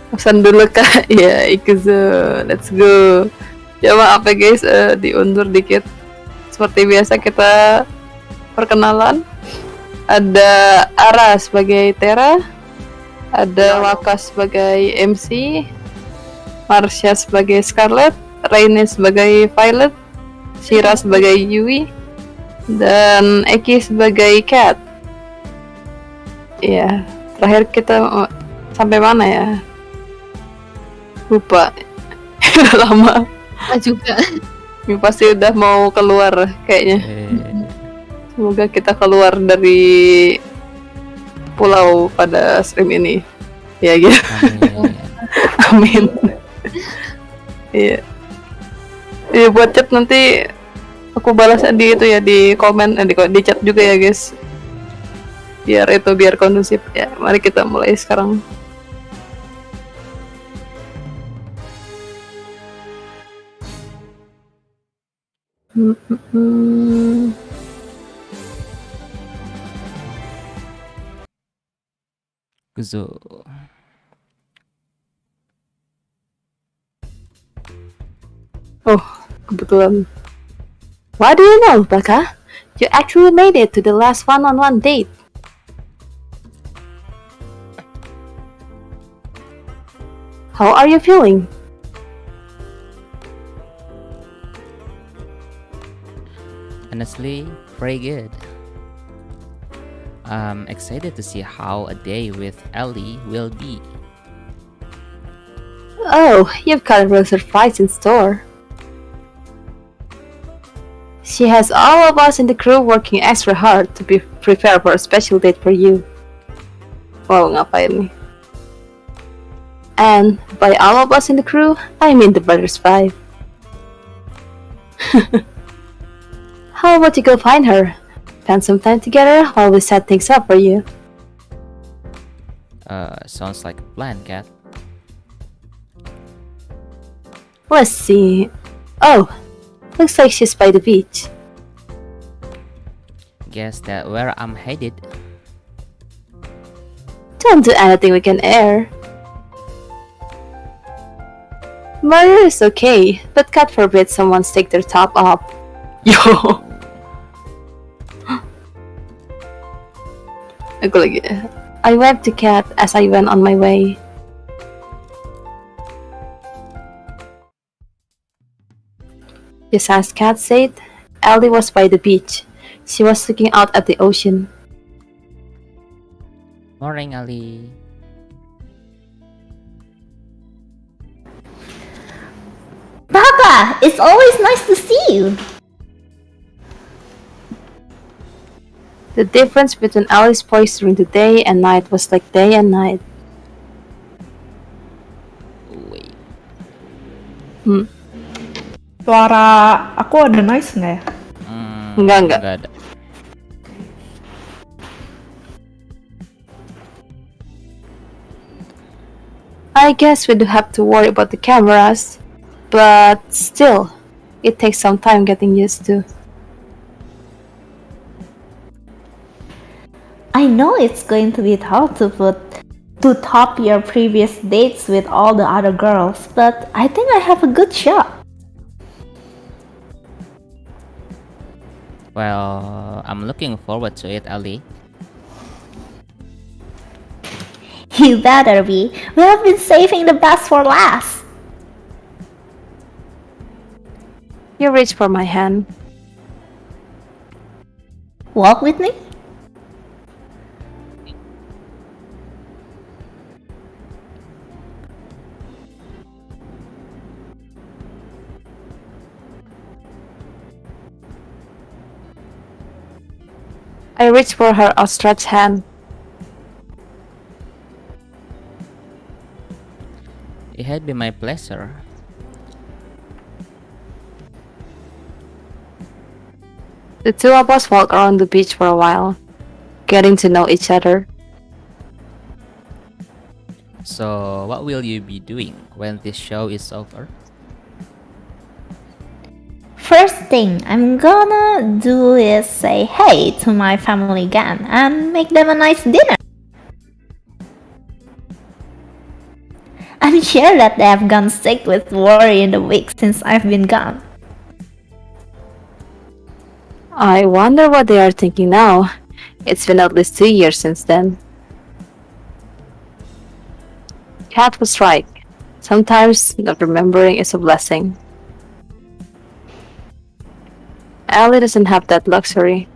Pesan dulu kak. Ya ikuzo, let's go. Ya maaf ya guys, diundur dikit. Seperti biasa kita perkenalan. Ada Ara sebagai Tera, ada Waka sebagai MC, Marsha sebagai Scarlet, Reine sebagai Violet, SHIRA sebagai Yui, dan Eki sebagai Cat. Ya, terakhir kita sampai mana ya? Lupa. Udah lama. Juga. Ini pasti udah mau keluar kayaknya. Semoga kita keluar dari pulau pada stream ini. Ya gitu. Amin. Iya. Iya buat chat nanti aku balas di itu ya, di komen, di chat juga ya guys. Biar kondusif ya. Mari kita mulai sekarang. Kuzo. Oh, kebetulan. What do you know, Waka? You actually made it to the last one-on-one date. How are you feeling? Honestly, very good. I'm excited to see how a day with Allie will be. Oh, you've got a real surprise in store. She has all of us in the crew working extra hard to be prepared for a special date for you. Wow, ngapain nih? And by all of us in the crew, I mean the Brothers 5. How about you go find her? Spend some time together while we set things up for you. Sounds like a plan, Cat. Let's see. Oh, looks like she's by the beach. Guess that where I'm headed. Don't do anything we can air. Murder is okay, but God forbid someone take their top off. Yo. Aku lagi. I waved to Cat as I went on my way. Just as Cat said, Allie was by the beach. She was looking out at the ocean. Morning, Allie. Papa, it's always nice to see you. The difference between Allie's voice during the day and night was like day and night. Wait. Suara aku ada noise nggak ya? Enggak. ada. I guess we do have to worry about the cameras, but still, it takes some time getting used to. I know it's going to be tough to top your previous dates with all the other girls, but I think I have a good shot. Well, I'm looking forward to it, Allie. You better be. We have been saving the best for last. You reach for my hand. Walk with me? I reach for her outstretched hand. It had been my pleasure. The two of us walk around the beach for a while, getting to know each other. So, what will you be doing when this show is over? First thing I'm gonna do is say hey to my family again and make them a nice dinner. pretty sure that they have gone sick with worry in the week since I've been gone. I wonder what they are thinking now. It's been at least 2 years since then. Kat was right. Sometimes not remembering is a blessing. Allie doesn't have that luxury.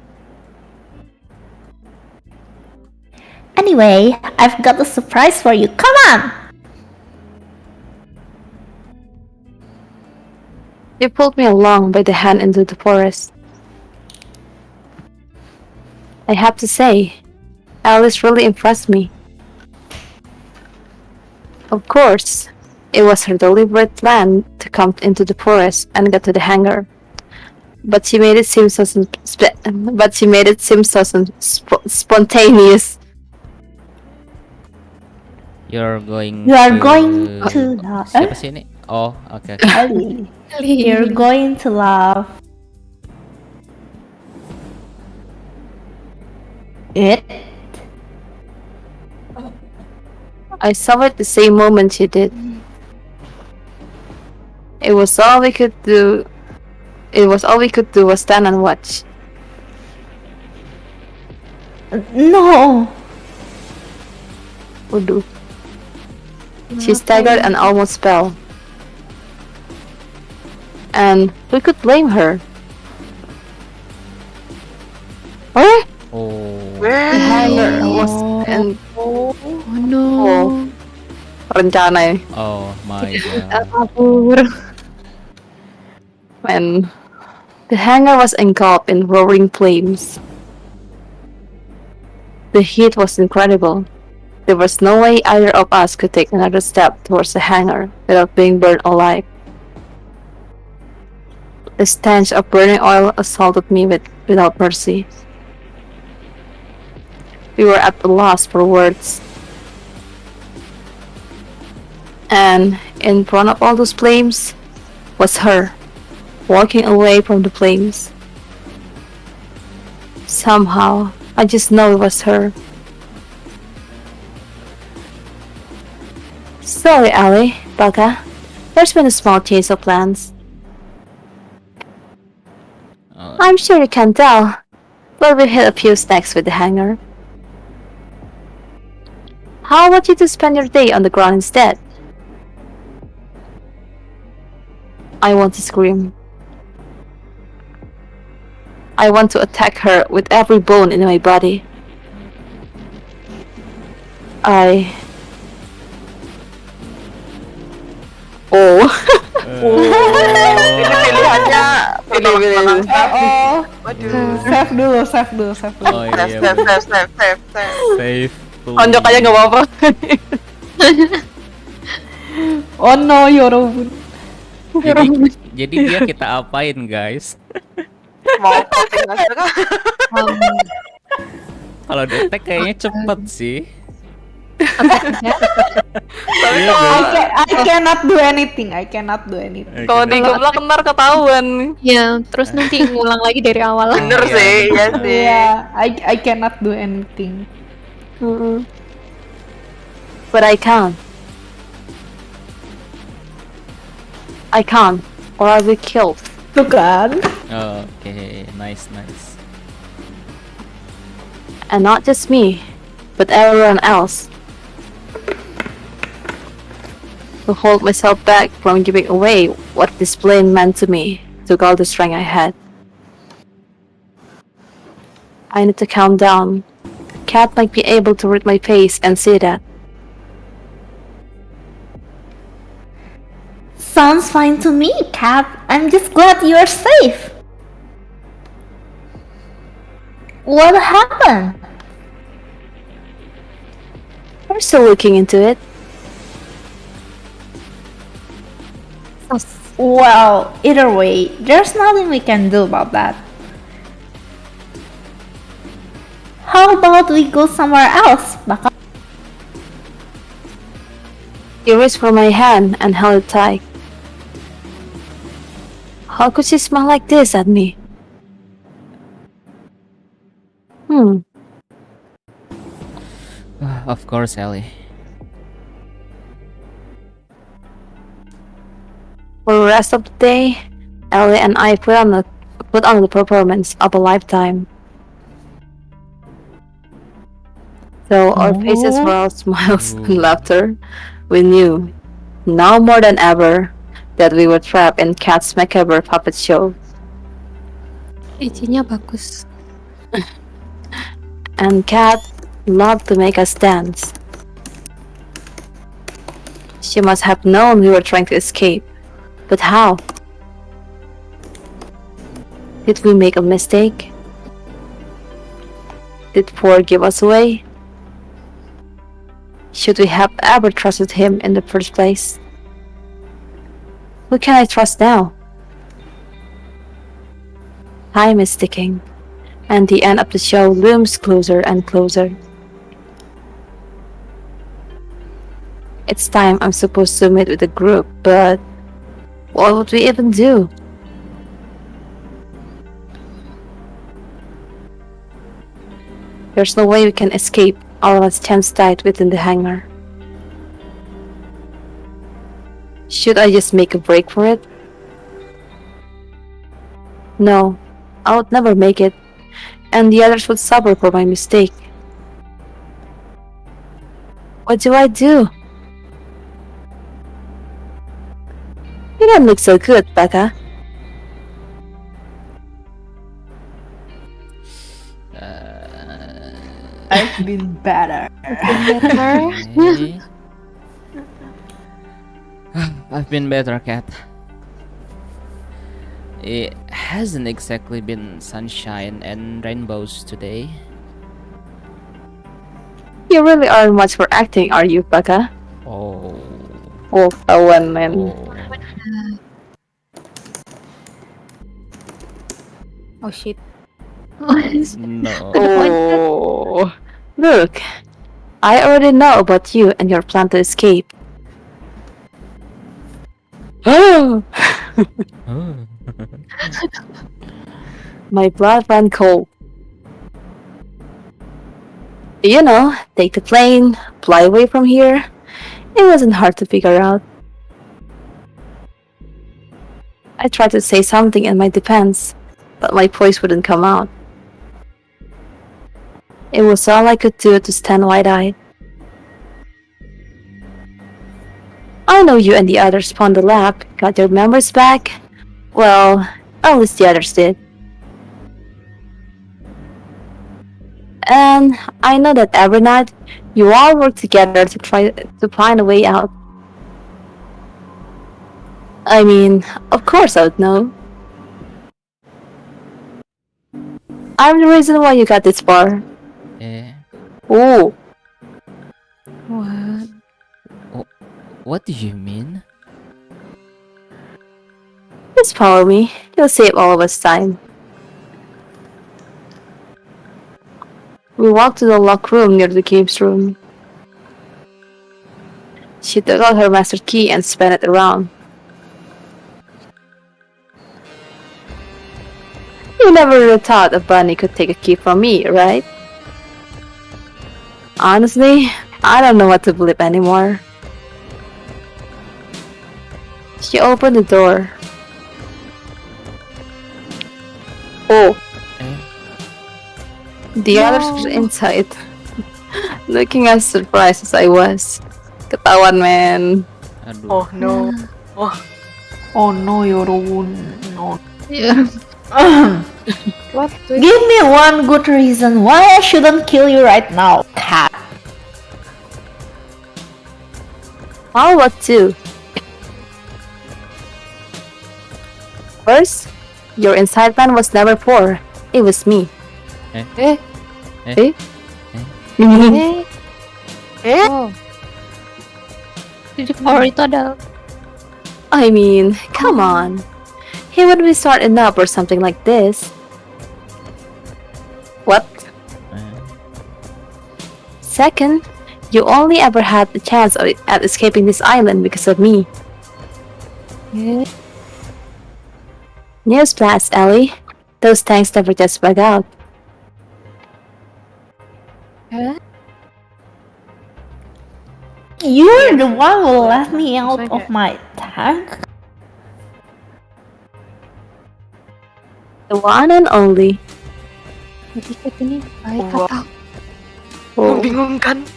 Anyway, I've got a surprise for you. Come on! You pulled me along by the hand into the forest. I have to say, Alice really impressed me. Of course, it was her deliberate plan to come into the forest and get to the hangar. But she made it seem so spontaneous. You are going to love. Siapa sih ini? Oh, oke. Allie. You're going to love it. I saw it the same moment she did. It was all we could do was stand and watch. No! Waduh. She staggered and almost fell. And who could blame her? What? Oh. The hangar was and Oh no. rencana. Oh my god. Kabur. Man, the hangar was engulfed in roaring flames. The heat was incredible. There was no way either of us could take another step towards the hangar without being burned alive. The stench of burning oil assaulted me without mercy. We were at a loss for words. And in front of all those flames was her, walking away from the flames. Somehow, I just know it was her. Sorry, Allie, Waka. There's been a small change of plans. I'm sure you can tell, but we hit a few snacks with the hangar. How about you to spend your day on the ground instead? I want to scream. I want to attack her with every bone in my body. Oh. Ini pilihannya pilih-pilih. Save dulu. Oh iya. Save. Save. Tonjok aja nggak apa-apa. Oh no, 여러분. Jadi dia kita apain, guys? Mau voting nggak suka? Kalau detek kayaknya cepet sih. Iya, I cannot do anything. Kalau digeblak ntar ketahuan. Ya, terus nanti ngulang lagi dari awal. Bener sih, ya sih. Yeah, I cannot do anything. But I can't. Or I'll be killed. Tuh kan? Oke, nice. And not just me, but everyone else. To hold myself back from giving away what this plane meant to me took all the strength I had. I need to calm down. Cat might be able to read my face and see that. Sounds fine to me, Cap. I'm just glad you're safe. What happened? We're still looking into it. Well, either way, there's nothing we can do about that. How about we go somewhere else, Baka? He reached for my hand and held it tight. How could she smile like this at me? Of course, Allie. the rest of the day, Ellie and I put on the performance of a lifetime. So our faces were all smiles and laughter. We knew, now more than ever, that we were trapped in Cat's macabre puppet show. Izinnya bagus. And Cat loved to make us dance. She must have known we were trying to escape. But how? Did we make a mistake? Did Poor give us away? Should we have ever trusted him in the first place? Who can I trust now? Time is ticking, and the end of the show looms closer and closer. It's time I'm supposed to meet with the group, but what would we even do? There's no way we can escape. All of us chance died within the hangar. Should I just make a break for it? No, I would never make it, and the others would suffer for my mistake. What do I do? You don't look so good, Waka. I've been better. Okay. I've been better, Cat. It hasn't exactly been sunshine and rainbows today. You really aren't much for acting, are you, Waka? Oh. Oh, kawan, man. Oh shit. No. Oh, look. I already know about you and your plan to escape. Oh! Oh. My blood ran cold. You know, take the plane, fly away from here. It wasn't hard to figure out. I tried to say something in my defense, but my voice wouldn't come out. It was all I could do to stand wide-eyed. I know you and the others spawned the lab, got your members back. Well, at least the others did. And I know that every night, you all work together to try to find a way out. I mean, of course I would know. I'm the reason why you got this far. Eh, Oh, What? what do you mean? just follow me. You'll save all of us time. We walked to the locked room near the games room. She took out her master key and spun it around. You never really thought a bunny could take a key from me, right? Honestly, I don't know what to believe anymore. She opened the door. Oh, Eh, the others were inside, looking as surprised as I was. Ketahuan, man. aduh. Oh no. Oh no, 여러분. No. Yeah. What? Give me one good reason why I shouldn't kill you right now, cat. How about two? First, your inside man was never poor. It was me. Eh? Eh? Eh? Eh? Eh? Oh. Jadi power itu adalah I mean, come on. He would be smart enough or something like this. What? Eh, Second, you only ever had the chance at escaping this island because of me. Newsflash, Ellie. Those tanks never just bug out. You're the one who let me out of my tank. The one and only. Tiket ini baik Wow. atau Membingungkan.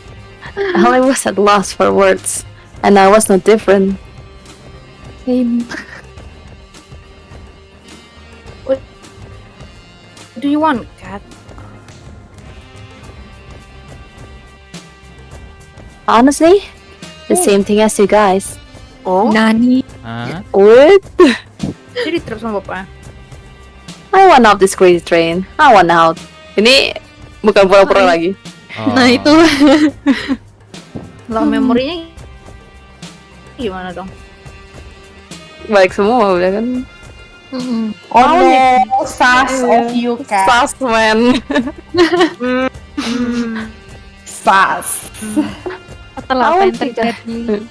Allie was at loss for words, and I was no different. same? What do you want, cat? Honestly, the same thing as you guys. Oh, Nani? Hah? What? Jadi trip sama bapaknya. I want off this crazy train. I want out. Ini bukan pura-pura lagi. Oh. Nah itu. Lah memorinya gimana dong? Baik semua udah kan. Oh no, sus of you, Cat. Sus man. Sus. Setelah apa yang tidak. terjadi?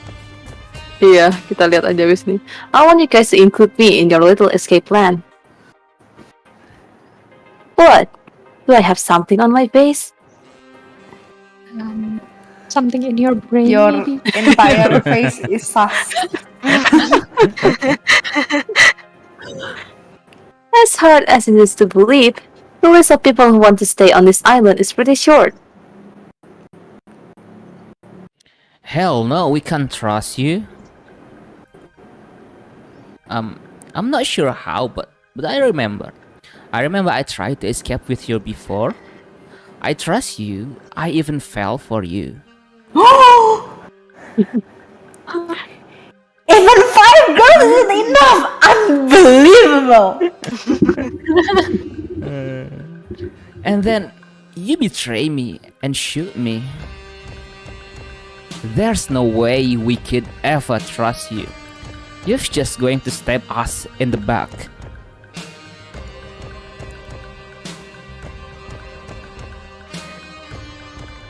Iya, kita lihat aja wis nih. I want you guys to include me in your little escape plan. What? Do I have something on my face? Something in your brain. Your maybe? entire face is sus. As hard as it is to believe, the list of people who want to stay on this island is pretty short. Hell no, we can't trust you. I'm not sure how, but I remember. I tried to escape with you before. I trust you. I even fell for you. Even 5 girls isn't enough! Unbelievable! And then you betray me and shoot me. There's no way we could ever trust you. You're just going to stab us in the back.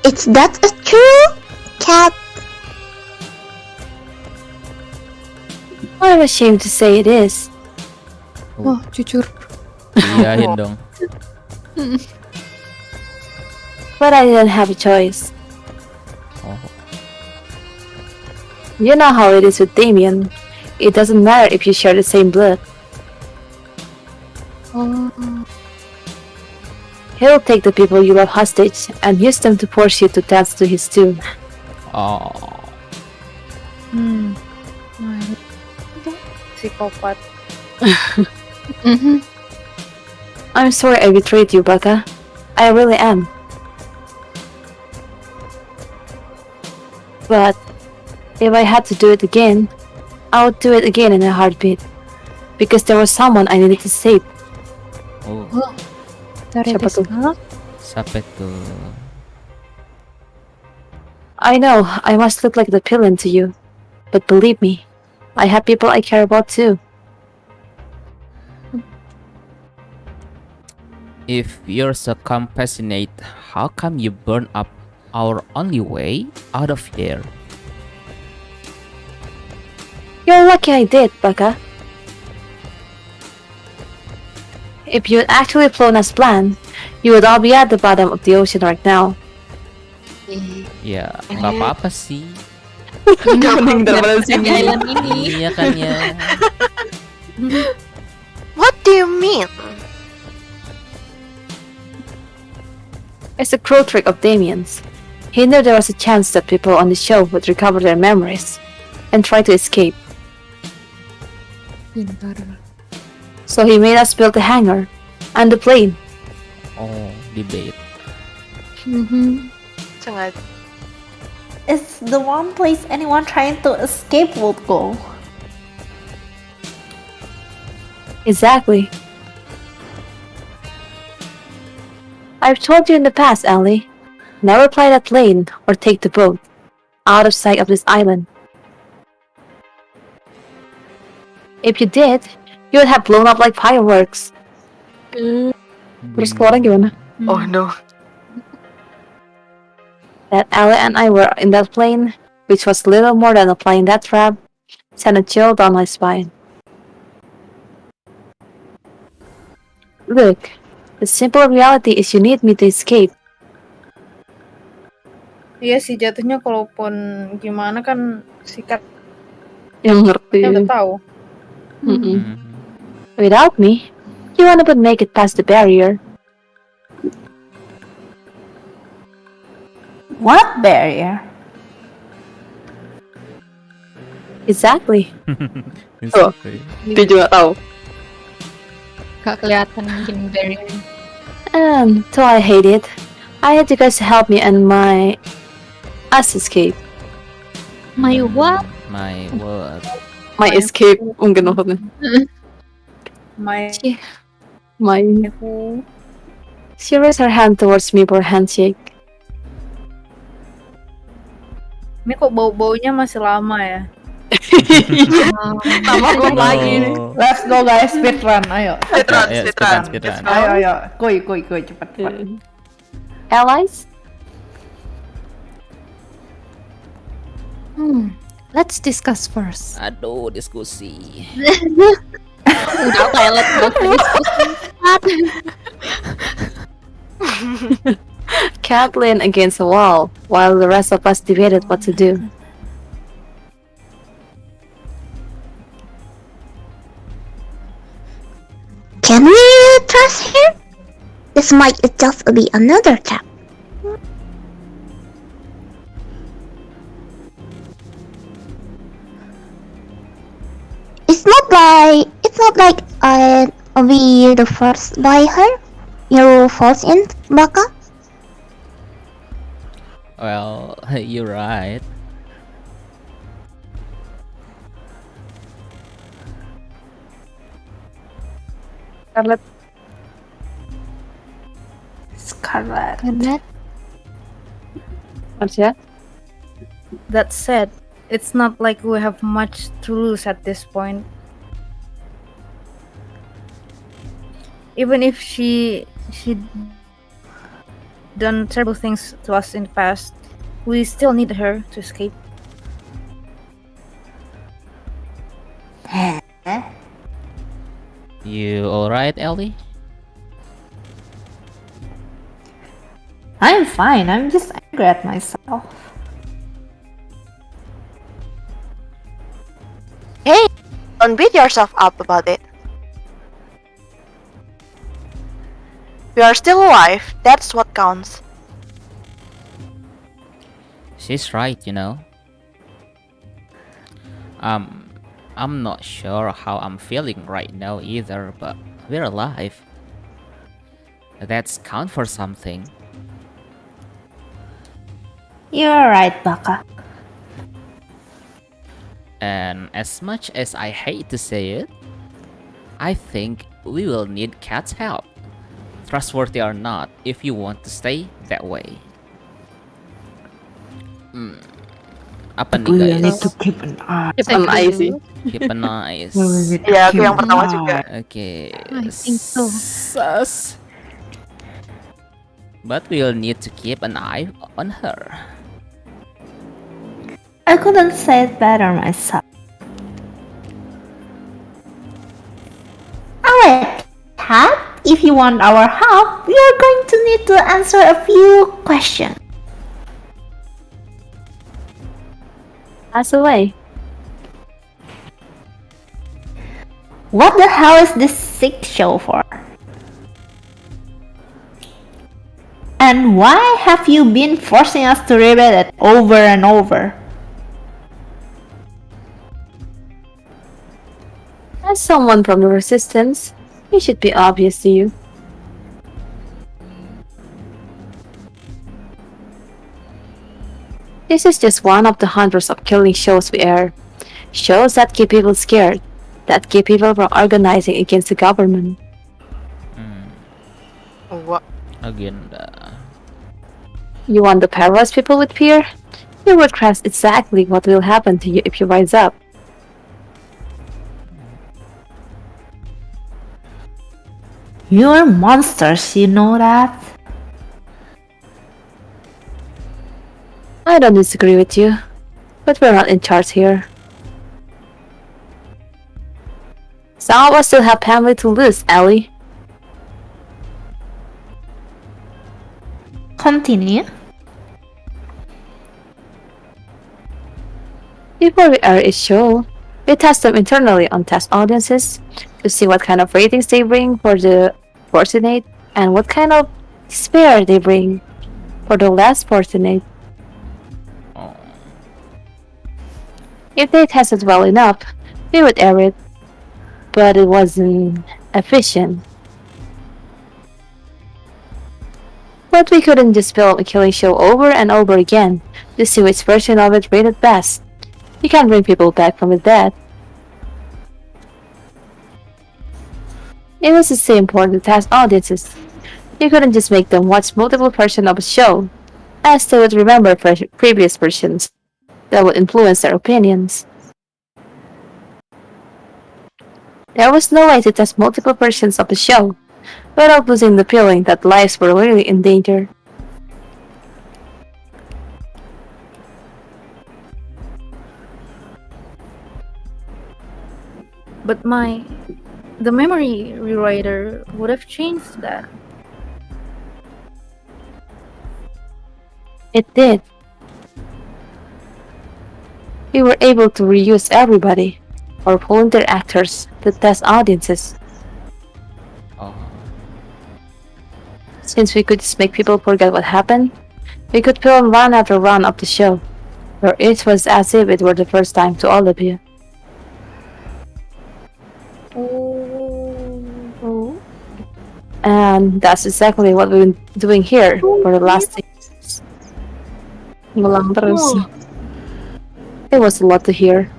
Is that true, Cat? I'm ashamed to say it is. Oh, jujur. Iyain dong. But I didn't have a choice. Oh. You know how it is with Damien. It doesn't matter if you share the same blood. Oh, He'll take the people you love hostage and use them to force you to dance to his tune. Oh. nah, psikopat. I'm sorry I betrayed you, Waka. I really am. But if I had to do it again, I would do it again in a heartbeat. Because there was someone I needed to save. Oh. Siapa tuh? Siapa tuh? I know I must look like the villain to you, but believe me, I have people I care about too. If you're so compassionate, how come you burn up our only way out of here? You're lucky I did, Waka. If you had actually flown as planned, you would all be at the bottom of the ocean right now. Ya, nggak apa-apa sih. Mending daripada sini. Iya kan ya. what do you mean? It's a cruel trick of Damien's. He knew there was a chance that people on the show would recover their memories and try to escape. Pintar. So he made us build the hangar and the plane. Oh, debate. Sengaja. It's the one place anyone trying to escape would go. Exactly. I've told you in the past, Allie. Never fly that plane or take the boat out of sight of this island. If you did, you would have blown up like fireworks. Terus keluarnya gimana? Oh no. That Allie and I were in that plane, which was little more than applying that trap, sent a chill down my spine. Look, the simple reality is you need me to escape. Iya sih, jatuhnya kalaupun gimana kan sikat Yang ngerti. udah tahu. Mm-mm. Without me, you You wanna but make it past the barrier. What barrier? Exactly. Exactly. Dia juga tahu. Gak kelihatan mungkin dari And though I hate it, I had you guys to help me and my us escape. my what? My word. My escape mungkin maksudnya. My My she raised her hand towards me for a handshake. Ini kok bau-baunya masih lama ya? Sama aku lagi nih. Oh. Let's go guys, speedrun, ayo. Ayo, speedrun. Ayo, kuy, cepet. Allies? Let's discuss first. Aduh, diskusi. Udah kayak let's go to discuss. Cat leaned against the wall, while the rest of us debated what to do. Can we trust her? This might just be another trap. It's not like we the first by her. You falls in, Waka. Well, you're right. Scarlet. Marsha? That said, it's not like we have much to lose at this point. Even if she done terrible things to us in the past, we still need her to escape. You alright, Allie? I'm fine, I'm just angry at myself. Hey, don't beat yourself up about it. We are still alive, that's what counts. She's right, you know. I'm not sure how I'm feeling right now either, but we're alive. That's count for something. You're right, Waka. And as much as I hate to say it, I think we will need Cat's help. Trustworthy or not, if you want to stay that way. Apa nih We need guys? to keep an eye. Keep an eye sih. Keep an eye. Ya, aku yang pertama juga. Okay. I think so. Sus. But we'll need to keep an eye on her. I couldn't say it better myself. Alright, Cat, if you want our help, we are going to need to answer a few questions. Pass away. What the hell is this sick show for? And why have you been forcing us to repeat it over and over? As someone from the resistance, it should be obvious to you. This is just one of the hundreds of killing shows we air. Shows that keep people scared, that keep people from organizing against the government. What? Agenda. You want to paralyze people with fear? You would grasp exactly what will happen to you if you rise up. You're monsters, you know that? I don't disagree with you, but we're not in charge here. Some of us still have family to lose, Allie. Continue. Before we air a show, We test them internally on test audiences to see what kind of ratings they bring for the fortunate and what kind of despair they bring for the less fortunate. Oh. If they tested well enough, we would air it, but it wasn't efficient. But we couldn't just film a killing show over and over again to see which version of it rated best. You can't bring people back from the dead. It was the same for the test audiences. You couldn't just make them watch multiple versions of a show, as they would remember previous versions that would influence their opinions. There was no way to test multiple versions of a show without losing the feeling that lives were really in danger. But the memory rewriter would have changed that. It did. We were able to reuse everybody, or volunteer actors, to test audiences. Oh. Since we could just make people forget what happened, we could film run after run of the show, where it was as if it were the first time to all of you. And that's exactly what we've been doing here for the last 6 years. Ngulang terus. It was a lot to hear.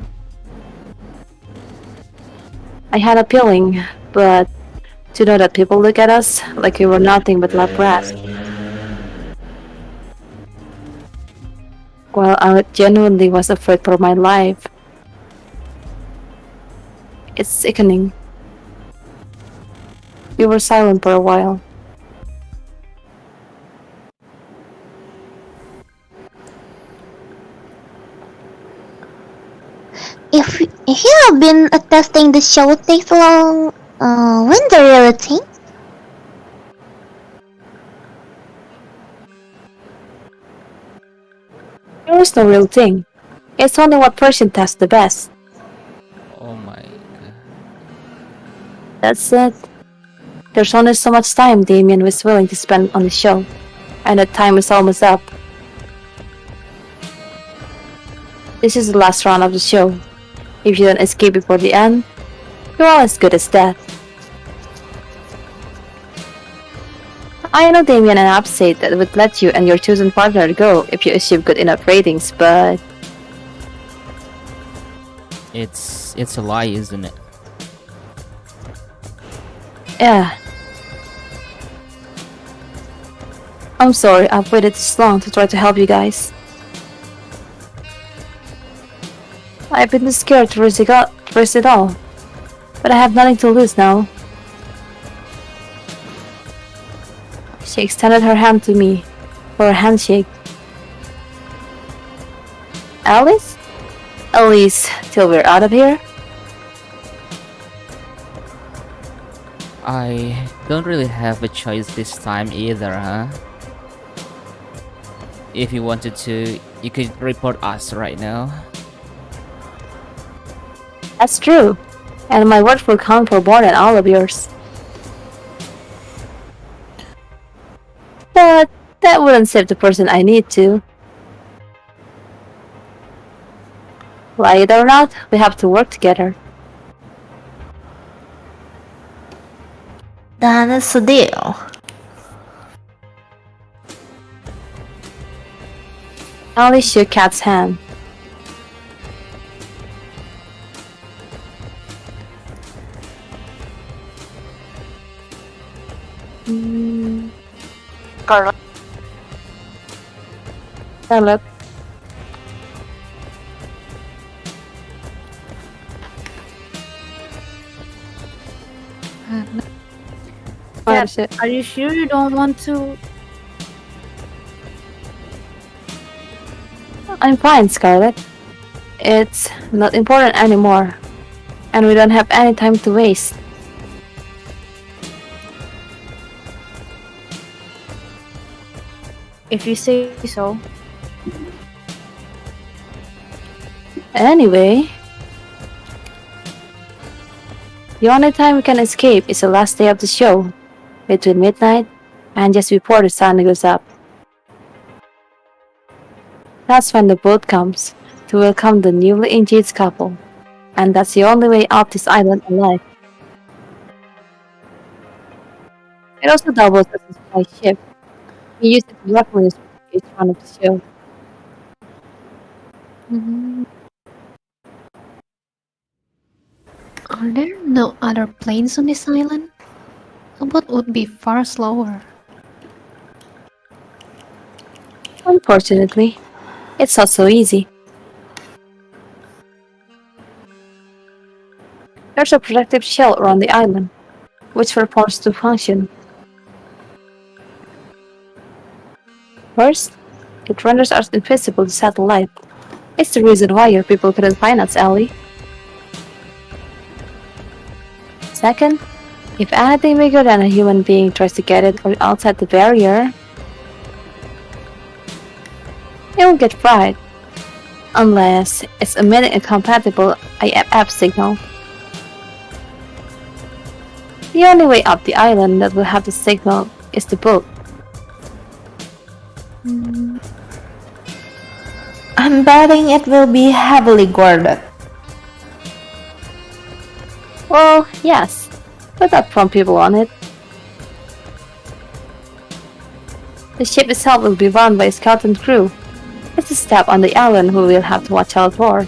I had a feeling, but to know that people look at us like we were nothing but lab rats, while I genuinely was afraid for my life. It's sickening. We were silent for a while. If you have been testing the show takes long, when the real thing? There is no real thing. It's only what person tests the best. Oh my god. That's it. There's only so much time Damien was willing to spend on the show, and that time is almost up. This is the last round of the show. If you don't escape before the end, you're all as good as dead. I know Damien and Ab said that would let you and your chosen partner go if you achieve good enough ratings, but It's a lie, isn't it? yeah. I'm sorry I've waited this long to try to help you guys. I've been too scared to risk it all, but I have nothing to lose now. She extended her hand to me for a handshake. Alice? At least till we're out of here? I don't really have a choice this time either, huh? If you wanted to, you could report us right now. That's true, and my word will count for more than all of yours. But that wouldn't save the person I need to. Like it or not, we have to work together. Then it's a deal. Allie shook Kat's hand. Scarlet. Scarlet. Marsha. Are you sure you don't want to? I'm fine, Scarlet. It's not important anymore, and we don't have any time to waste. If you say so. Anyway, The only time we can escape is the last day of the show, between midnight and just before the sun goes up. That's when the boat comes to welcome the newly engaged couple, and that's the only way off this island alive. It also doubles as a spy ship. We use it directly for each one of the show. Are there no other planes on this island? A boat would be far slower. Unfortunately, it's not so easy. There's a protective shell around the island, which we're forced to function. First, it renders us invisible to satellite. It's the reason why your people couldn't find us, Allie. Second, if anything bigger than a human being tries to get it or outside the barrier, it will get fried. Unless it's emitting a compatible IFF signal. The only way up the island that will have the signal is the boat. I'm betting it will be heavily guarded. Well, yes, but not from people on it. The ship itself will be run by a skeleton crew. It's a step on the island who we'll have to watch out for.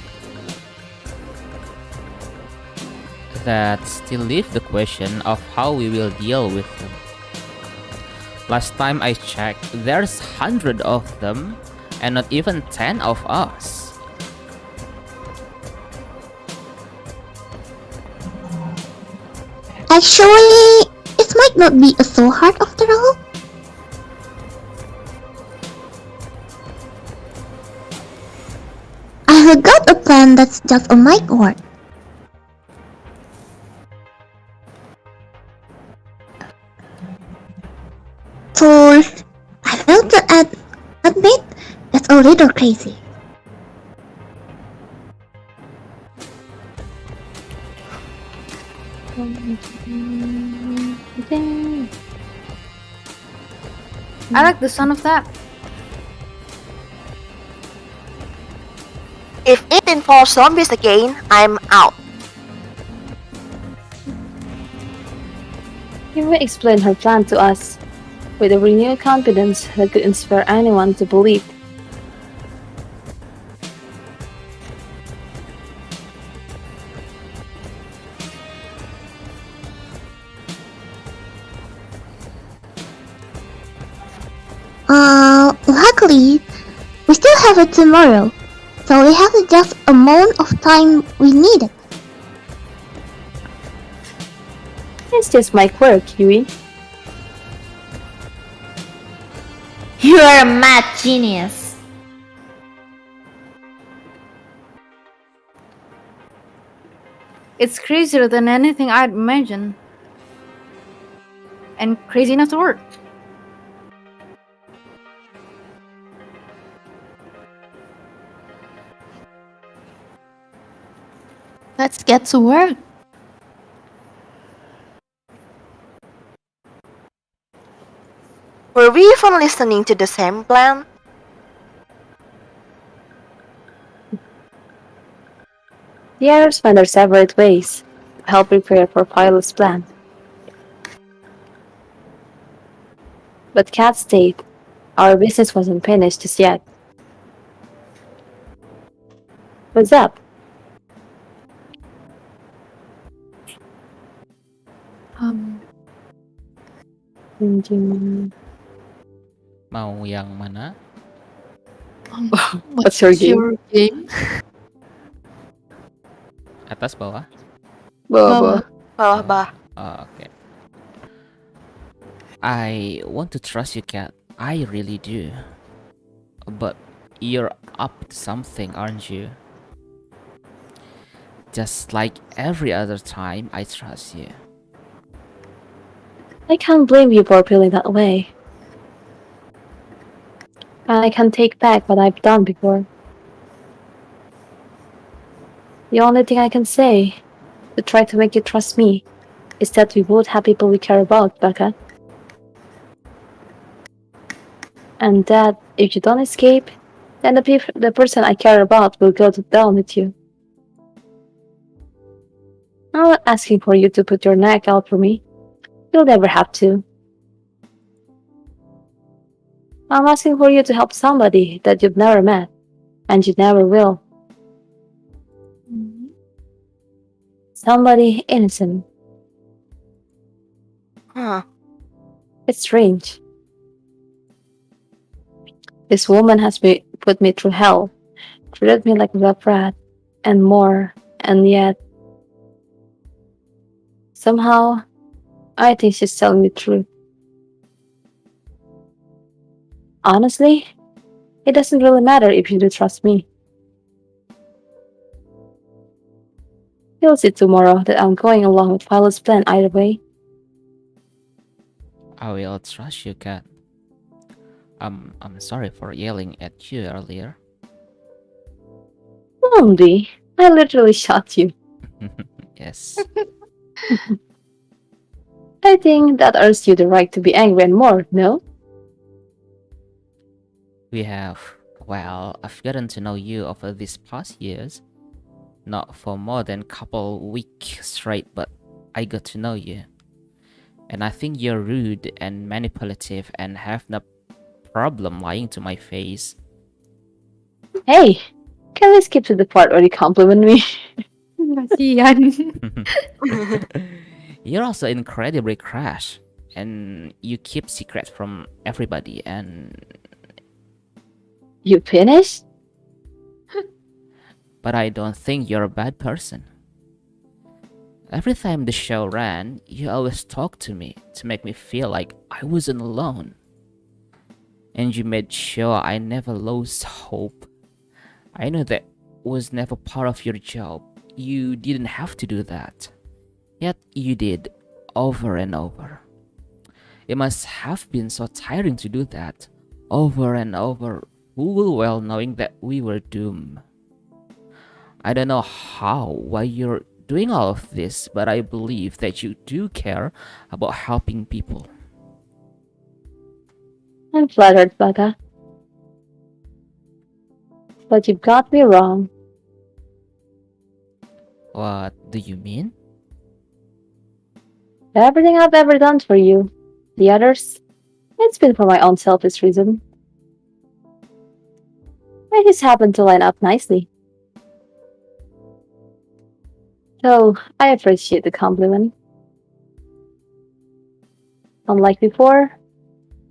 That still leaves the question of how we will deal with them. Last time I checked, there's 100 of them and not even 10 of us. Actually, it might not be so hard after all. I have got a plan that's just a mic word. So, I have to admit, it's a little crazy. I like the sound of that. If it involves zombies again, I'm out. Yuri explained her plan to us, with a renewed confidence that could inspire anyone to believe. Luckily, we still have it tomorrow, so we have just a amount of time we needed. It's just my quirk, Yui. You are a mad genius. It's crazier than anything I'd imagined. And crazy enough to work. Let's get to work. Were we even listening to the same plan? The others find their separate ways to help prepare for Philo's plan. But Cat stayed. Our business wasn't finished just yet. What's up? Mau yang mana? What's your game? game? Atas bawah? Baba. Bawah bah. Oh, okay. I want to trust you, Cat. I really do. But you're up to something, aren't you? Just like every other time, I trust you. I can't blame you for feeling that way. And I can take back what I've done before. The only thing I can say to try to make you trust me is that we both have people we care about, Waka. And that if you don't escape, then the person I care about will go down with you. I'm not asking for you to put your neck out for me. You'll never have to. I'm asking for you to help somebody that you've never met, and you never will. Somebody innocent. Huh. It's strange. This woman has put me through hell, treated me like a rat, and more, and yet somehow I think she's telling the truth. Honestly, it doesn't really matter if you do trust me. You'll see tomorrow that I'm going along with Violet's plan either way. I will trust you, Cat. I'm sorry for yelling at you earlier. Blondie, I literally shot you. Yes. I think that earns you the right to be angry and more, no? I've gotten to know you over these past years. Not for more than couple weeks straight, but I got to know you. And I think you're rude and manipulative and have no problem lying to my face. Hey, can we skip to the part where you compliment me? Kasian. You're also incredibly crash, and you keep secrets from everybody, and You finished? but I don't think you're a bad person. Every time the show ran, you always talked to me to make me feel like I wasn't alone. And you made sure I never lost hope. I know that was never part of your job. You didn't have to do that. Yet you did, over and over. It must have been so tiring to do that, over and over, full well knowing that we were doomed. I don't know why you're doing all of this, but I believe that you do care about helping people. I'm flattered, Waka. But you've got me wrong. What do you mean? Everything I've ever done for you, the others, it's been for my own selfish reason. I just happened to line up nicely. So, I appreciate the compliment. Unlike before,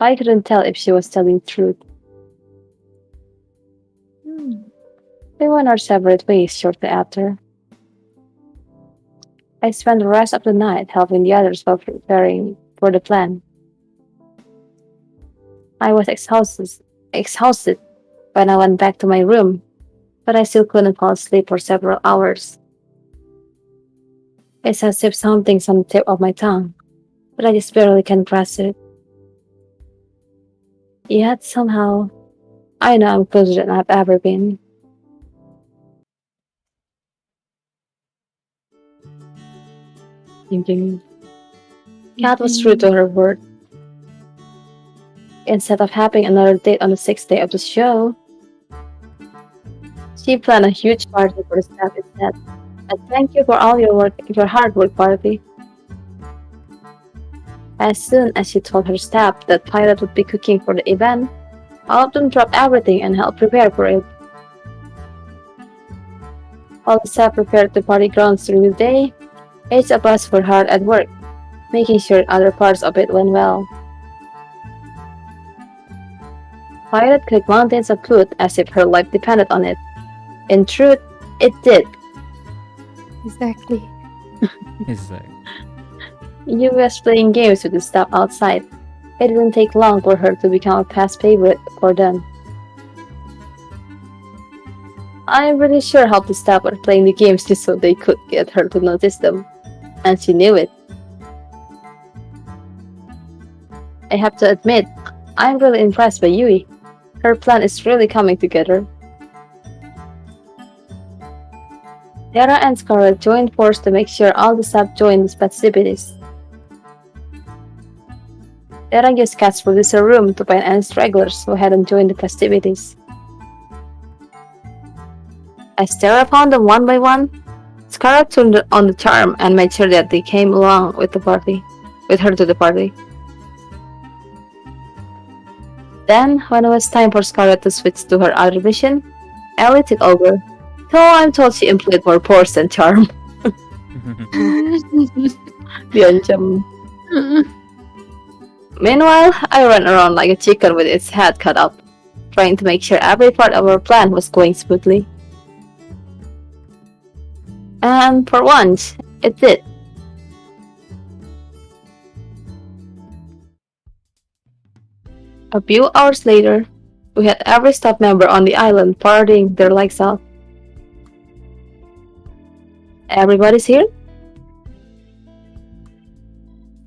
I couldn't tell if she was telling the truth. We went our separate ways shortly after. I spent the rest of the night helping the others while preparing for the plan. I was exhausted when I went back to my room, but I still couldn't fall asleep for several hours. It's as if something's on the tip of my tongue, but I just barely can grasp it. Yet somehow, I know I'm closer than I've ever been. Thinking. Kat was true to her word. Instead of having another date on the 6th day of the show, she planned a huge party for the staff instead. A thank you for all your hard work party. As soon as she told her staff that Pilot would be cooking for the event, all of them dropped everything and helped prepare for it. While the staff prepared the party grounds during the day, each of us were hard at work, making sure other parts of it went well. Violet cooked mountains of food as if her life depended on it. In truth, it did. Exactly. You was playing games with the staff outside. It didn't take long for her to become a past favorite for them. I'm really sure how the staff were playing the games just so they could get her to notice them. And she knew it. I have to admit, I'm really impressed by Yui. Her plan is really coming together. Sarah and Scarlett joined forces to make sure all the staff joined the festivities. Sarah used Cat's producer room to find any stragglers who hadn't joined the festivities. As Sarah found them one by one, Scarlett turned on the charm and made sure that they came along with her to the party. Then, when it was time for Scarlett to switch to her other vision, Allie took over. So I'm told she employed more force than charm. Diancam. Meanwhile, I ran around like a chicken with its head cut off, trying to make sure every part of our plan was going smoothly. And for once, it did. A few hours later, we had every staff member on the island partying their legs out. Everybody's here?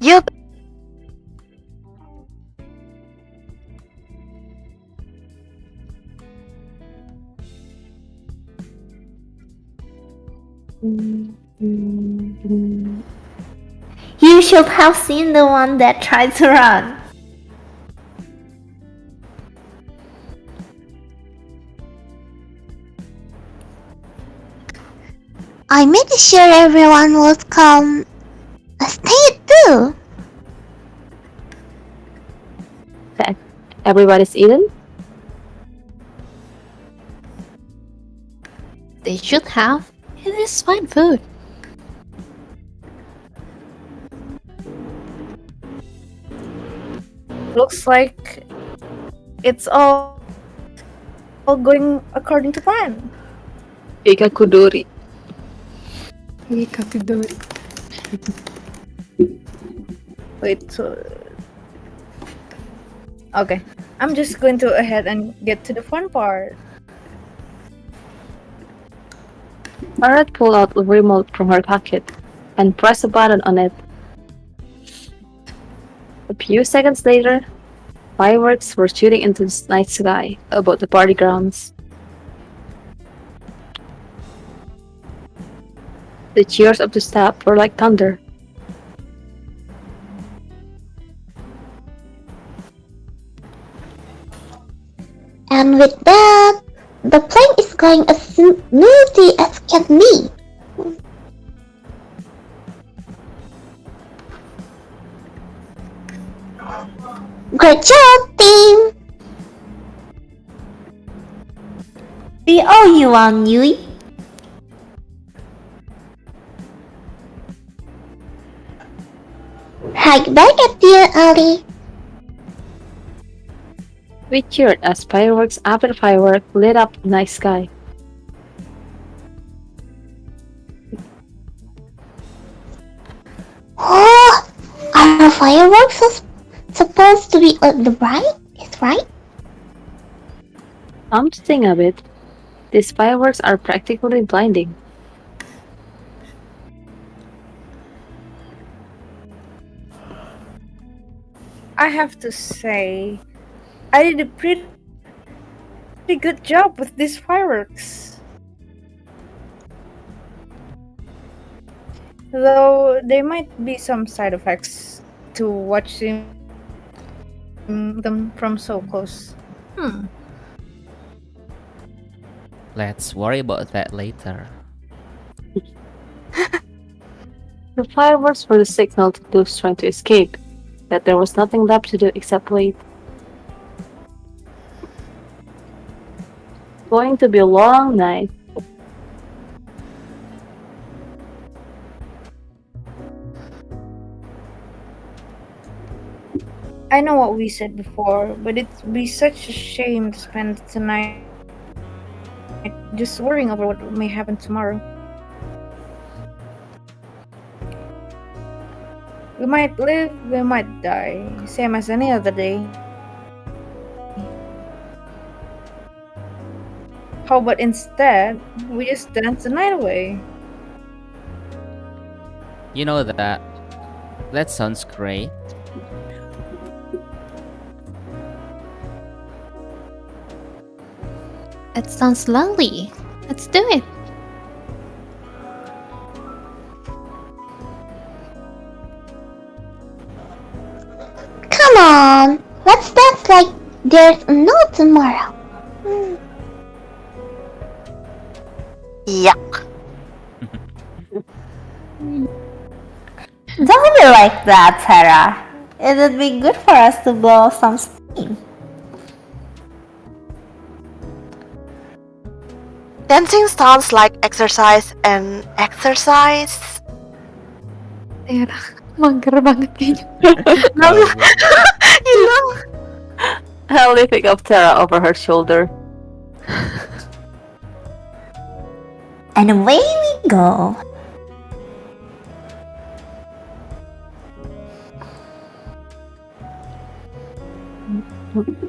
Yup. You should have seen the one that tried to run. I made sure everyone would come. Stay too. Everybody's eaten? They should have. It is fine food. Looks like it's all going according to plan. Ika Kuduri. Wait, so... Okay, I'm just going to ahead and get to the fun part. Scarlett pulled out the remote from her pocket and pressed a button on it. A few seconds later, fireworks were shooting into the night sky above the party grounds. The cheers of the staff were like thunder. And with that, the plane is going as smoothly as can be. Great job, team! We owe you one, Yui. Right back at you, Allie. We cheered as fireworks after firework lit up the night sky. Oh, are fireworks supposed to be the brightest, right? Come to think of it, these fireworks are practically blinding. I have to say, I did a pretty good job with these fireworks. Though there might be some side effects to watching them from so close. Let's worry about that later. The fireworks were the signal to those trying to escape, that there was nothing left to do except wait. Going to be a long night. I know what we said before, but it'd be such a shame to spend tonight just worrying over what may happen tomorrow. We might live, we might die, same as any other day. How about instead, we just dance the night away? You know that. That sounds great. That sounds lovely. Let's do it. on, let's dance like there's no tomorrow. Yuck. Don't be like that, Sarah. It would be good for us to blow some steam. Dancing sounds like exercise and exercise. Tera, mager banget kayaknya. You know? Allie picked up Tara over her shoulder. And away we go.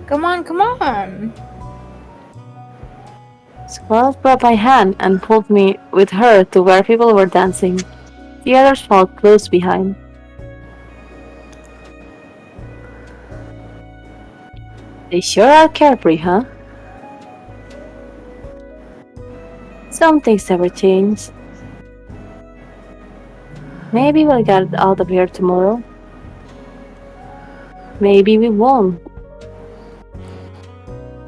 Come on, come on. Squirrel grabbed my hand and pulled me with her to where people were dancing. The others followed close behind. They sure are carefree, huh? Some things never change. Maybe we'll get out of here tomorrow. Maybe we won't.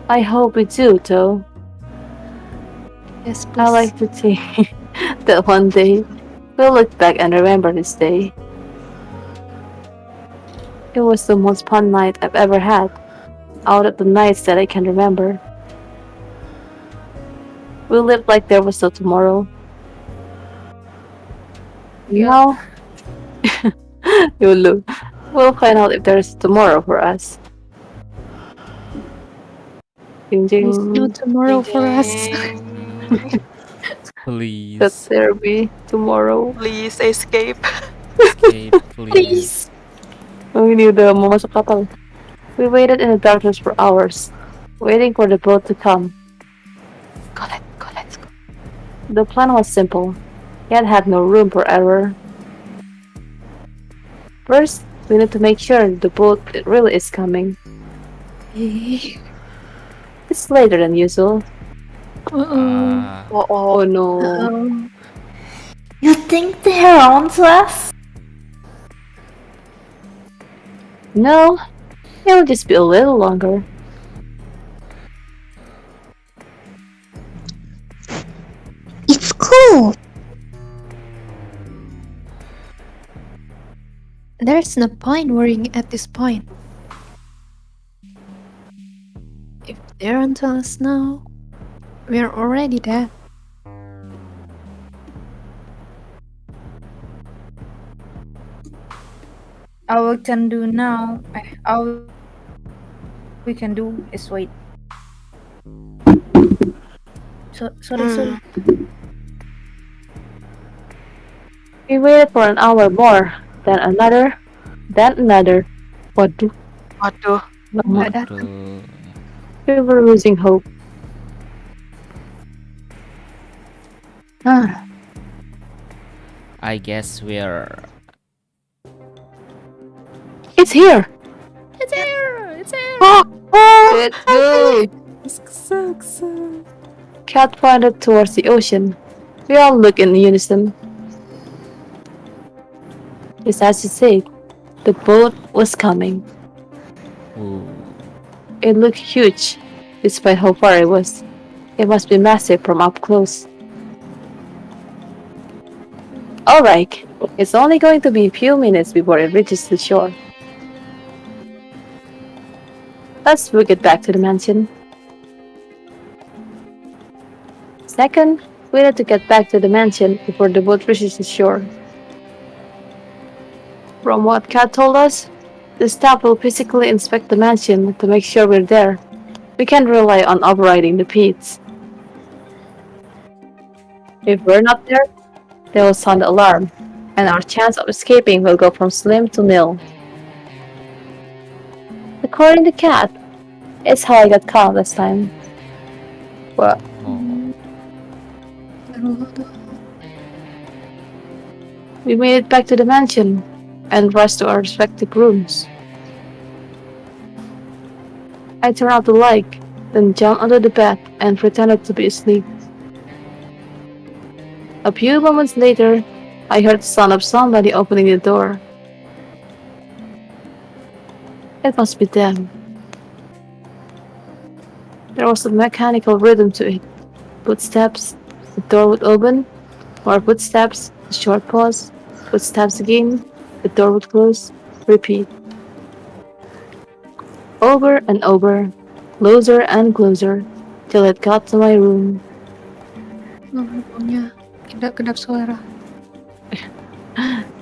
I hope we do, though. Yes, please. I like to think that one day we'll look back and remember this day. It was the most fun night I've ever had, out of the nights that I can remember. We lived like there was no tomorrow. Now, Yulu, we'll find out if there's tomorrow for us. Ding There's ding. no tomorrow for us. Please. That there be tomorrow. Please escape. Escape, please. Oh, ini udah mau masuk kapal. We waited in the darkness for hours, waiting for the boat to come. Let's go. The plan was simple, yet had no room for error. First, we need to make sure the boat really is coming. It's later than usual. Ah, Oh no. You think they're on to us? No, it'll just be a little longer. It's cool. There's no point worrying at this point. If they're onto us now, we're already dead. All we can do now, all we can do is wait. Sorry. We waited for an hour more, then another. Waduh, Waduh. lama. waduh. We were losing hope. Ah, I guess we're. it's here! It's here! It's here! Let's go! Cat pointed towards the ocean. We all looked in unison. Just as you said, the boat was coming. Ooh. It looked huge, despite how far it was. It must be massive from up close. Alright, it's only going to be a few minutes before it reaches the shore. Let's book it back to the mansion. Second, we need to get back to the mansion before the boat reaches the shore. From what Kat told us, the staff will physically inspect the mansion to make sure we're there. We can't rely on overriding the peats. If we're not there, they will sound the alarm, and our chance of escaping will go from slim to nil. According to Kat, it's how I got caught last time. Well, Oh. we made it back to the mansion and rushed to our respective rooms. I turned out the light, then jumped under the bed and pretended to be asleep. A few moments later, I heard the sound of somebody opening the door. It must be them. There was a mechanical rhythm to it. Footsteps, the door would open, more footsteps, a short pause, footsteps again, the door would close, repeat. Over and over, closer and closer, till it got to my room. Pokoknya kedap-kedap suara.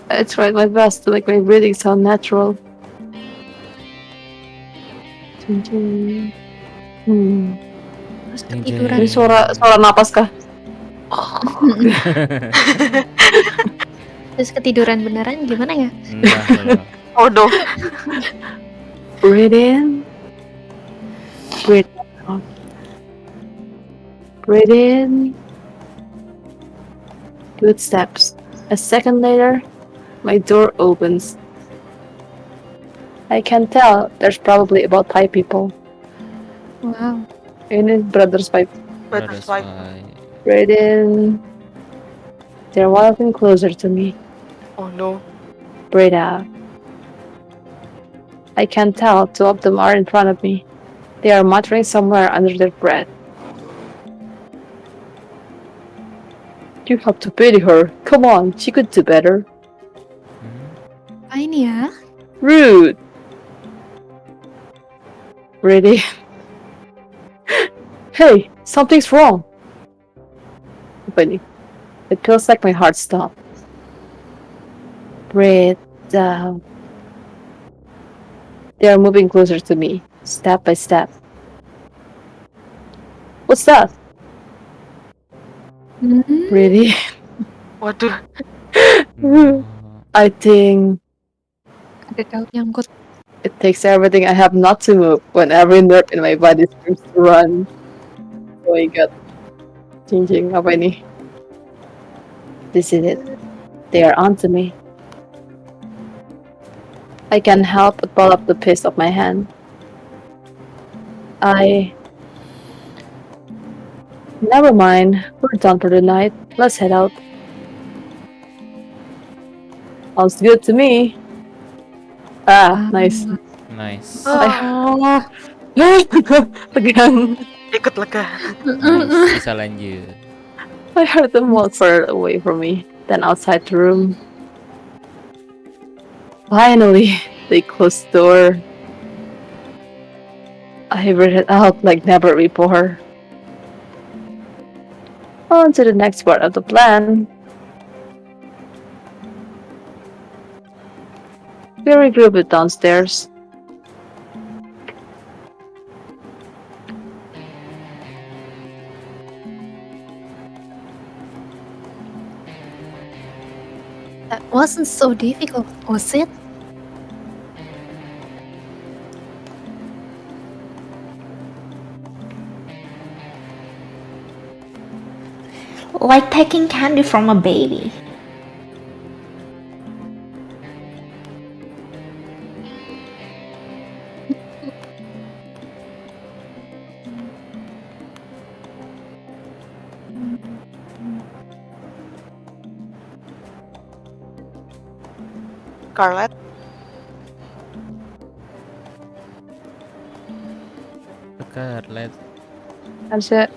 I tried my best to make my breathing sound natural. Terus Ding, ketiduran. Ini suara napas kah? Terus ketiduran beneran gimana ya? Enggak. Oh no. Breathe in. Breathe out. Breathe in. Footsteps. A second later, my door opens. I can tell there's probably about 5 people. Wow. Ini brothers 5. Brothers five. Breathe in. They're walking closer to me. Oh no. Breathe out. I can tell 2 of them are in front of me. They are muttering somewhere under their breath. You have to pity her. Come on, she could do better. Apa ini ya? Rude. Really? Hey, something's wrong. Apa ini? It feels like my heart stopped. Breathe down. They are moving closer to me, step by step. What's that? Really? Waduh. I think Ada daun nyangkut. it takes everything I have not to move when every nerve in my body seems to run. Oh my god. Changing apa ini? This is it. They are onto me. I can't help but pull up the piece of my hand. Never mind. We're done for the night. Let's head out. Sounds good to me. Nice. Nice. Tegang. Ikut lega. Nice. Bisa lanjut. I heard them walk further away from me, then outside the room. Finally, they closed the door. I breathed out like never before. On to the next part of the plan. We regrouped it downstairs. That wasn't so difficult, was it? Like taking candy from a baby. Scarlett. Scarlett. Harusnya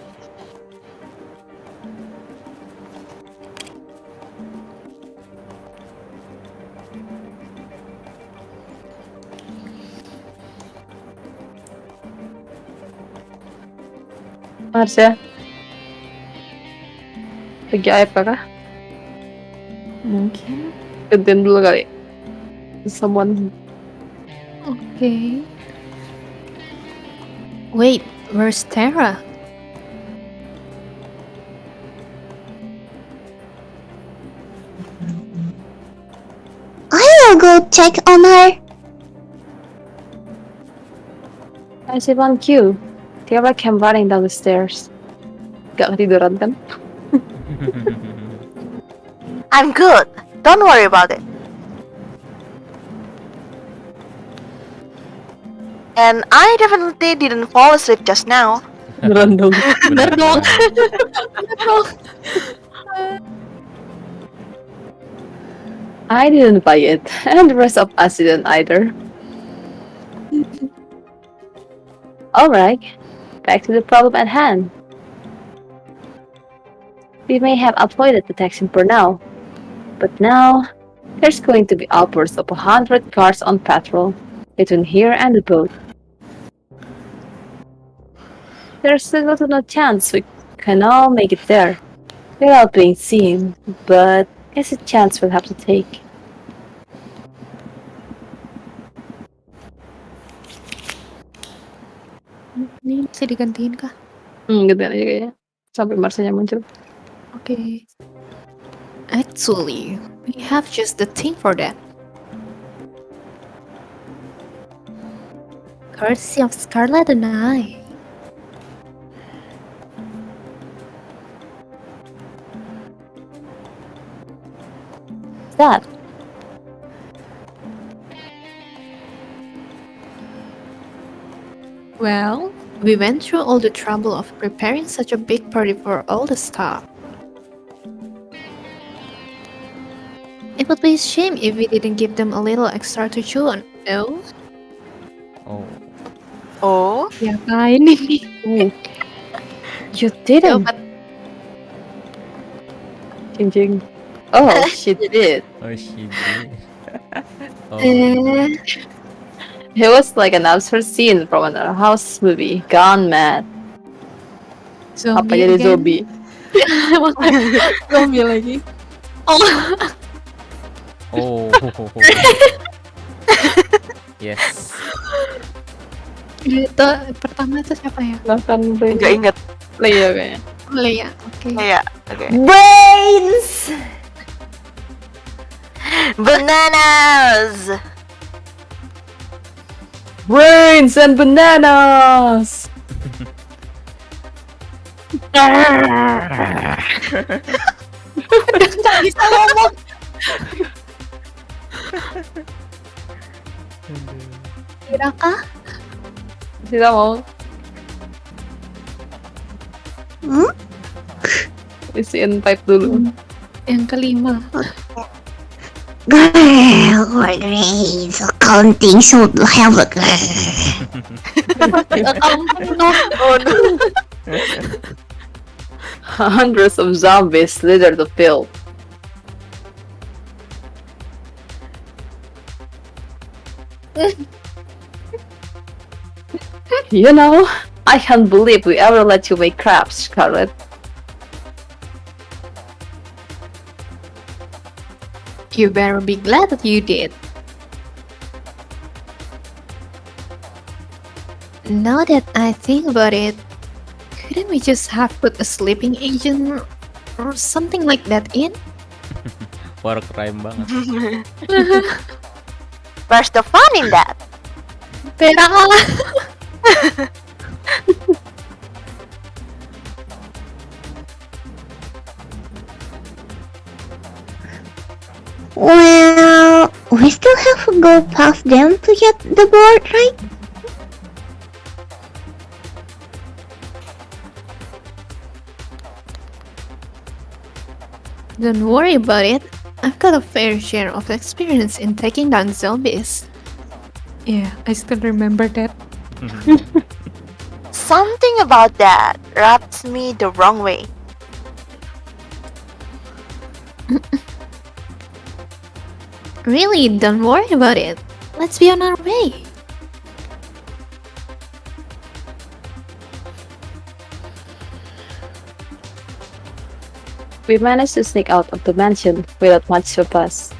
Marsha lagi AFK kah? Mungkin. Gantian dulu kali. Someone. Okay. Wait, where's Tara? I will go check on her. I see one queue. Tiara came running down the stairs. Gak ketiduran kan? I'm good. Don't worry about it. And I definitely didn't fall asleep just now. Beneran dong. Bener dong. I didn't buy it, and the rest of us didn't either. Alright, back to the problem at hand. We may have avoided detection for now, but now there's going to be upwards of 100 cars on patrol between here and the boat. There's little to no chance we can all make it there without being seen, but it's a chance we'll have to take. Ini bisa digantiin kah? Gitu aja kayaknya. Sampai Marsanya muncul. Okay. Actually, we have just the thing for that. Courtesy of Scarlett and I. What's that? Well, we went through all the trouble of preparing such a big party for all the staff. It would be a shame if we didn't give them a little extra to chew on, no? Oh. Oh, Diapain ini? You didn't. Tobat. Jing. Oh, she did. Oh, she did. Oh. It was like an absurd scene from an house movie, gone mad. Apa jadi again? zombie? Zombie lagi. Oh. Oh. Yes. Itu pertama itu siapa ya? Bahkan nggak inget. Leia kayaknya. Leia. Oke. Iya, oke. Brains! Bananas! Brains and bananas! Nggak bisa ngomong. Kira kah? Kita mau isiin pipe dulu. Yang kelima. Girl, what race accounting should have a girl. Oh no. Hundreds of zombies litter the field. You know, I can't believe we ever let you make crabs, Scarlett. You better be glad that you did. Now that I think about it, couldn't we just have put a sleeping agent or something like that in? War crime banget. Where's the fun in that? Pera kalah. Well, we still have to go past them to get the board, right? Don't worry about it. I've got a fair share of experience in taking down zombies. Yeah, I still remember that. Something about that rubs me the wrong way. Really, don't worry about it. Let's be on our way. We managed to sneak out of the mansion without much fuss.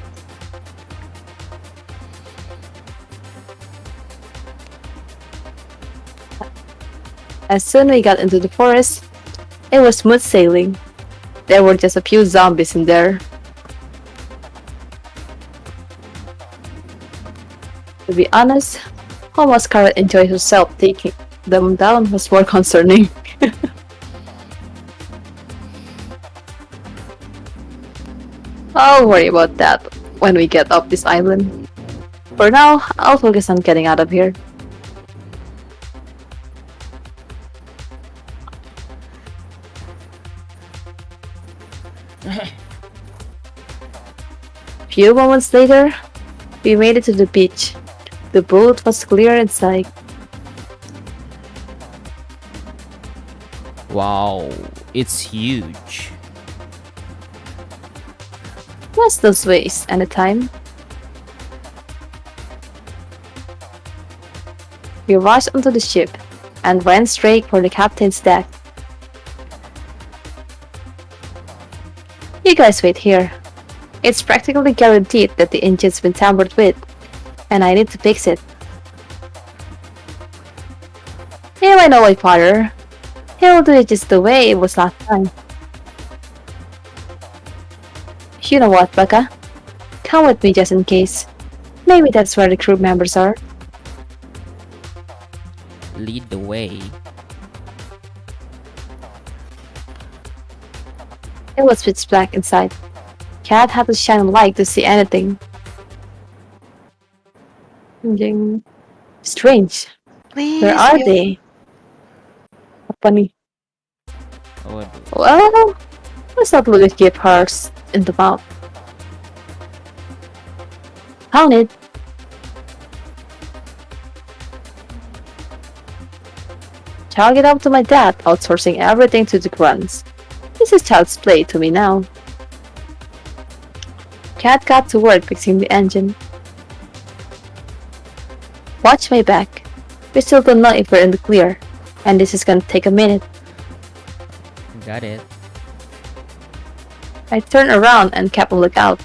As soon as we got into the forest, it was smooth sailing. There were just a few zombies in there. To be honest, how much Scarlett enjoyed herself taking them down was more concerning. I'll worry about that when we get off this island. For now, I'll focus on getting out of here. Few moments later, we made it to the beach. The boat was clear in sight. Wow, it's huge. What's those ways and the time? We rushed onto the ship and ran straight for the captain's deck. You guys wait here. It's practically guaranteed that the engine's been tampered with, and I need to fix it. Here I know my father. He'll do it just the way it was last time. You know what, Waka? Come with me just in case. Maybe that's where the crew members are. Lead the way. It was pitch black inside. Cat had to shine a light to see anything. Strange. Please. Where are they? Apa nih? Waduh. Well, let's not look at give hers in the mouth. Found it. Chalk it up to my dad outsourcing everything to the grunts. This is child's play to me now. Cat got to work fixing the engine. Watch my back. We still don't know if we're in the clear, and this is gonna take a minute. Got it. I turned around and kept a lookout.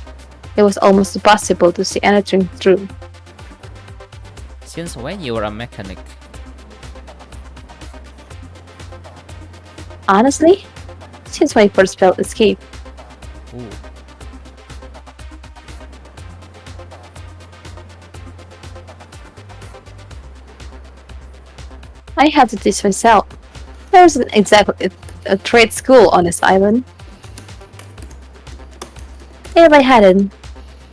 It was almost impossible to see anything through. Since when you were a mechanic? Honestly, since my first failed escape. Ooh. I had to teach myself. There isn't exactly a trade school on this island. If I hadn't,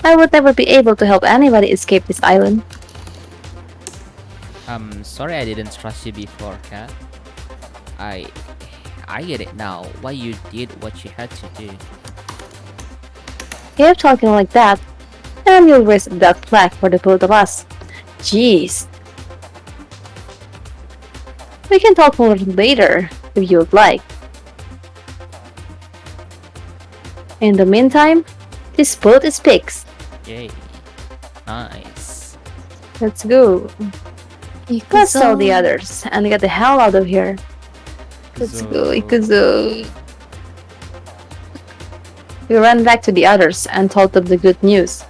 I would never be able to help anybody escape this island. Sorry I didn't trust you before, Cat. I get it now, why you did what you had to do. Keep talking like that, and you'll raise that flag for the both of us. Jeez. We can talk more later, if you'd like. In the meantime, this boat is fixed. Yay. Nice. Let's go. Let's tell the others and get the hell out of here. Let's go, Ikuzo. We ran back to the others and told them the good news.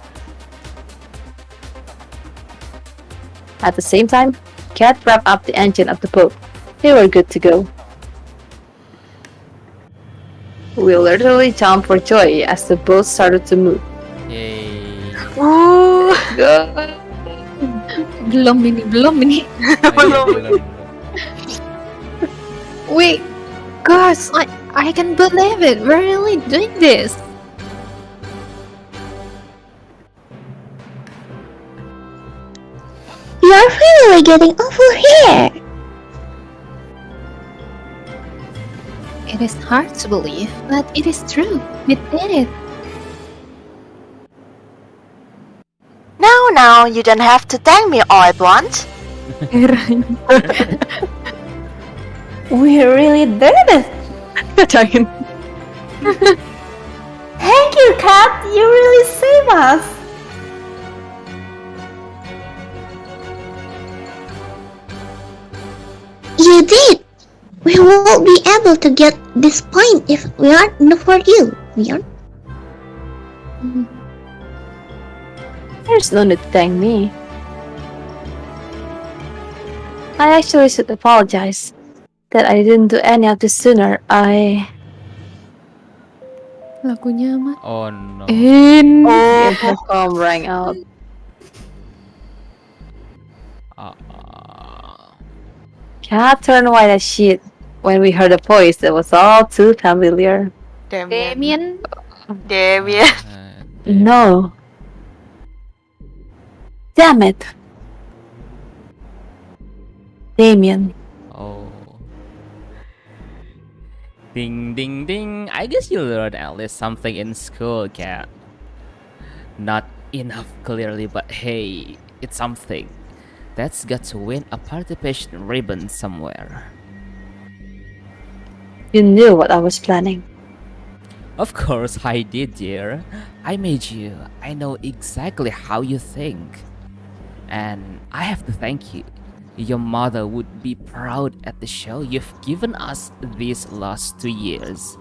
At the same time, Cat wrapped up the engine of the boat. They were good to go. We literally jumped for joy as the boat started to move. Yay. Ooh. Go! Belum ini. Belum. Wait, gosh, I can't believe it. We're really doing this. You're finally getting over here! It is hard to believe, but it is true. We did it. Now, you don't have to thank me all at once. We really did it! Jangan. Thank you, Cat! You really saved us! You did! We won't be able to get this point if we aren't for you. We aren't. There's no need to thank me. I actually should apologize that I didn't do any of this sooner. Lagunya mah. Oh no. The intercom rang out. Cat turned white as shit when we heard a voice that was all too familiar. Damien. No. Damn it. Damien. Oh. Ding ding ding. I guess you learned at least something in school, Cat. Not enough clearly, but hey, it's something. That's got to win a participation ribbon somewhere. You knew what I was planning. Of course I did, dear. I made you. I know exactly how you think. And I have to thank you. Your mother would be proud at the show you've given us these last 2 years.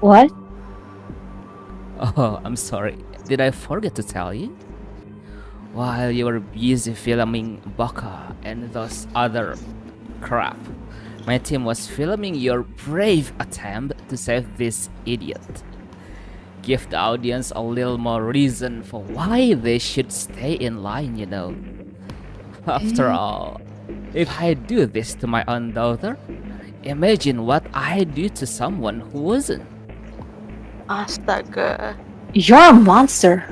What? Oh, I'm sorry. Did I forget to tell you? While you were busy filming Waka and those other crap, my team was filming your brave attempt to save this idiot. Give the audience a little more reason for why they should stay in line, you know. After all, if I do this to my own daughter, imagine what I do to someone who wasn't. Astaga. You're a monster.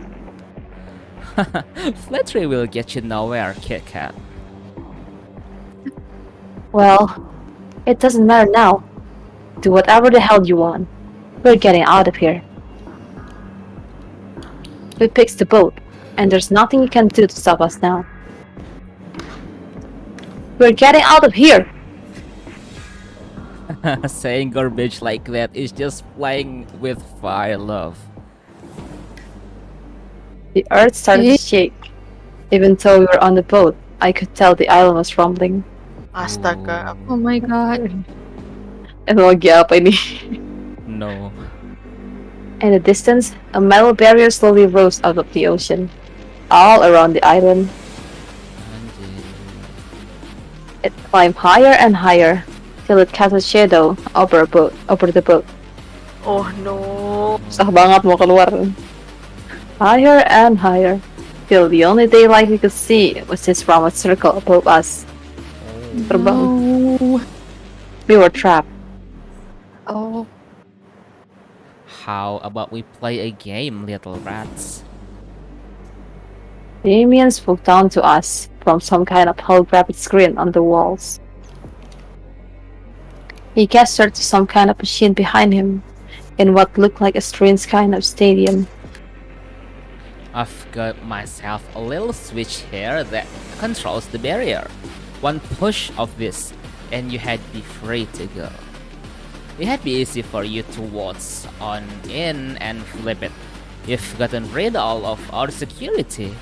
Flattery will get you nowhere, Kit Kat. Well, it doesn't matter now. Do whatever the hell you want. We're getting out of here. We fixed the boat, and there's nothing you can do to stop us now. We're getting out of here! Saying garbage like that is just playing with fire, love. The earth started to shake. Even though we were on the boat, I could tell the island was rumbling. Astaga. Oh my god. Lagi apa ini? No. In the distance, a metal barrier slowly rose out of the ocean, all around the island. It climbed higher and higher, till it cast a shadow over the boat. Oh no. Susah banget mau keluar. Higher and higher, till the only daylight we could see was this round circle above us. Terbang. No. We were trapped. Oh. How about we play a game, little rats? The aliens spoke down to us from some kind of holographic screen on the walls. He gestured to some kind of machine behind him, in what looked like a strange kind of stadium. I've got myself a little switch here that controls the barrier. One push of this, and you had be free to go. It had be easy for you to waltz on in and flip it. You've gotten rid all of our security.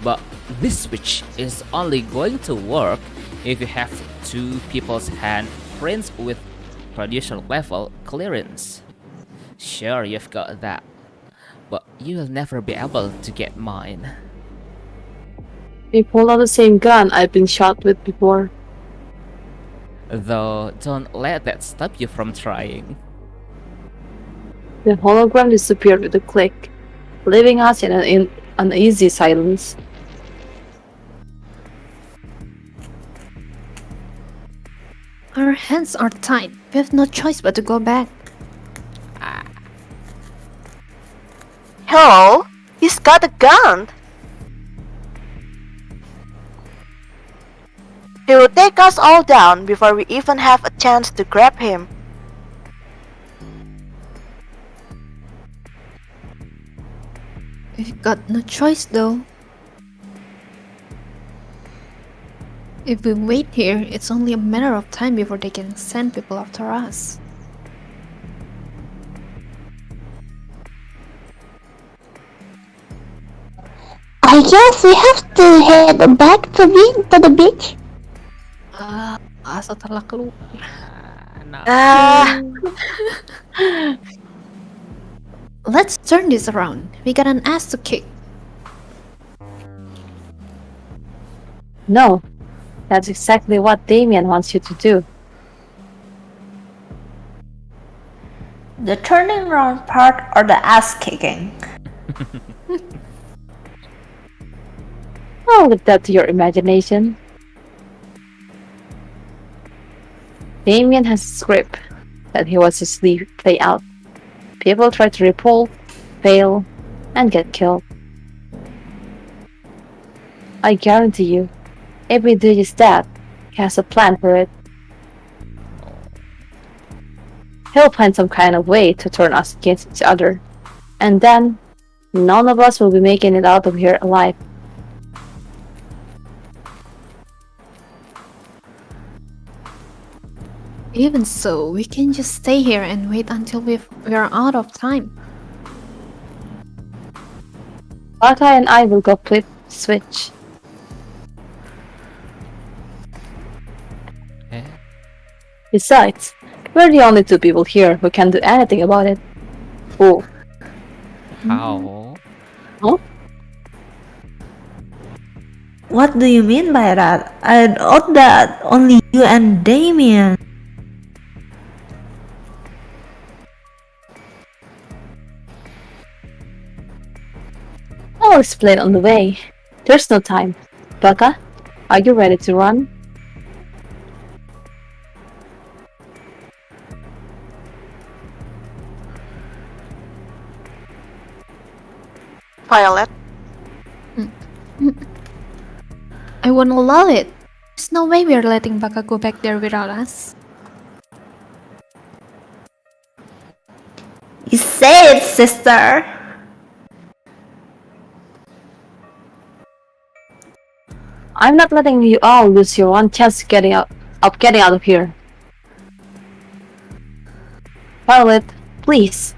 But this switch is only going to work if you have 2 people's handprints with producer level clearance. Sure, you've got that, but you will never be able to get mine. We pulled out the same gun I've been shot with before. Though, don't let that stop you from trying. The hologram disappeared with a click, leaving us in an uneasy silence. Our hands are tied. We have no choice but to go back. Hello? He's got a gun! He will take us all down before we even have a chance to grab him. We've got no choice though. If we wait here, it's only a matter of time before they can send people after us. I guess we have to head back to the beach. Asa telah keluar. Let's turn this around. We got an ass to kick. No, that's exactly what Damien wants you to do. The turning around part or the ass kicking? I'll leave that to your imagination. Damien has a script that he wants to see play out. People try to repel, fail, and get killed. I guarantee you, if we do just that, he has a plan for it. He'll find some kind of way to turn us against each other, and then none of us will be making it out of here alive. Even so, we can just stay here and wait until we're out of time. Waka and I will go flip switch. Eh? Besides, we're the only two people here who can do anything about it. Oh, How? What do you mean by that? I thought that only you and Damien. I'll explain on the way. There's no time. Waka, are you ready to run? Violet, I wanna love it. There's no way we're letting Waka go back there without us. You say it, sister. I'm not letting you all lose your one chance getting out of here. Violet, please.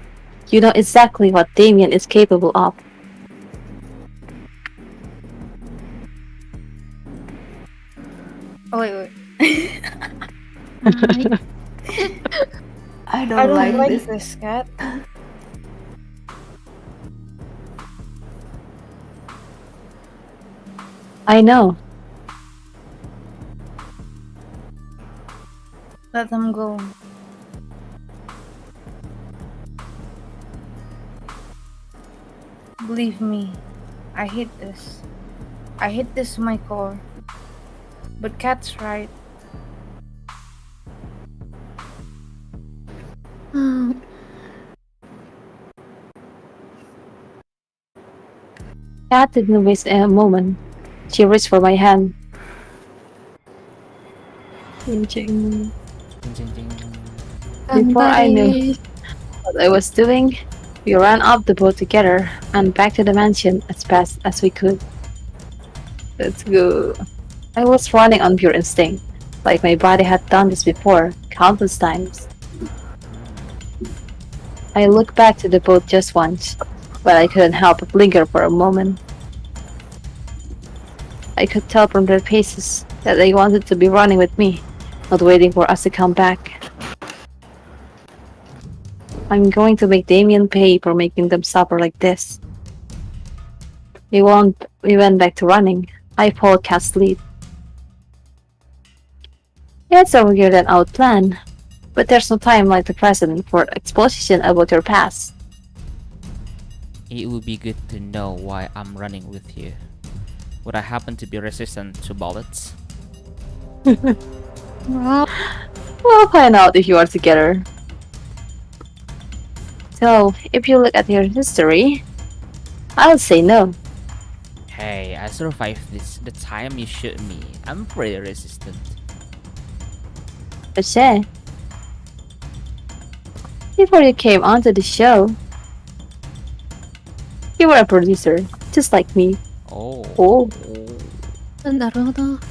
You know exactly what Damien is capable of. Oh, wait. I I don't like this, cat. I know. Let them go. Believe me, I hate this. I hate this to my core. But Cat's right. Kat didn't waste a moment. She reached for my hand. Ching, ching. Jing, jing, jing. Before I knew what I was doing, we ran up the boat together and back to the mansion as fast as we could. Let's go. I was running on pure instinct, like my body had done this before, countless times. I looked back to the boat just once, but I couldn't help but linger for a moment. I could tell from their faces that they wanted to be running with me, not waiting for us to come back. I'm going to make Damien pay for making them suffer like this. We went back to running. I followed Cat's lead. It's a weird and out plan, but there's no time like the present for exposition about your past. It would be good to know why I'm running with you. Would I happen to be resistant to bullets? We'll find out if you are together. So, if you look at your history, I would say no. Hey, I survived the time you shoot me. I'm pretty resistant. But yeah, before you came onto the show, you were a producer, just like me. Oh. 나루도.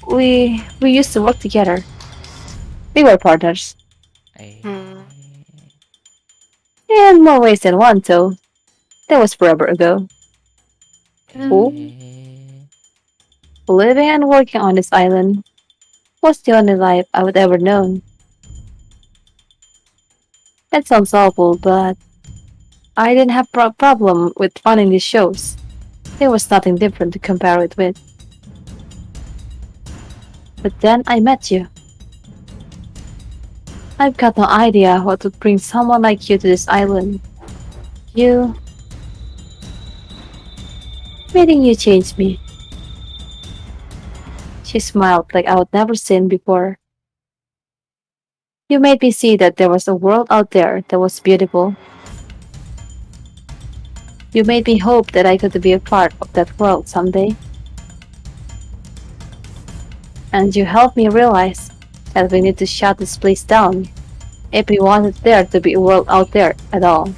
We used to work together. We were partners. Hey. In more ways than one, though. That was forever ago. Oh. Living and working on this island was the only life I would ever known. That sounds awful, but I didn't have problem with running these shows. There was nothing different to compare it with. But then I met you. I've got no idea what would bring someone like you to this island. Meeting you changed me. She smiled like I would never seen before. You made me see that there was a world out there that was beautiful. You made me hope that I could be a part of that world someday. And you helped me realize that we need to shut this place down if we wanted there to be a world out there at all.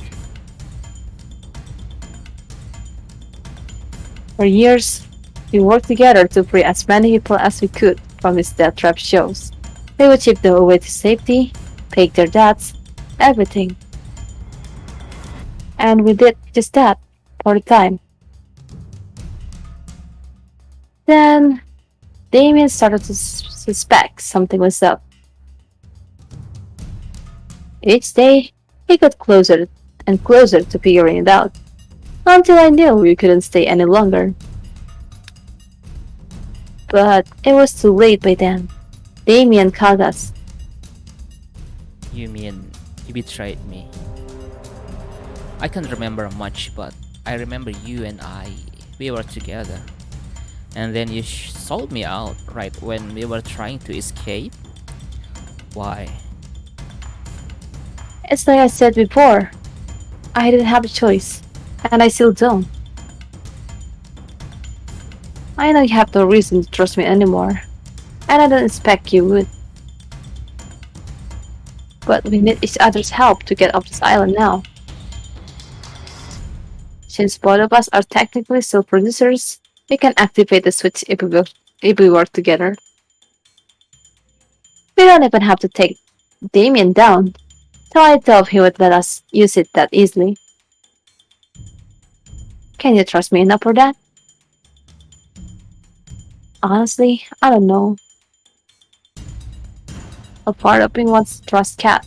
For years, we worked together to free as many people as we could from these death trap shows. They would chip them away to safety, pay their debts, everything. And we did just that for the time. Then Damien started to suspect something was up. Each day, he got closer and closer to figuring it out, until I knew we couldn't stay any longer. But it was too late by then. Damien called us. You mean you betrayed me? I can't remember much, but I remember you and we were together. And then you sold me out right when we were trying to escape? Why? It's like I said before, I didn't have a choice, and I still don't. I know you have no reason to trust me anymore, and I don't expect you would. But we need each other's help to get off this island now. Since both of us are technically still producers, we can activate the switch if we work together. We don't even have to take Damien down, so I doubt he would let us use it that easily. Can you trust me enough for that? Honestly, I don't know. A part of me wants to trust Kat,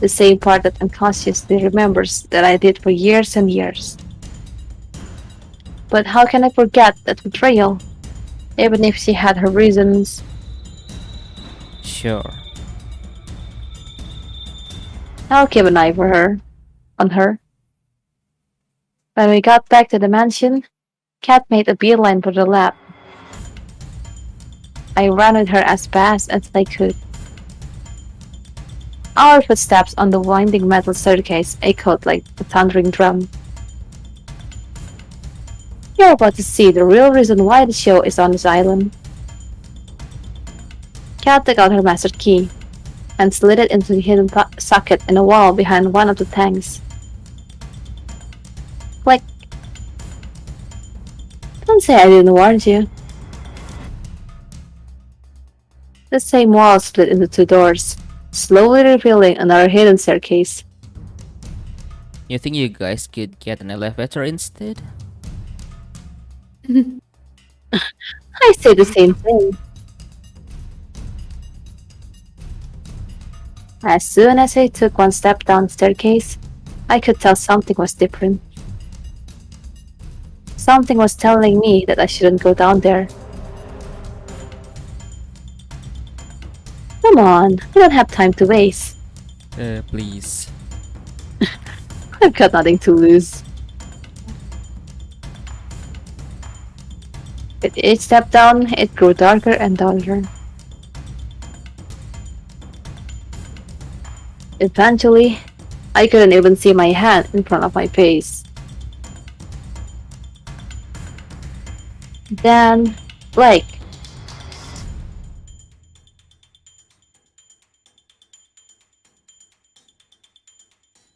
the same part that unconsciously remembers that I did for years and years. But how can I forget that betrayal, even if she had her reasons? Sure. I'll keep an eye on her. When we got back to the mansion, Kat made a beeline for the lab. I ran with her as fast as I could. Our footsteps on the winding metal staircase echoed like a thundering drum. You're about to see the real reason why the show is on this island. Kat took out her master key and slid it into the hidden socket in the wall behind one of the tanks. Click. Don't say I didn't warn you. The same wall split into two doors, slowly revealing another hidden staircase. You think you guys could get an elevator instead? I say the same thing. As soon as I took one step down the staircase, I could tell something was different. Something was telling me that I shouldn't go down there. Come on, we don't have time to waste. Please. I've got nothing to lose. With each step down, it grew darker and darker. Eventually, I couldn't even see my hand in front of my face. Then,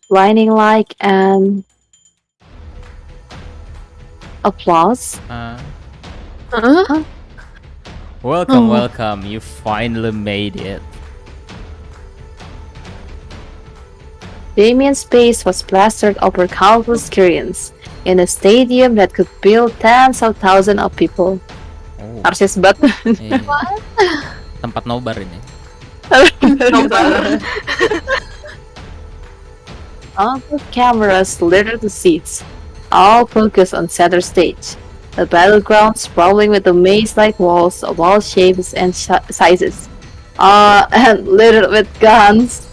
blinding like an applause. Huh? Welcome, welcome. You finally made it. Damien's face was plastered over countless screens in a stadium that could build tens of thousands of people. Oh. Arsis banget. Tempat nobar ini. All the cameras littered the seats, all focused on center stage. The battleground sprawling with the maze-like walls of all shapes and sizes. And littered with guns.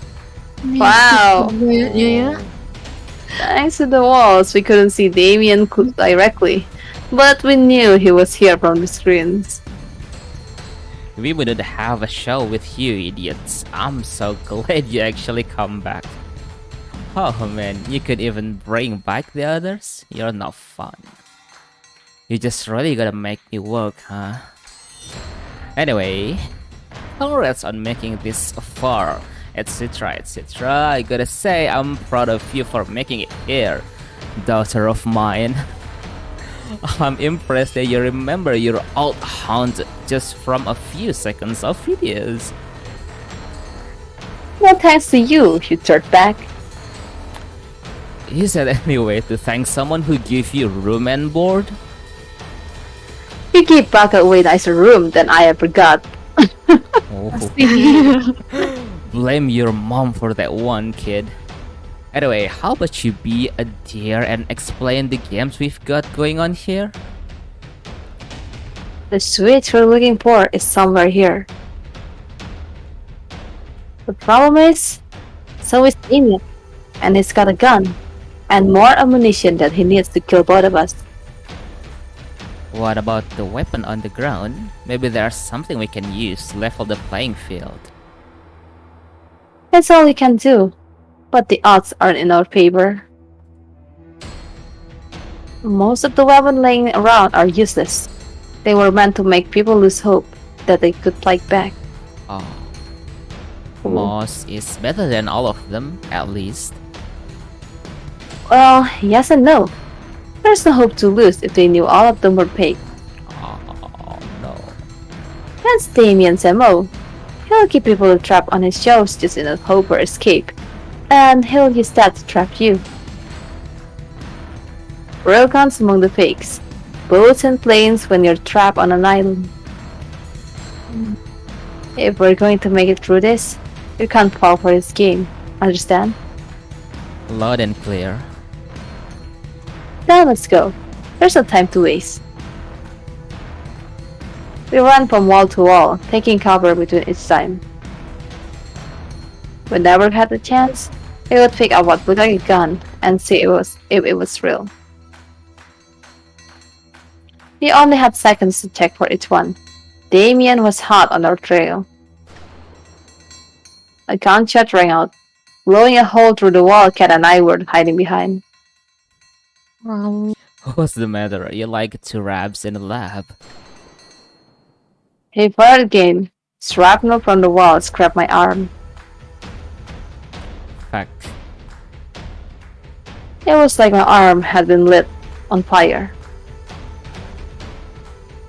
Wow! Yeah. Thanks to the walls, we couldn't see Damien directly, but we knew he was here from the screens. We wouldn't have a show with you idiots. I'm so glad you actually come back. Oh man, you could even bring back the others? You're not fun. You just really gotta make me work, huh? Anyway, congrats on making this far, etc, etc. I gotta say, I'm proud of you for making it here, daughter of mine. I'm impressed that you remember your old haunt just from a few seconds of videos. No thanks to you, you dirtbag. Is that any way to thank someone who gave you room and board? You gave Waka a way nicer room than I ever got. Oh. Blame your mom for that one, kid. Anyway, how about you be a dear and explain the games we've got going on here? The switch we're looking for is somewhere here. The problem is, so is Damien, and he's got a gun, and more ammunition that he needs to kill both of us. What about the weapon on the ground? Maybe there's something we can use to level the playing field. That's all we can do, but the odds aren't in our favor. Most of the weapons laying around are useless. They were meant to make people lose hope that they could fight back. Oh. Most is better than all of them, at least. Well, yes and no. There's no hope to lose if they knew all of them were fake. Oh no. That's Damien's MO. He'll keep people trapped on his shows just in a hope or escape, and he'll use that to trap you. Railguns among the fakes. Boats and planes when you're trapped on an island. If we're going to make it through this, you can't fall for this game, understand? Loud and clear. Now let's go. There's no time to waste. We run from wall to wall, taking cover between each time. Whenever we had the chance, we would pick up what looked like a gun and see if it was real. We only had seconds to check for each one. Damien was hot on our trail. A gunshot rang out, blowing a hole through the wall Cat and I were hiding behind. What's the matter? You like two raps in the lab? He fired again. Shrapnel from the wall scraped my arm. Fact. It was like my arm had been lit on fire.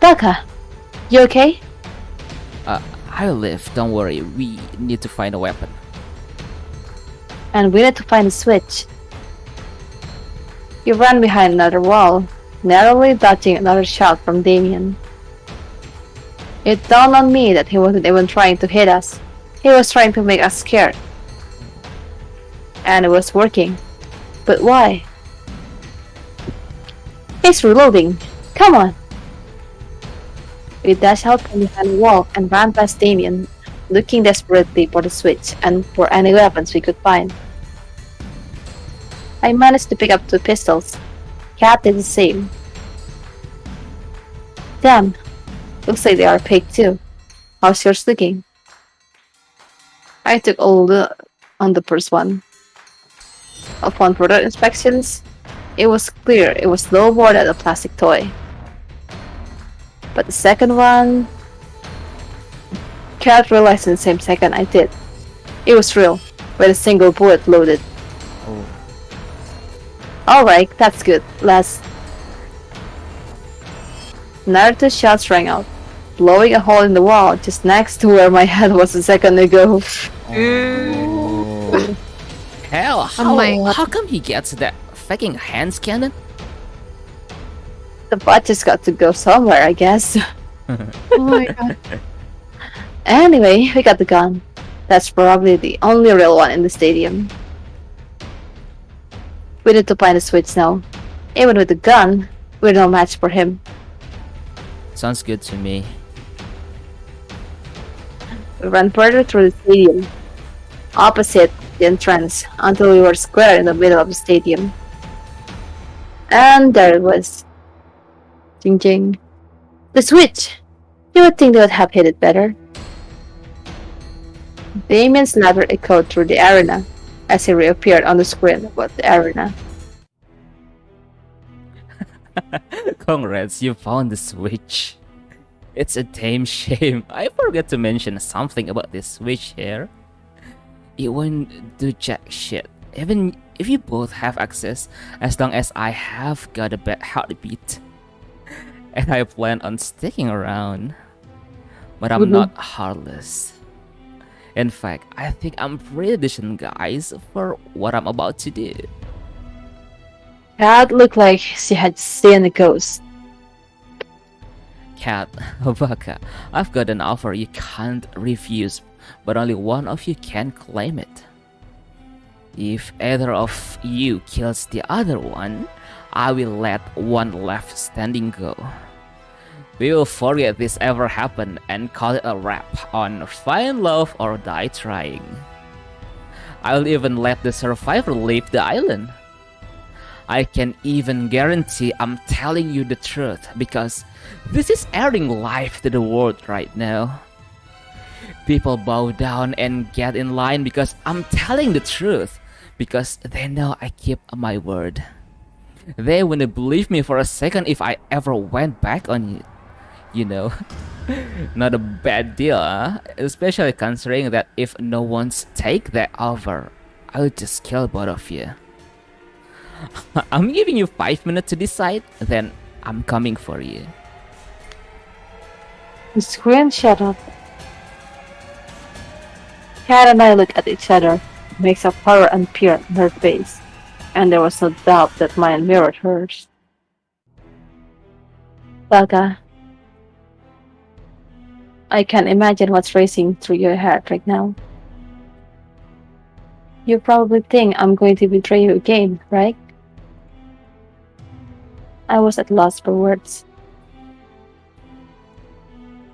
Waka, you okay? I'll live, don't worry. We need to find a weapon. And we need to find a switch. He ran behind another wall, narrowly dodging another shot from Damien. It dawned on me that he wasn't even trying to hit us. He was trying to make us scared. And it was working. But why? He's reloading. Come on! We dashed out from behind the wall and ran past Damien, looking desperately for the switch and for any weapons we could find. I managed to pick up 2 pistols. Cat did the same. Damn, looks like they are fake too. How's yours looking? I took a look on the first one. Upon further inspections, it was clear it was no more than a plastic toy. But the second one... Cat realized in the same second I did. It was real, with a single bullet loaded. Oh. Alright, that's good. Last... Another 2 shots rang out, blowing a hole in the wall just next to where my head was a second ago. Oh. Hell, how come he gets that fucking hands cannon? The butt just got to go somewhere, I guess. Oh my god. Anyway, we got the gun. That's probably the only real one in the stadium. We need to find a switch now. Even with the gun, we're no match for him. Sounds good to me. We ran further through the stadium, opposite the entrance, until we were square in the middle of the stadium. And there it was. Jing jing. The switch! You would think they would have hit it better. Damien's ladder echoed through the arena as he reappeared on the screen above the arena. Congrats, you found the switch. It's a damn shame. I forgot to mention something about this switch here. It won't do jack shit, even if you both have access, as long as I have got a bad heartbeat. And I plan on sticking around. But I'm not heartless. In fact, I think I'm pretty decent, guys, for what I'm about to do. Cat looked like she had seen a ghost. Cat, Waka, I've got an offer you can't refuse, but only one of you can claim it. If either of you kills the other one, I will let one left standing go. We will forget this ever happened and call it a wrap on find love or die trying. I'll even let the survivor leave the island. I can even guarantee I'm telling you the truth because this is airing live to the world right now. People bow down and get in line because I'm telling the truth, because they know I keep my word. They wouldn't believe me for a second if I ever went back on it. You know, not a bad deal, huh? Especially considering that if no one's take that over, I'll just kill both of you. I'm giving you 5 minutes to decide, then I'm coming for you. The screen shut off. Cat and I looked at each other, mix of horror and fear in her face, and there was no doubt that mine mirrored hers. Waka, I can't imagine what's racing through your head right now. You probably think I'm going to betray you again, right? I was at loss for words.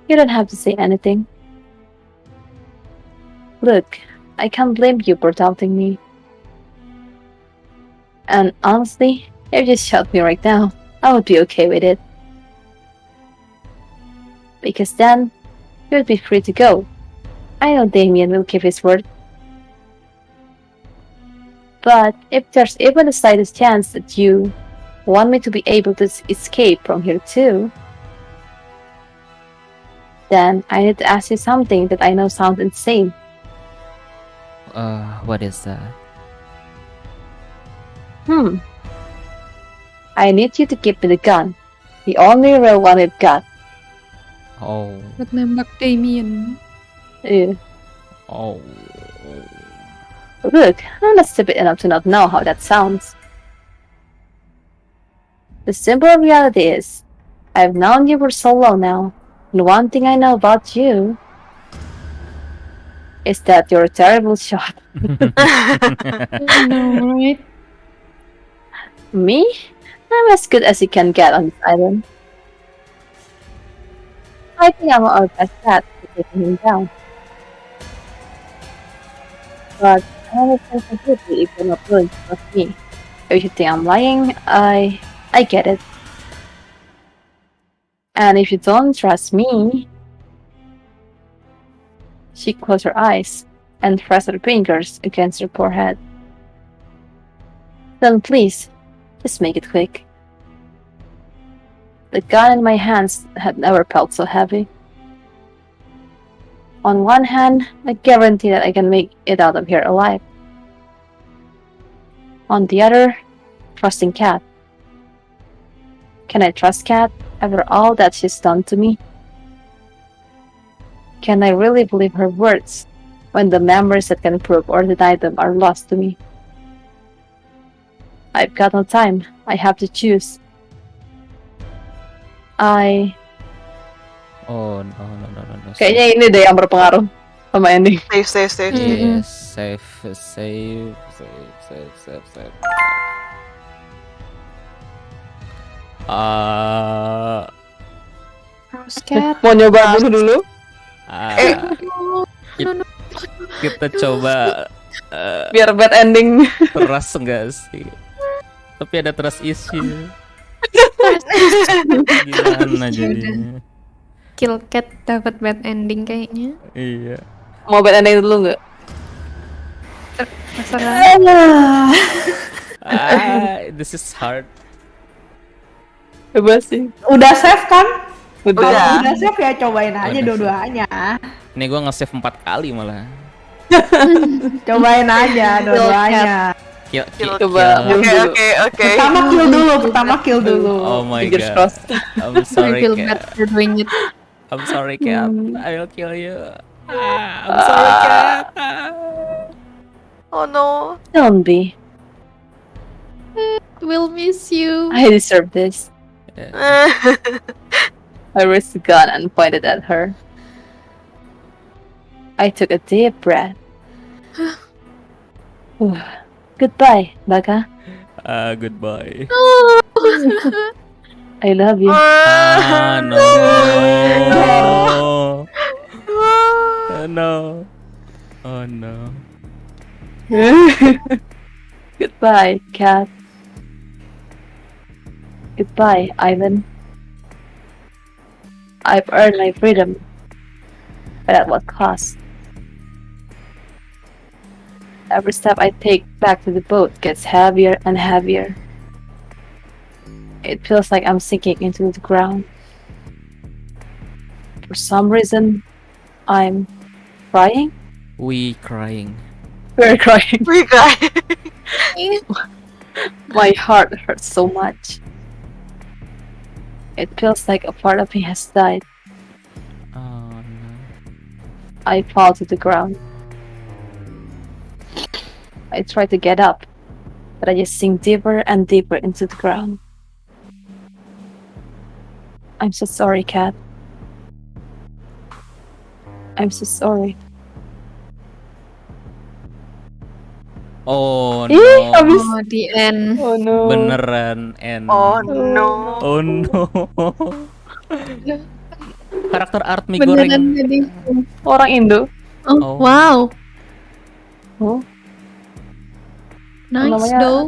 You don't have to say anything. Look, I can't blame you for doubting me. And honestly, if you just shot me right now, I would be okay with it. Because then, you would be free to go. I know Damien will keep his word. But if there's even the slightest chance that you want me to be able to escape from here too, then I need to ask you something that I know sounds insane. What is that? I need you to give me the gun. The only real one we've got. Oh. Buat nembak Damien. Oh. Look, I'm not stupid enough to not know how that sounds. The simple reality is, I've known you for so long now, and one thing I know about you is that you're a terrible shot. I know, right? Me? I'm as good as you can get on this island. I think I'm our best bet to taking him down. But I understand completely if you're not willing to trust me. If you think I'm lying, I get it. And if you don't trust me... She closed her eyes and pressed her fingers against her forehead. Then please, just make it quick. The gun in my hands had never felt so heavy. On one hand, I guarantee that I can make it out of here alive. On the other, trusting Cat. Can I trust Cat after all that she's done to me? Can I really believe her words when the memories that can prove or deny them are lost to me? I've got no time. I have to choose. Oh no. Kayaknya ini deh yang berpengaruh sama ending. Save. Yes, save. Cat. Mau nyoba bunuh dulu? Kita coba Biar bad ending. trust enggak sih? Tapi ada trust issue. Gimana jadinya? Kill Cat dapat bad ending kayaknya. Iya. Mau bad ending dulu nggak? Terserah. This is hard. Coba sih. Udah save kan? Udah. Udah save ya, cobain aja Udah dua-duanya. Ini gue nge-save 4 kali malah. Cobain aja dua-duanya. Coba Oke. Pertama kill dulu. Oh my Fingers god. crossed. I'm I sorry, feel Cat. bad for doing it. I'm sorry, Cat. I will kill you. I'm sorry, cat. Oh no. Don't be. We'll miss you. I deserve this. I raised the gun and pointed at her. I took a deep breath. Goodbye, Waka. Goodbye. I love you. No. No. Oh no. Goodbye, cat. Goodbye, Ivan. I've earned my freedom, but at what cost? Every step I take back to the boat gets heavier and heavier. It feels like I'm sinking into the ground. For some reason, I'm crying. We crying. We're crying. We cry. My heart hurts so much. It feels like a part of me has died. Oh no. I fall to the ground. I try to get up, but I just sink deeper and deeper into the ground. I'm so sorry, Cat. I'm so sorry. Oh Ih, no. habis. Oh, the end. Oh no. Beneran and Oh no. oh no. Karakter art mie Beneran goreng. jadi. Orang Indo. Oh, Oh. wow. Oh, Nice namanya- though.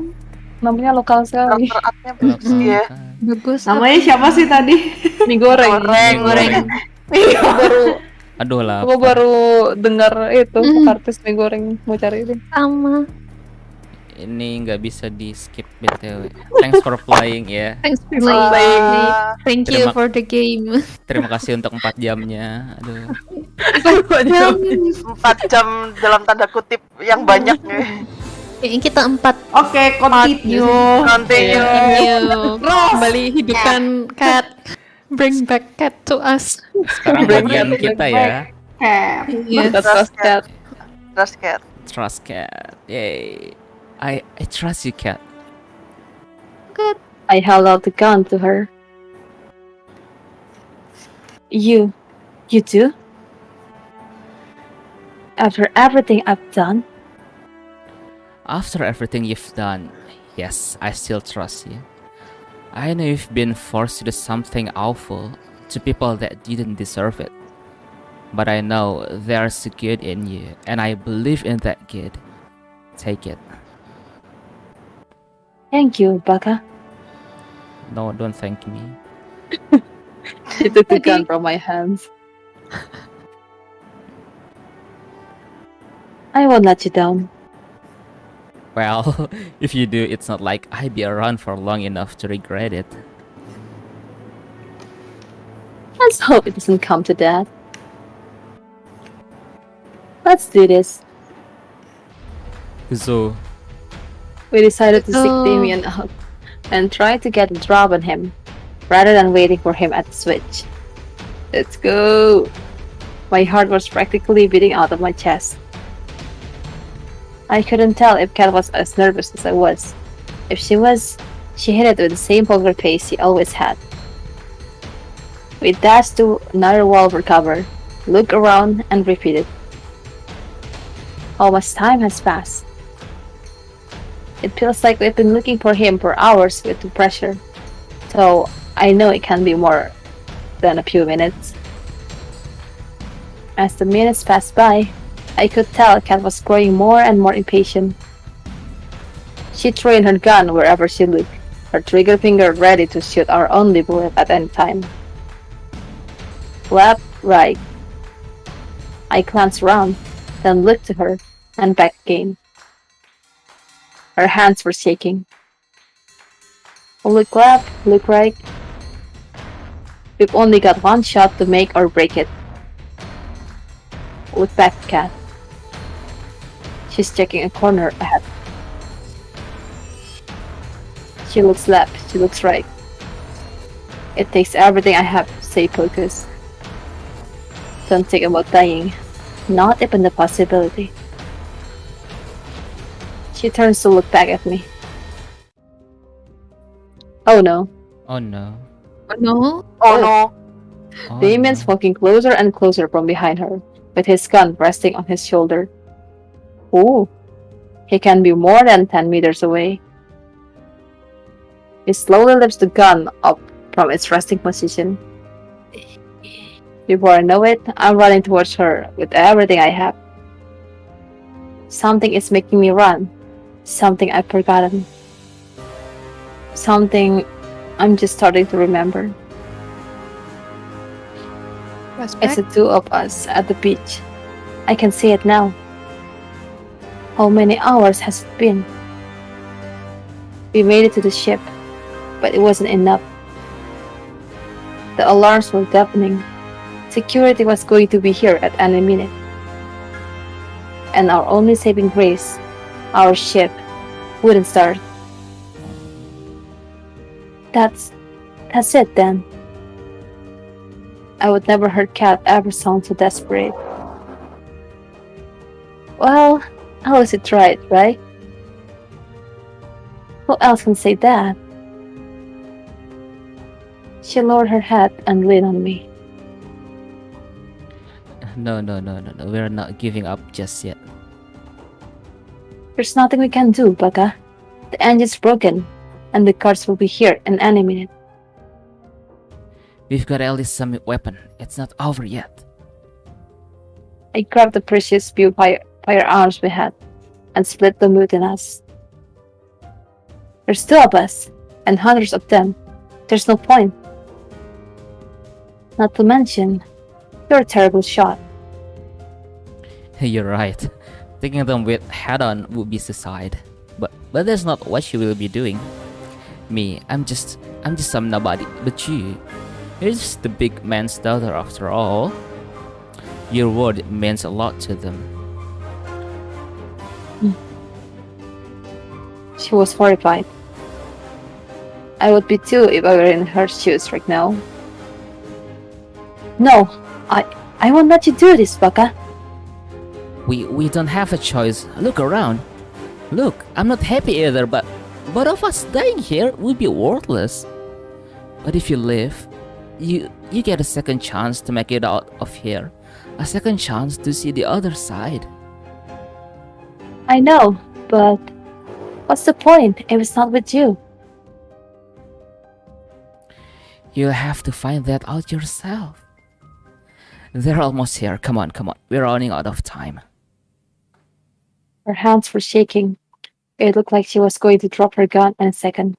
namanya lokal sekali. Karakter artnya bagus ya. Bagus. Namanya siapa sih tadi? Mie goreng. Goreng. Aku baru, Aduh lah. aku baru dengar itu artis mie goreng, mau cari itu. Sama. Ini nggak bisa di skip BTW. Thanks for playing ya. Thanks for playing. Thank you Terima- for the game. Terima kasih untuk 4 jamnya. Aduh. 4 jam dalam tanda kutip yang banyak ya. Kayaknya kita 4. Oke, continue. Continue. Kembali hidupkan cat. Bring back cat to us. Sekarang bagian kita ya. Yes. Trust Cat. Trust cat. Trust cat. Yay. I trust you, cat. I held out the gun to her. You too? After everything I've done? After everything you've done, yes, I still trust you. I know you've been forced to do something awful to people that didn't deserve it. But I know there's a good in you, and I believe in that good. Take it. Thank you, Waka. No, don't thank me. She took the gun from my hands. I won't let you down. Well, if you do, it's not like I'd be around for long enough to regret it. Let's hope it doesn't come to that. Let's do this. So, We decided to seek Oh. Damien out and try to get a drop on him, rather than waiting for him at the switch. Let's go! My heart was practically beating out of my chest. I couldn't tell if Kat was as nervous as I was. If she was, she hid it with the same poker face she always had. We dashed to another wall for cover, looked around, and repeated. How much time has passed? It feels like we've been looking for him for hours with the pressure. So I know it can be more than a few minutes. As the minutes passed by, I could tell Kat was growing more and more impatient. She trained her gun wherever she looked, her trigger finger ready to shoot our only bullet at any time. Left, right. I glanced around, then looked to her, and back again. Her hands were shaking. Look left, look right. We've only got one shot to make or break it. Look back, Kat. She's checking a corner ahead. She looks left, she looks right. It takes everything I have to stay focused. Don't think about dying. Not even the possibility. She turns to look back at me. Oh no. Oh no. No. Oh no. Oh, Damien's no. walking closer and closer from behind her, with his gun resting on his shoulder. Ooh, he can be more than 10 meters away. He slowly lifts the gun up from its resting position. Before I know it, I'm running towards her with everything I have. Something is making me run. Something I've forgotten. Something I'm just starting to remember. It's the Flashback. two of us at the beach. I can see it now. How many hours has it been? We made it to the ship, but it wasn't enough. The alarms were deafening. Security was going to be here at any minute. And our only saving grace, our ship, wouldn't start. That's it then. I would never heard Cat ever sound so desperate. Well, Alice tried, right? Who else can say that? She lowered her head and leaned on me. No. We're not giving up just yet. There's nothing we can do, Waka. The engine's broken, and the cars will be here in any minute. We've got at least some weapon. It's not over yet. I grabbed the precious few firearms we had and split them between us. There's two of us, and hundreds of them. There's no point. Not to mention, you're a terrible shot. You're right. Taking them with head-on would be suicide. But that's not what you will be doing. Me, I'm just some nobody. But you're just the big man's daughter after all. Your word means a lot to them. She was horrified. I would be too if I were in her shoes right now. No, I won't let you do this, Waka. We don't have a choice. Look around. Look, I'm not happy either, but both of us dying here would be worthless. But if you live, you get a second chance to make it out of here. A second chance to see the other side. I know, but what's the point if it's not with you? You'll have to find that out yourself. They're almost here. Come on. We're running out of time. Her hands were shaking. It looked like she was going to drop her gun in a second.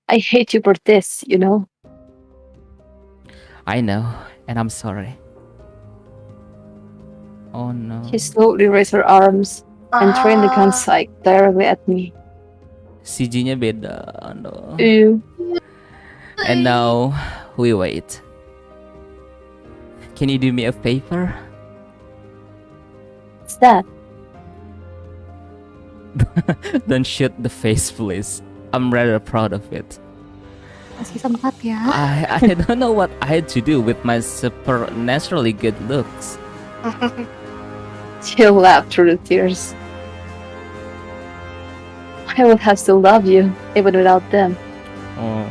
I hate you for this, you know? I know, and I'm sorry. Oh no. She slowly raised her arms and trained the gun sight directly at me. CG-nya beda. Oh, no. Ew. And now, we wait. Can you do me a favor? What's that? Don't shoot the face, please. I'm rather proud of it. Kasih tempat ya. I don't know what I had to do with my supernaturally good looks. She laughed through the tears. I would have still loved you, even without them. Oh.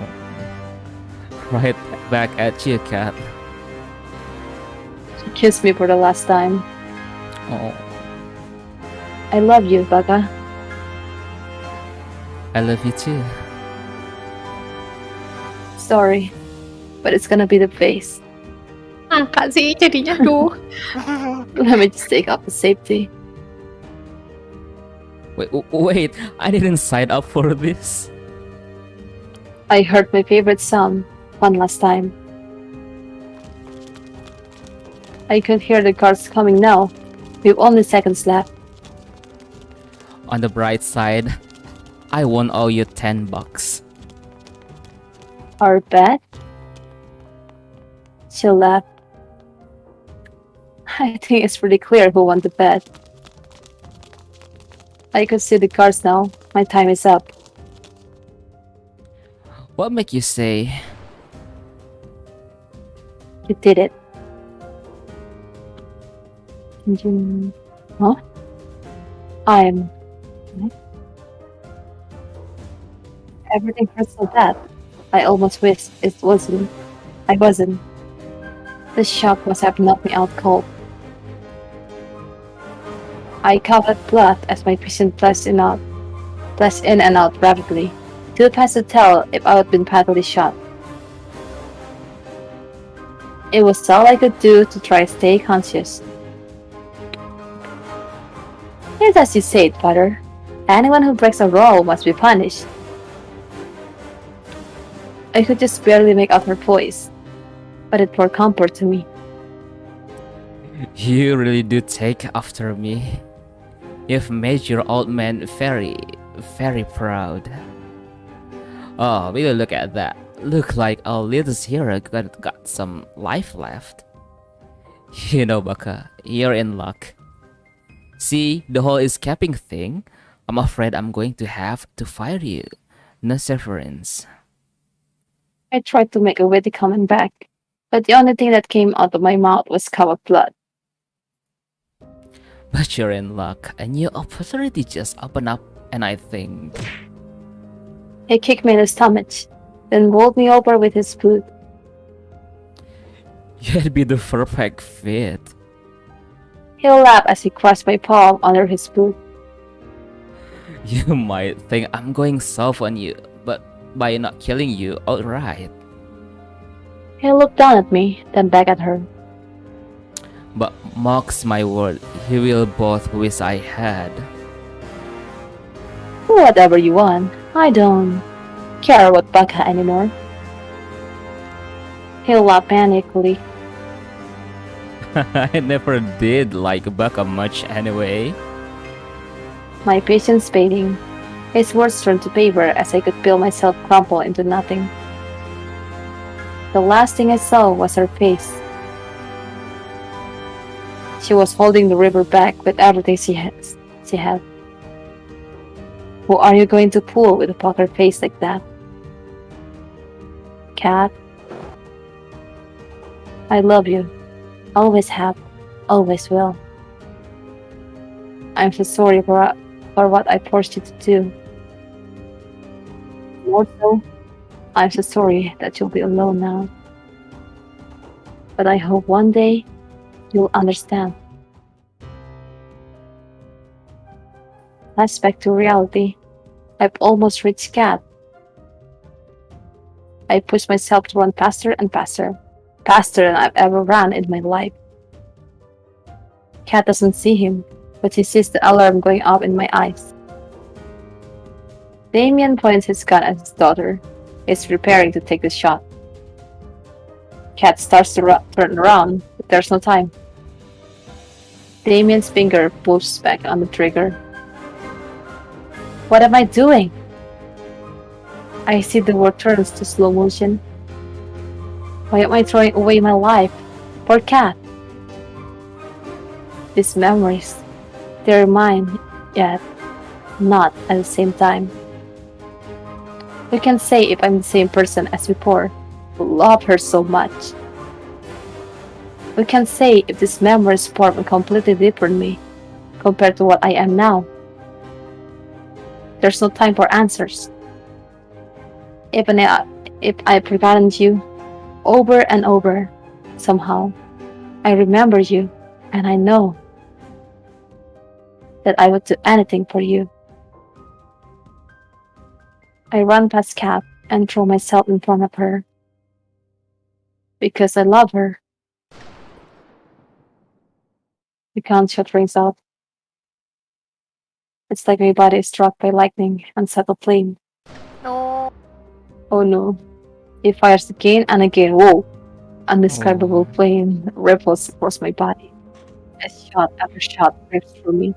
Right back at you, Cat. She kissed me for the last time. Oh. I love you, Waka. I love you too. Sorry, but it's gonna be the face. Angkat sih jadinya tuh. Let me just take off the safety. Wait, I didn't sign up for this. I heard my favorite song one last time. I could hear the cars coming now. We've only seconds left. On the bright side, I won't owe you $10. Our bet? She laughed. I think it's pretty clear who won the bet. I could see the cars now. My time is up. What make you say? You did it. Huh? I'm. Everything hurts so bad. I almost wish it wasn't. I wasn't. The shock must have knocked me out cold. I covered blood as my patient pressed in and out rapidly. Too fast to tell if I had been fatally shot. It was all I could do to try to stay conscious. It's as you said, Father. Anyone who breaks a rule must be punished. I could just barely make out her voice, but it brought comfort to me. You really do take after me. You've made your old man very, very proud. Oh, really look at that. Look like our little Shira got some life left. You know, Waka, you're in luck. See, the whole escaping thing, I'm afraid I'm going to have to fire you. No severance. I tried to make a witty comment back, but the only thing that came out of my mouth was covered blood. But you're in luck. A new opportunity just opened up, and I think... He kicked me in the stomach, then rolled me over with his boot. You'd be the perfect fit. He laughed as he crushed my palm under his boot. You might think I'm going soft on you, but by not killing you outright. He looked down at me, then back at her. But marks my word, you will both wish I had. Whatever you want, I don't care about Waka anymore. He laughed panically. I never did like Waka much anyway. My patience fading. His words turned to paper as I could feel myself crumple into nothing. The last thing I saw was her face. She was holding the river back with everything she had. Who are you going to fool with a poker face like that? Cat, I love you. Always have, always will. I'm so sorry for what I forced you to do. More so, I'm so sorry that you'll be alone now. But I hope one day you'll understand. Flashback to reality. I've almost reached Cat. I pushed myself to run faster and faster. Faster than I've ever run in my life. Cat doesn't see him, but he sees the alarm going off in my eyes. Damien points his gun at his daughter. He's preparing to take the shot. Cat starts to turn around, but there's no time. Damien's finger moves back on the trigger. What am I doing? I see the world turns to slow motion. Why am I throwing away my life for Cat? These memories, they're mine, yet not at the same time. You can say if I'm the same person as before, who loved her so much. We can say if these memories form a completely different me compared to what I am now. There's no time for answers. If I've forgotten you over and over, somehow, I remember you and I know that I would do anything for you. I run past Kat and throw myself in front of her. Because I love her. The gunshot rings out. It's like my body is struck by lightning and set aflame. No. Oh no. He fires again and again. Whoa! Undescribable flame ripples across my body. As shot after shot rips through me.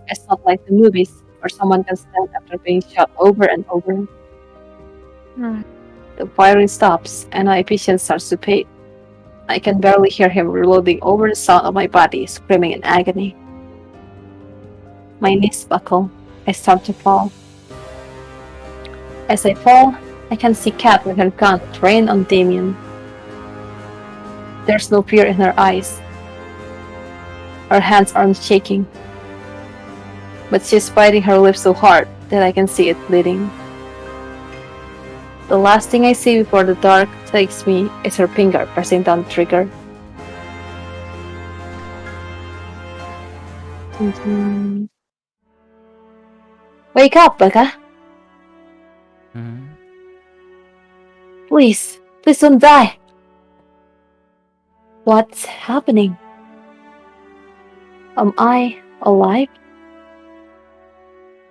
It's not like the movies where someone can stand after being shot over and over. The firing stops and my vision starts to fade. I can barely hear him reloading over the sound of my body screaming in agony. My knees buckle. I start to fall. As I fall, I can see Kat with her gun trained on Damien. There's no fear in her eyes. Her hands aren't shaking, but she's biting her lips so hard that I can see it bleeding. The last thing I see before the dark takes me is her finger pressing down the trigger. Wake up, Waka! Hmm? Please don't die! What's happening? Am I alive?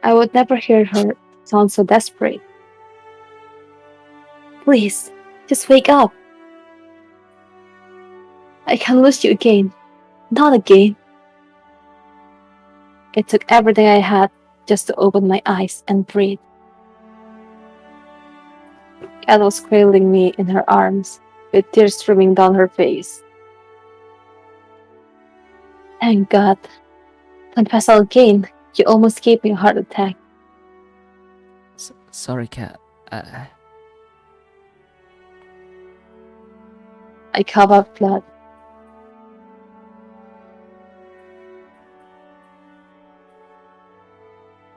I would never hear her sound so desperate. Please, just wake up. I can't lose you again. Not again. It took everything I had just to open my eyes and breathe. Kat was cradling me in her arms, with tears streaming down her face. Thank God. Confess again, you almost gave me a heart attack. Sorry, Kat. I coughed up blood.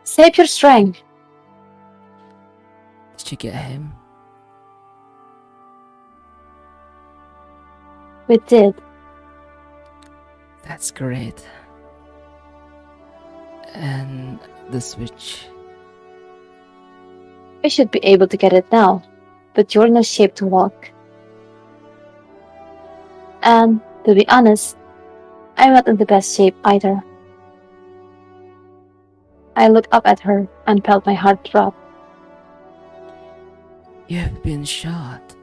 Save your strength. Did you get him? We did. That's great. And the switch. We should be able to get it now, but you're no shape to walk. And, to be honest, I'm not in the best shape either. I looked up at her and felt my heart drop. You've been shot.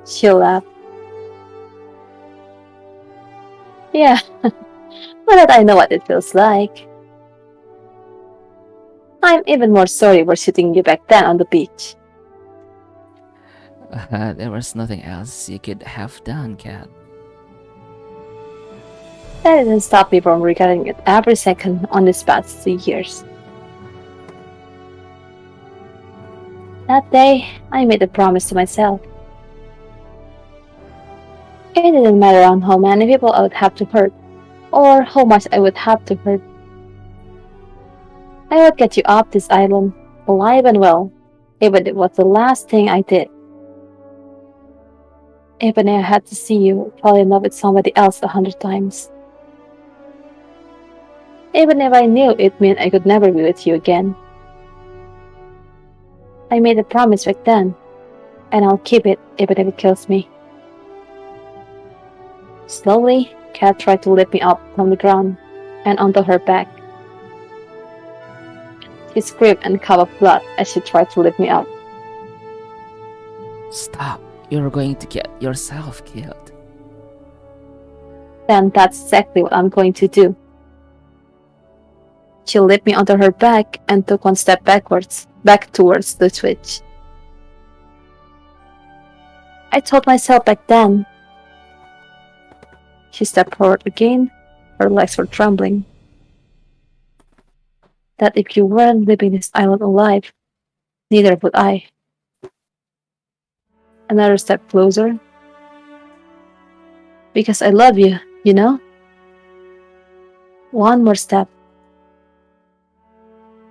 She laughed. Yeah, but that I know what it feels like. I'm even more sorry for shooting you back then on the beach. There was nothing else you could have done, Kat. That didn't stop me from regretting it every second on these past 3 years. That day, I made a promise to myself. It didn't matter on how many people I would have to hurt, or how much I would have to hurt. I would get you off this island, alive and well, even if it was the last thing I did. Even if I had to see you fall in love with somebody else 100 times. Even if I knew it meant I could never be with you again. I made a promise back then, and I'll keep it even if it kills me. Slowly, Kat tried to lift me up from the ground and onto her back. She screamed and coughed up blood as she tried to lift me up. Stop. You're going to get yourself killed. Then that's exactly what I'm going to do. She lifted me onto her back and took one step backwards, back towards the switch. I told myself back then. She stepped forward again, her legs were trembling. That if you weren't leaving this island alive, neither would I. Another step closer. Because I love you, you know? One more step.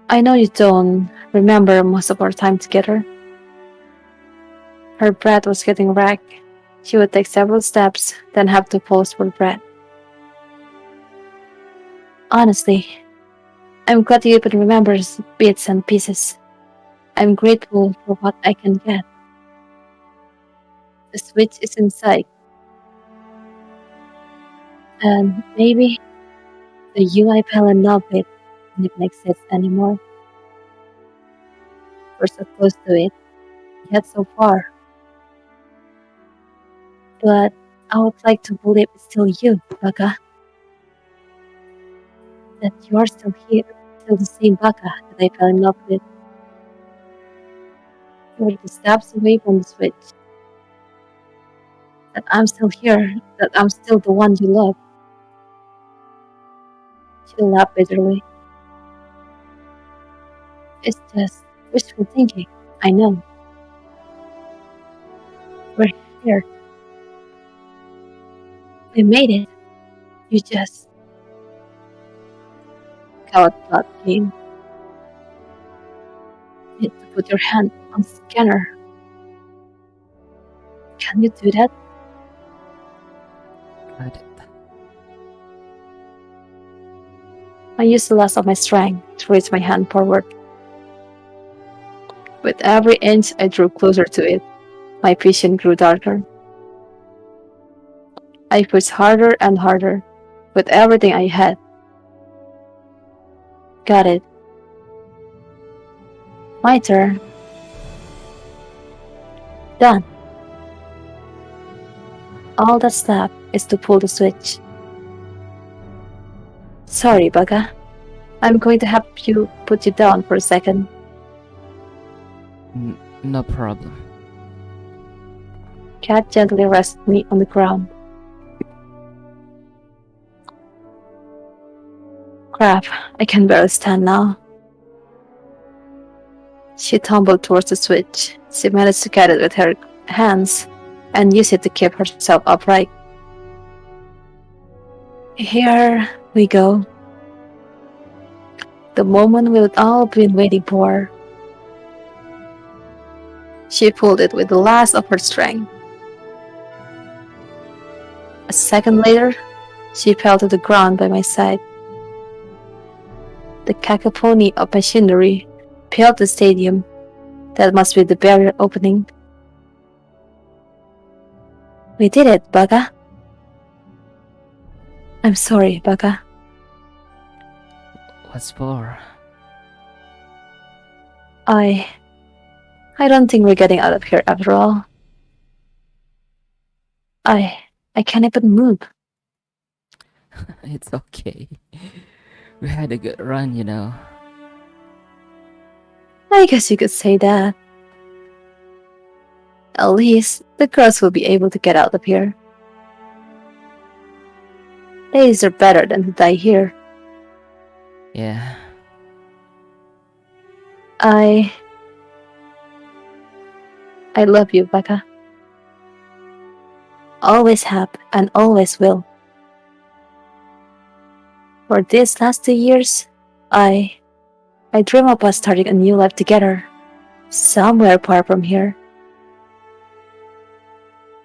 I know you don't remember most of our time together. Her breath was getting wrecked. She would take several steps, then have to pause for breath. Honestly, I'm glad you even remember bits and pieces. I'm grateful for what I can get. The switch is inside. And maybe the you I fell in love with doesn't exist anymore. We're so close to it, yet so far. But I would like to believe it's still you, Waka. That you're still here, still the same Waka that I fell in love with. You're the steps away from the switch. That I'm still here, that I'm still the one you love. She laughed bitterly. It's just wishful thinking, I know. We're here. We made it. You just got blood game. You need to put your hand on the scanner. Can you do that? Got it. I used the last of my strength to raise my hand forward. With every inch I drew closer to it, my vision grew darker. I pushed harder and harder with everything I had. Got it. My turn. Done. All that's left is to pull the switch. Sorry, Baka. I'm going to have you put you down for a second. No problem. Cat gently rested me on the ground. Crap, I can barely stand now. She tumbled towards the switch. She managed to get it with her hands and use it to keep herself upright. Here we go. The moment we've all been waiting for. She pulled it with the last of her strength. A second later, she fell to the ground by my side. The cacophony of machinery filled the stadium. That must be the barrier opening. We did it, Baka. I'm sorry, Baka. What's for? I don't think we're getting out of here after all. I can't even move. It's okay. We had a good run, you know. I guess you could say that. At least the girls will be able to get out of here. Ladies are better than to die here. Yeah. I love you, Baka. Always have and always will. For these last 2 years, I dream of us starting a new life together, somewhere far from here.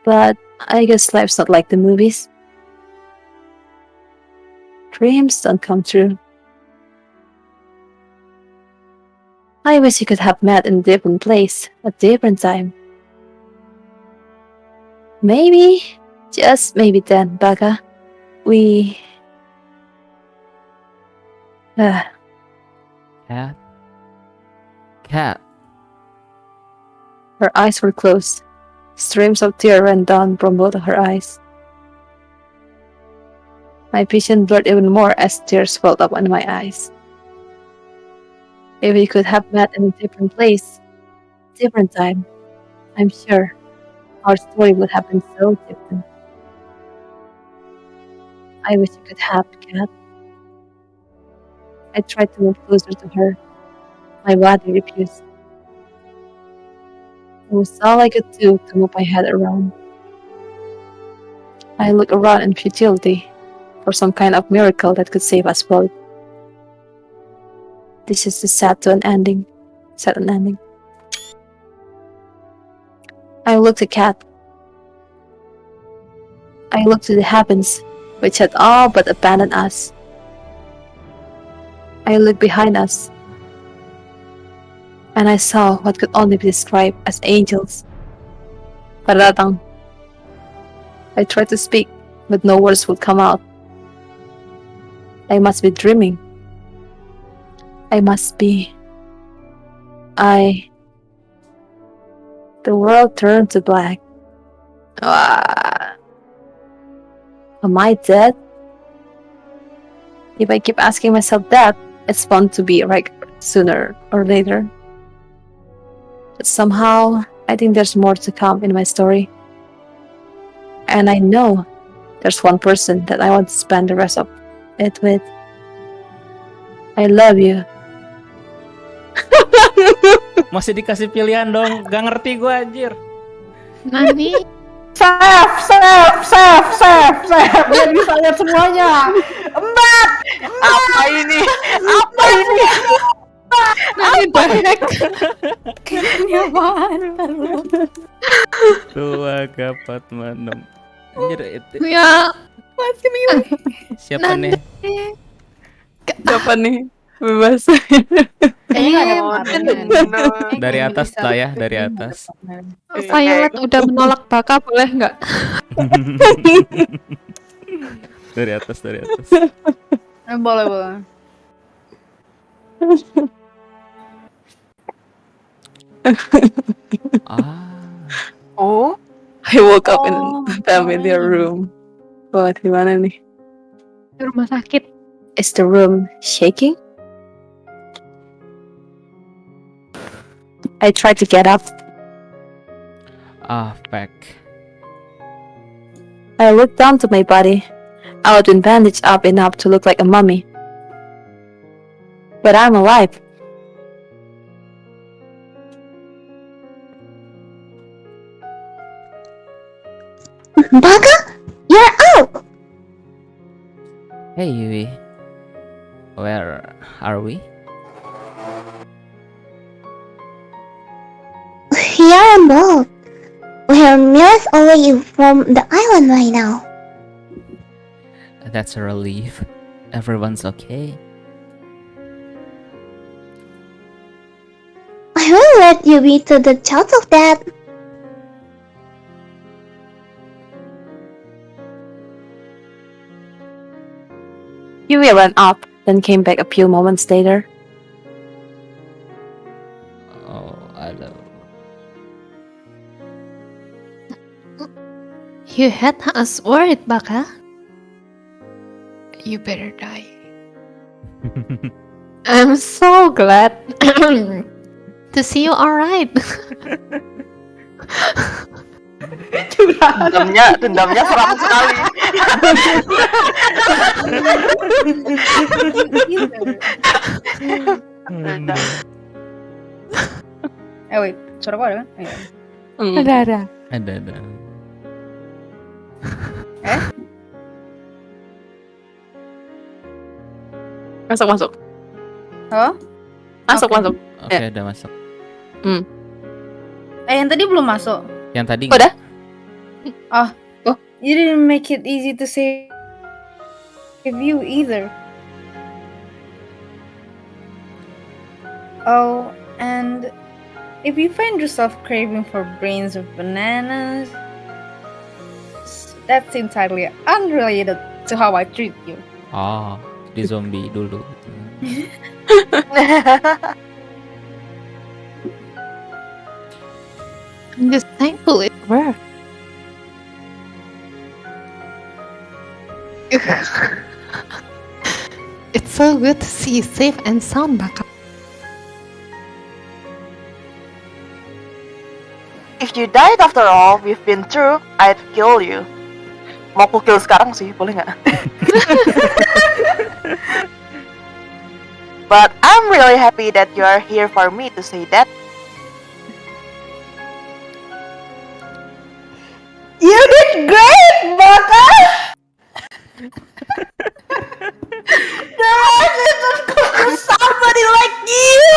But I guess life's not like the movies. Dreams don't come true. I wish we could have met in a different place, a different time. Maybe, just maybe then, Baka, we... Cat? Cat. Her eyes were closed. Streams of tears ran down from both of her eyes. My vision blurred even more as tears welled up in my eyes. If we could have met in a different place, different time, I'm sure our story would have been so different. I wish I could have, Cat. I tried to move closer to her. My body refused. It was all I could do to move my head around. I looked around in futility for some kind of miracle that could save us both. This is the sad ending. I looked at Cat. I looked to the heavens, which had all but abandoned us. I looked behind us, and I saw what could only be described as angels. Paradatang. I tried to speak, but no words would come out. I must be dreaming. I must be. The world turned to black. Am I dead? If I keep asking myself that, it's bound to be right sooner or later. But somehow, I think there's more to come in my story. And I know there's one person that I want to spend the rest of it with. I love you. Masih dikasih pilihan dong. Gak ngerti gue anjir. Nani? Save. Biar bisa lihat semuanya. Mbak. Apa ini? Apa ini? Nanti banyak. Kayaknya apaan? Tua kapat manem. Anjir itu Ya, masih nih. siapa nih? Siapa nih? Bebas. Kayaknya nggak ada kemarin. Dari atas lah ya, dari atas. Violet udah menolak Baka, boleh nggak? Dari atas, dari atas. Boleh. Oh, I woke up in a familiar room. Wah, di mana nih? Di rumah sakit. Is the room shaking? I tried to get up. Back. I looked down to my body. I had been bandaged up enough to look like a mummy. But I'm alive. Baka, you're out! Hey Yui, where are we? Here on board. We're miles away from the island right now. That's a relief. Everyone's okay. I will let you be to the judge of that. Yui ran up, then came back a few moments later. Oh, hello. You had us worried, Baka. You better die. I'm so glad to see you alright. dendamnya seram sekali. Wait, suara kok ada kan? Ada. Ada. Masuk. Oh? Masuk. Oke, Ya. udah masuk. Yang tadi belum masuk. Yang tadi Udah? You didn't make it easy to save you either. Oh, and if you find yourself craving for brains or bananas, that's entirely unrelated to how I treat you. Oh, di zombie dulu. I'm just thankful it worked. It's so good to see you safe and sound, Baka. If you died after all we've been through, I'd kill you. Mau aku kill sekarang sih, boleh nggak? But I'm really happy that you are here for me to say that. You did great, Baka! Somebody like you!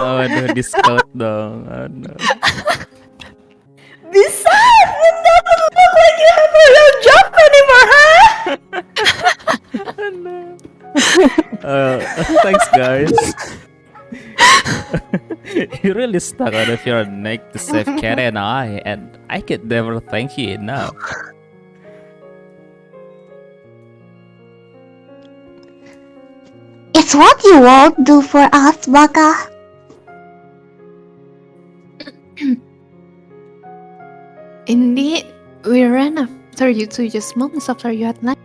Oh, aduh, discount dong. Aduh. Besides, it doesn't look like you have a real job anymore, huh? Thanks, guys. You really stuck out of your neck to save Kara and I could never thank you enough. It's what you won't do for us, Baka. Indeed, we ran after you 2 just moments after you had left.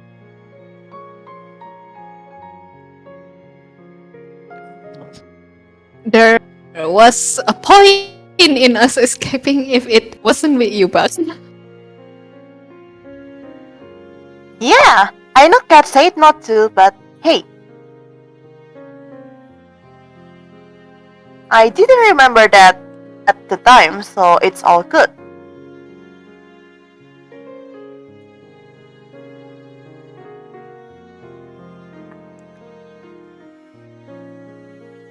There was a point in us escaping if it wasn't with you, but Yeah, I know Kat said not to, but hey. I didn't remember that at the time, so it's all good.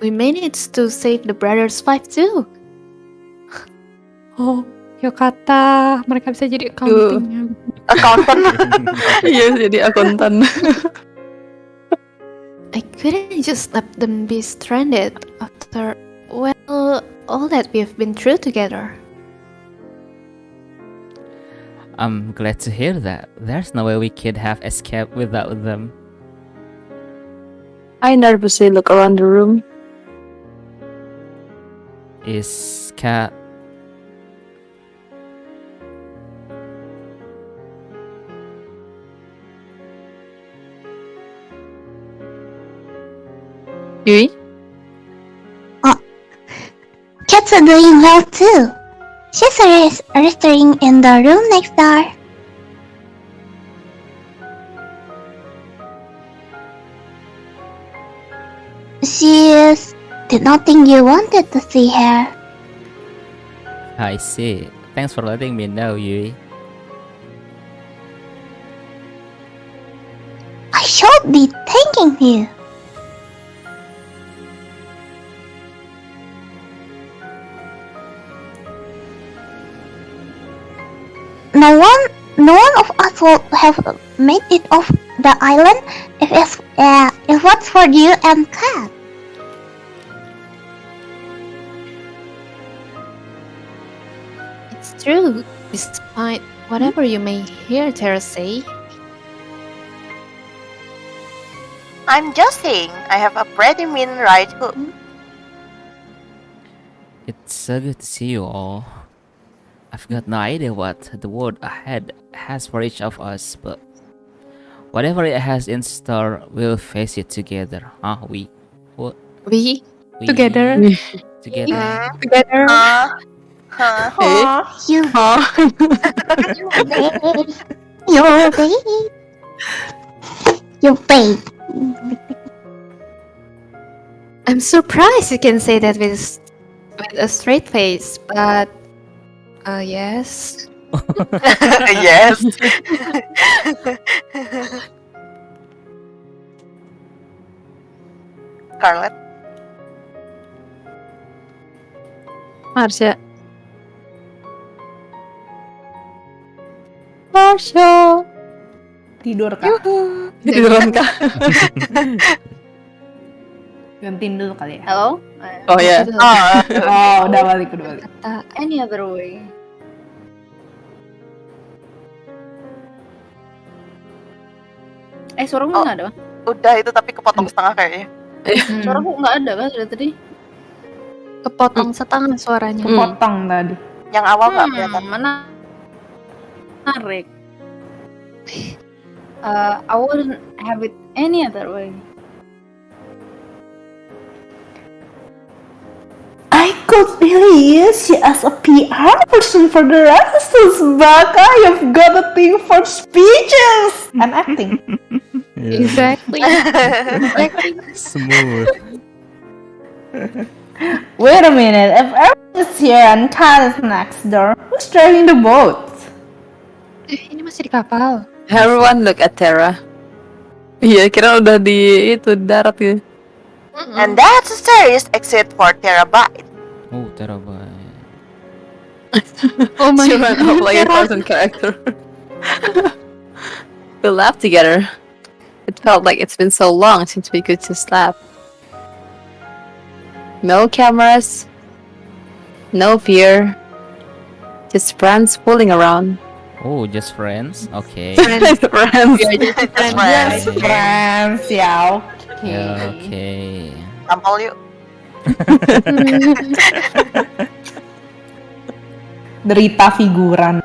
we managed to save the brothers' five too. Oh, Yokata, mereka bisa jadi accounting. Accountant. Iya, jadi akuntan. I couldn't just let them be stranded after, well, all that we've been through together. I'm glad to hear that. There's no way we could have escaped without them. I nervously look around the room. Is Cat... Yui? Cats are doing well too. She's resting in the room next door. Did not think you wanted to see her. I see. Thanks for letting me know, Yui. I should be thanking you. No one of us would have made it off the island if it was for you and Kat. It's true, despite whatever you may hear Tara say. I'm just saying, I have a pretty mean right hook. It's so good to see you all. I've got no idea what the world ahead has for each of us, but whatever it has in store, we'll face it together. We Together. together. Together. You, you babe. I'm surprised you can say that with a straight face, but yes. Yes. Scarlett. Marsha. Marsha. Tidur kah? Tiduran kah? Gantiin dulu kali ya. Hello? Oh ya. Oh, udah balik. Any other way? Suara gue nggak ada kan? Udah itu tapi kepotong setengah kayaknya. Suara gue nggak ada kan dari tadi? Kepotong setengah suaranya. Potong tadi. Yang awal nggak kelihatan. Menarik. I wouldn't have it any other way. I could really use you as a PR person for the rest of Waka. You've got a thing for speeches and acting. Exactly. Smooth. Wait a minute, if everyone is here and Kat is next door, who's driving the boat? Ini masih di kapal. Everyone look at Tara. Iya, kira udah di itu darat ya. And that's a serious exit for terabyte. Oh, terabyte. Oh my She went off like a cartoon character. We laughed together. It felt like it's been so long since we could just laugh. No cameras, no fear, just friends fooling around. Oh, just friends? Okay. Friends. Friends. Friends, ya. Yeah, okay. Tampol yuk. Derita figuran.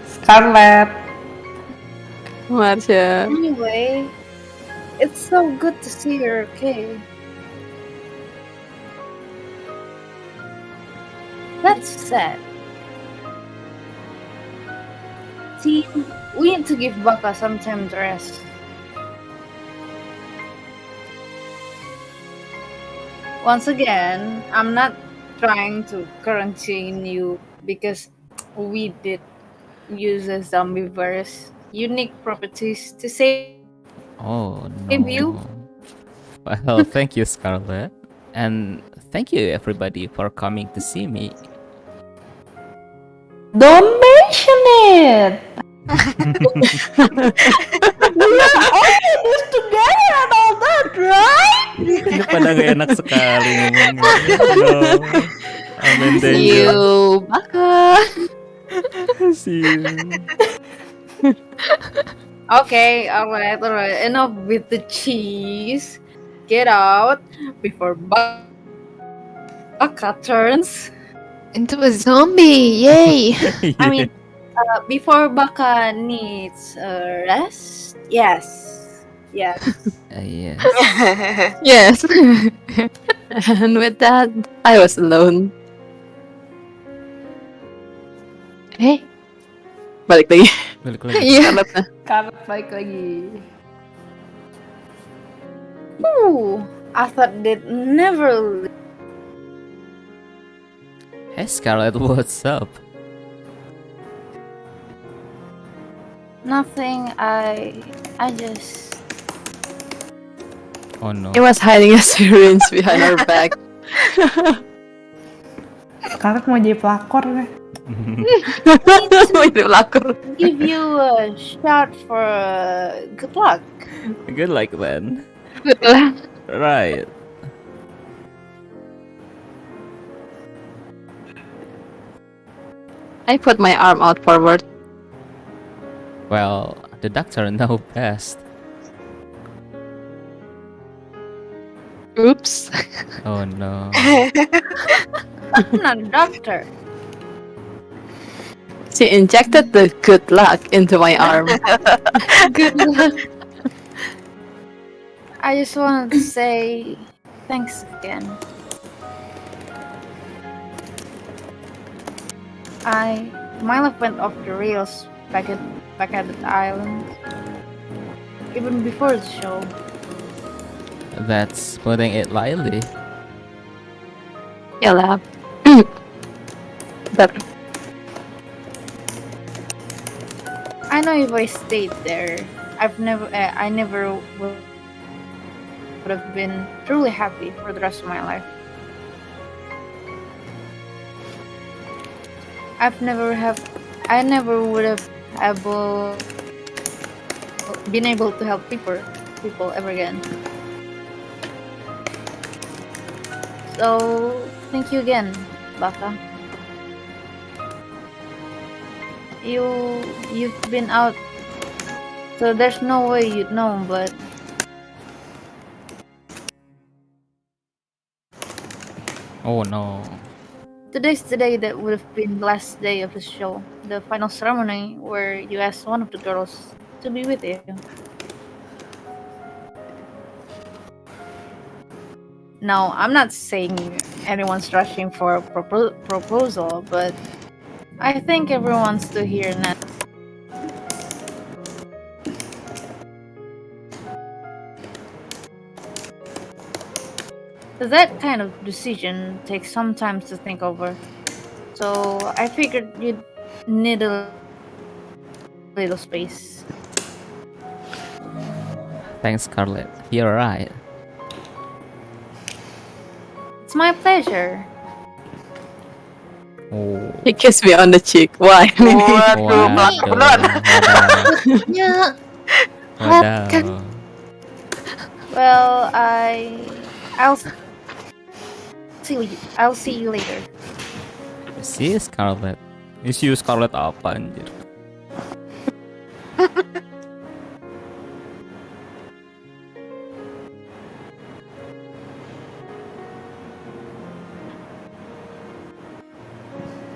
Scarlett. Marsha. Anyway, it's so good to see you're okay. That's sad. See, we need to give Waka some time to rest. Once again, I'm not trying to quarantine you because we did use a zombie verse unique properties to save Oh you. no. Well, thank you, Scarlett. And thank you, everybody, for coming to see me. Don't mention it! We are all in this together and all that, right? Ini pada gak enak sekali ngomongnya. No. I'm in See danger. you, Waka. See you. Okay, alright. Enough with the cheese. Get out before Waka turns. Into a zombie! Yay! I mean, before Baka needs a rest. Yes. Yes. Yes. And with that, I was alone. Hey, balik lagi. Balik lagi. Iya. Scarlett balik lagi. Ooh, I thought they'd never. Hey, Scarlett, what's up? Nothing. I just. Oh no. He was hiding a syringe behind our back. Scarlett mau jadi pelakor deh. Itu lakor. Give you a shot for good luck. Good luck, man. Good luck. Right. I put my arm out forward. Well, the doctor know best. Oops. Oh no. I'm not a doctor. She injected the good luck into my arm. Good luck. I just wanted to say thanks again. My life went off the rails back at the island. Even before the show. That's putting it lightly. Yeah, lab. But I know if I stayed there, I never would have been truly happy for the rest of my life. I never would have been able to help people ever again. So thank you again, Baka. You've been out, so there's no way you'd know, but Oh no. today's the day that would have been the last day of the show, the final ceremony where you asked one of the girls to be with you. Now, I'm not saying anyone's rushing for a proposal, but I think everyone's to hear that. That kind of decision takes some time to think over. So I figured you'd need a little space. Thanks, Scarlett. You're right. It's my pleasure. Oh. he kissed me on the cheek. Why? Waduh, pelakor beneran. Yeah. Wadaw. Well, I'll see you later. See you, Scarlett. See you, Scarlett apa anjir?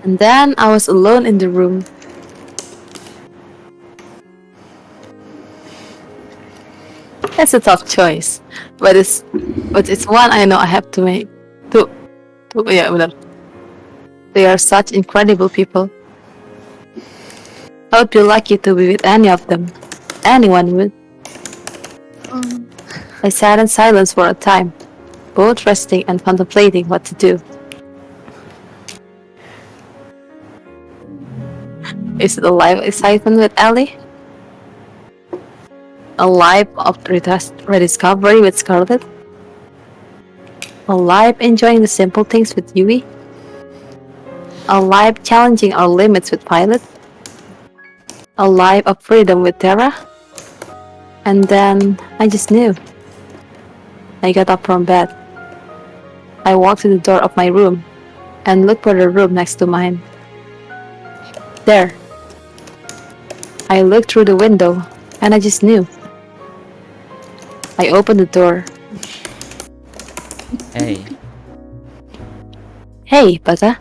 And then I was alone in the room. That's a tough choice, but it's one I know I have to make. Yeah, benar. They are such incredible people. I would be lucky to be with any of them. Anyone would. I sat in silence for a time, both resting and contemplating what to do. Is it a live excitement with Allie? A life of rediscovery with Scarlet? A life enjoying the simple things with Yui? A life challenging our limits with Violet? A life of freedom with Terra? And then I just knew. I got up from bed. I walked to the door of my room and looked for the room next to mine. There. I looked through the window and I just knew. I opened the door. Hey, Hey, Baka.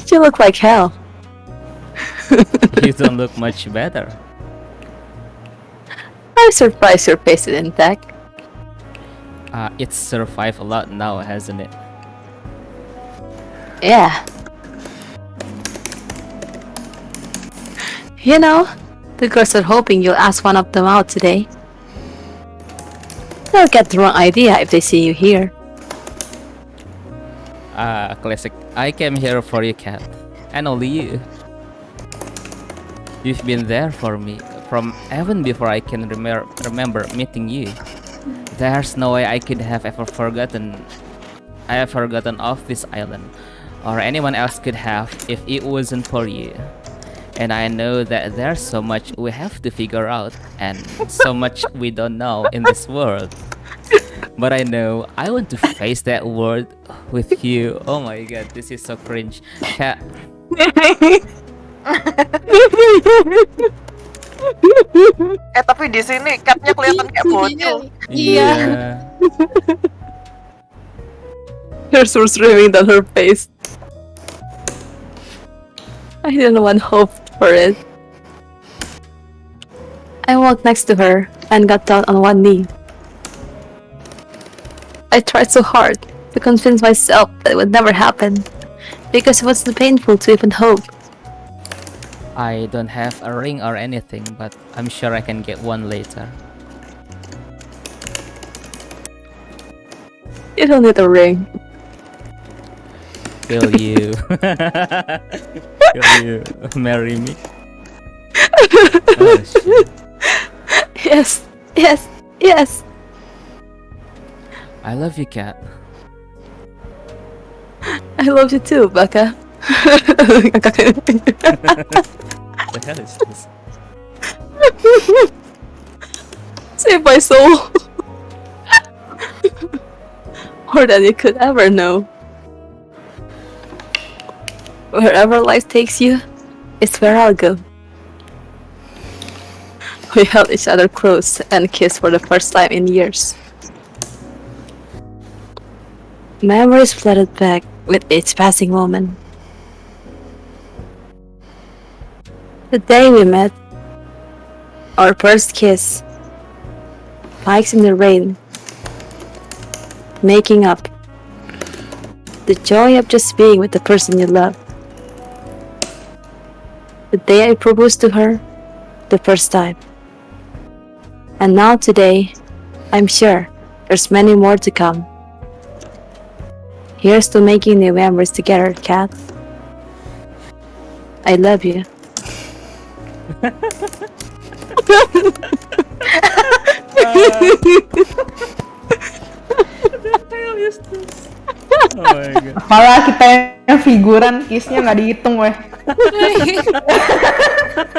You look like hell. you don't look much better. I'm surprised your face is intact. It's survived a lot now, hasn't it? Yeah. You know, the girls are hoping you'll ask one of them out today. They'll get the wrong idea if they see you here. Classic. I came here for you, Cat. And only you. You've been there for me from even before I can remember meeting you. There's no way I could have ever forgotten. I have forgotten of this island, or anyone else could have if it wasn't for you. And I know that there's so much we have to figure out, and so much we don't know in this world. But I know I want to face that world with you. Oh my god, this is so cringe. Cat. Tapi di sini catnya kelihatan kayak bocil. Iya. Tears were streaming down her face. I didn't want hope for it. I walked next to her and got down on one knee. I tried so hard to convince myself that it would never happen, because it was too painful to even hope. I don't have a ring or anything, but I'm sure I can get one later. You don't need a ring. Will you? Will you marry me? Oh, shit. Yes, yes, yes. I love you, Cat. I love you too, Baka. The hell is this? Save my soul. More than you could ever know. Wherever life takes you, it's where I'll go. We held each other close and kissed for the first time in years. Memories flooded back with each passing moment. The day we met, our first kiss, bikes in the rain, making up, the joy of just being with the person you love. The day I proposed to her, the first time. And now today, I'm sure there's many more to come. Here's to making new memories together, Cat. I love you. Oh my god. Malah kita yang figuran kissnya nggak dihitung weh.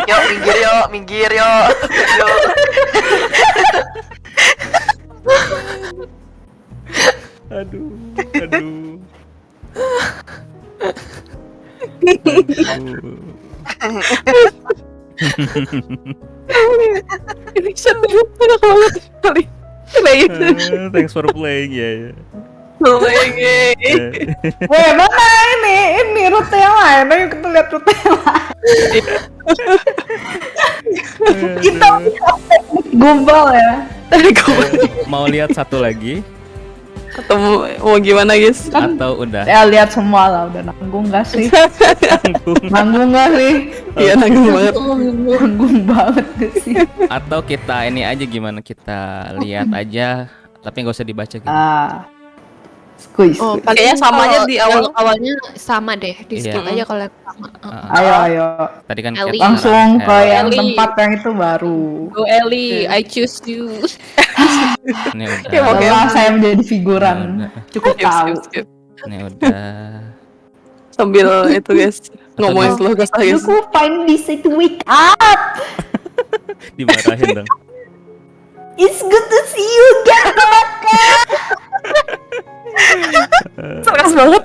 Yuk minggir yuk, minggir yuk. Yuk. Aduh, aduh. Ini enak banget kali. Thanks for playing ya. Lagi. Weh mana ini rute yang lain, ayo kita lihat rute yang lain. Kita gombal ya. Mau lihat satu lagi? Atau mau gimana guys? Atau udah? Ya lihat semua lah, udah nanggung gak sih? Nanggung gak sih? Iya nanggung banget. Nanggung banget gak sih? Atau kita ini aja gimana, kita lihat aja tapi nggak usah dibaca gitu. Squeeze. Oh, squeeze. paling Kayaknya samanya kalau di awal. awalnya sama deh. Di Iya. skip aja kalau yang sama. Ayo. Tadi kan Ellie. Cat Langsung sekarang ke Ellie. yang Ellie. tempat yang itu baru. Go Ellie, I choose you. Ini udah. Ya, oke. Setelah saya menjadi figuran, Udah. cukup tahu. Skip. Ini udah. Sambil itu guys ngomongin slow gas You guys. could find this to wake up. Dimarahin dong. It's good to see you again, Waka. Sarkas banget.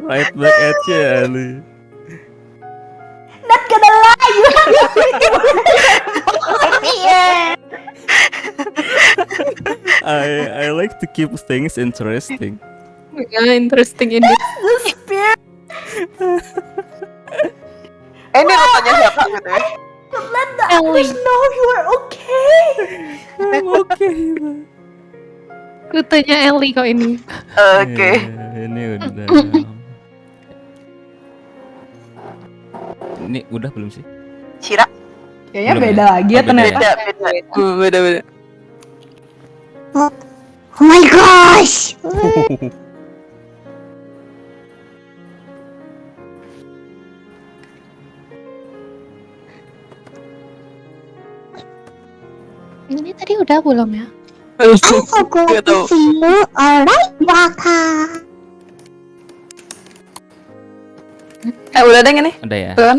Right back at you, Ellie. Not gonna lie, you have your freaking yeah. I like to keep things interesting. Yeah, interesting in this. The spirit. Ini rutanya siapa gitu ya? But let the others know you are okay. Oke. Rutenya Ellie kok ini. Oke. Ini udah. Ini udah belum sih? Shira. Kayaknya Belum beda ya? lagi ya Oh, beda ternyata. Beda. Beda. Oh my gosh! Ini tadi udah belum ya? I forgot Gak to tahu. see you. Alright, Waka. Udah deh ini. Udah ya? Udah kan?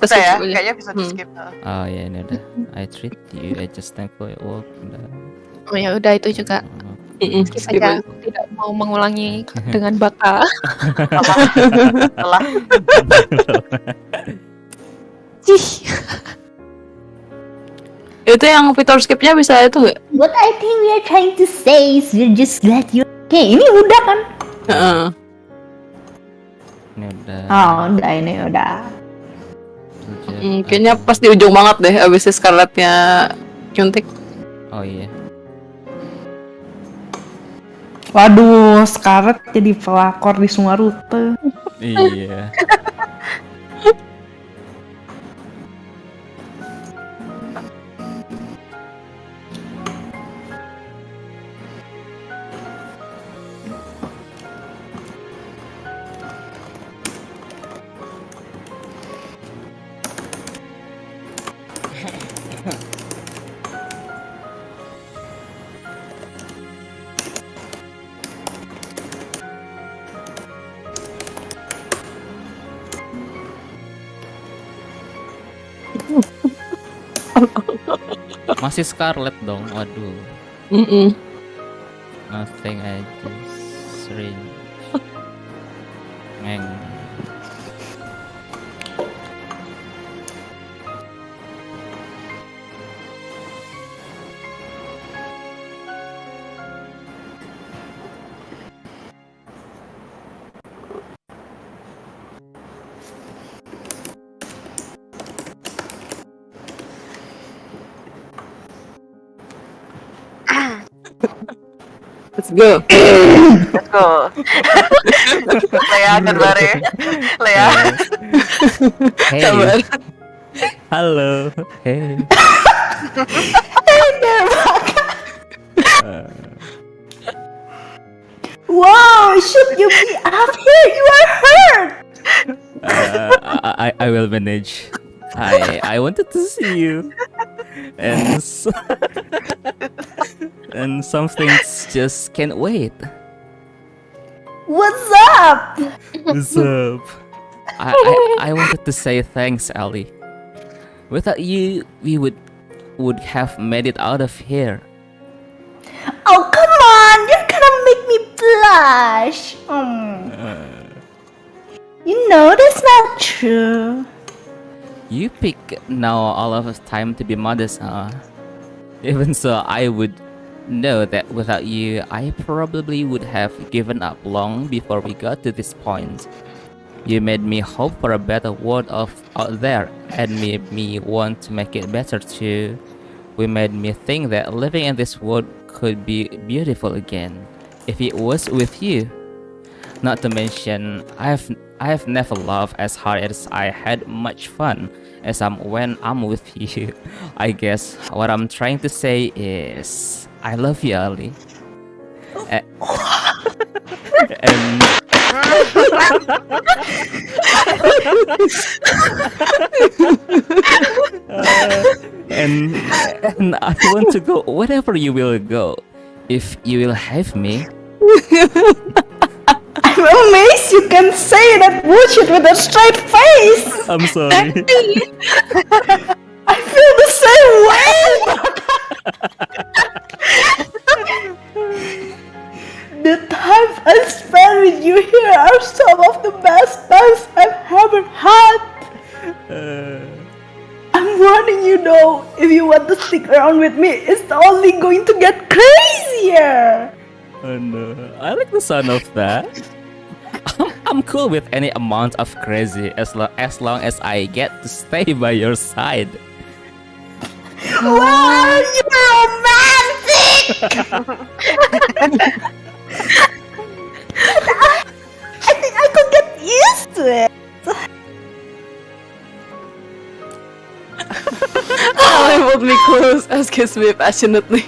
Bisa ya? Skip aja. Kayaknya bisa di skip. Oh ya ini udah. I treat you. I just thank for your work. Udah. Oh ya udah itu juga. Skip Skip aja. aja. Tidak mau mengulangi dengan Waka. Setelah Itu yang fitur skipnya bisa itu nggak? What I think we are trying to say is we're just glad you're okay. Ini udah kan? Heeh. Ini udah. Oh, udah ini udah. Kayaknya pas di ujung banget deh abis si Scarlett-nya nyuntik. Oh iya. Waduh, Scarlett jadi pelakor di semua rute. Iya. Masih Scarlet dong. Waduh. Nothing, I just range. Meng. Let's go. let's go. Leia kembali. Leia. Hey. Sabar. Halo. Hey. Wow, should you be up here? You are hurt. I will manage. I wanted to see you, and and some things just can't wait. What's up? What's up? I wanted to say thanks, Allie. Without you, we would have made it out of here. Oh, come on. You're gonna make me blush. You know that's not true. You pick now all of us time to be modest, huh? Even so, I would know that without you, I probably would have given up long before we got to this point. You made me hope for a better world out there, and made me want to make it better too. We made me think that living in this world could be beautiful again, if it was with you. Not to mention, I've never laughed as hard as I had much fun as when I'm with you. I guess what I'm trying to say is I love you, Allie. and I want to go wherever you will go. If you will have me, I'm amazed you can say that bullshit with a straight face. I'm sorry. I feel the same way. The times I spent with you here are some of the best times I've ever had. I'm warning you though, if you want to stick around with me, it's only going to get crazier. Oh no, I like the sound of that. I'm cool with any amount of crazy as long as I get to stay by your side. Wow, you're romantic! I think I could get used to it. Allie pulled me close and kissed me passionately.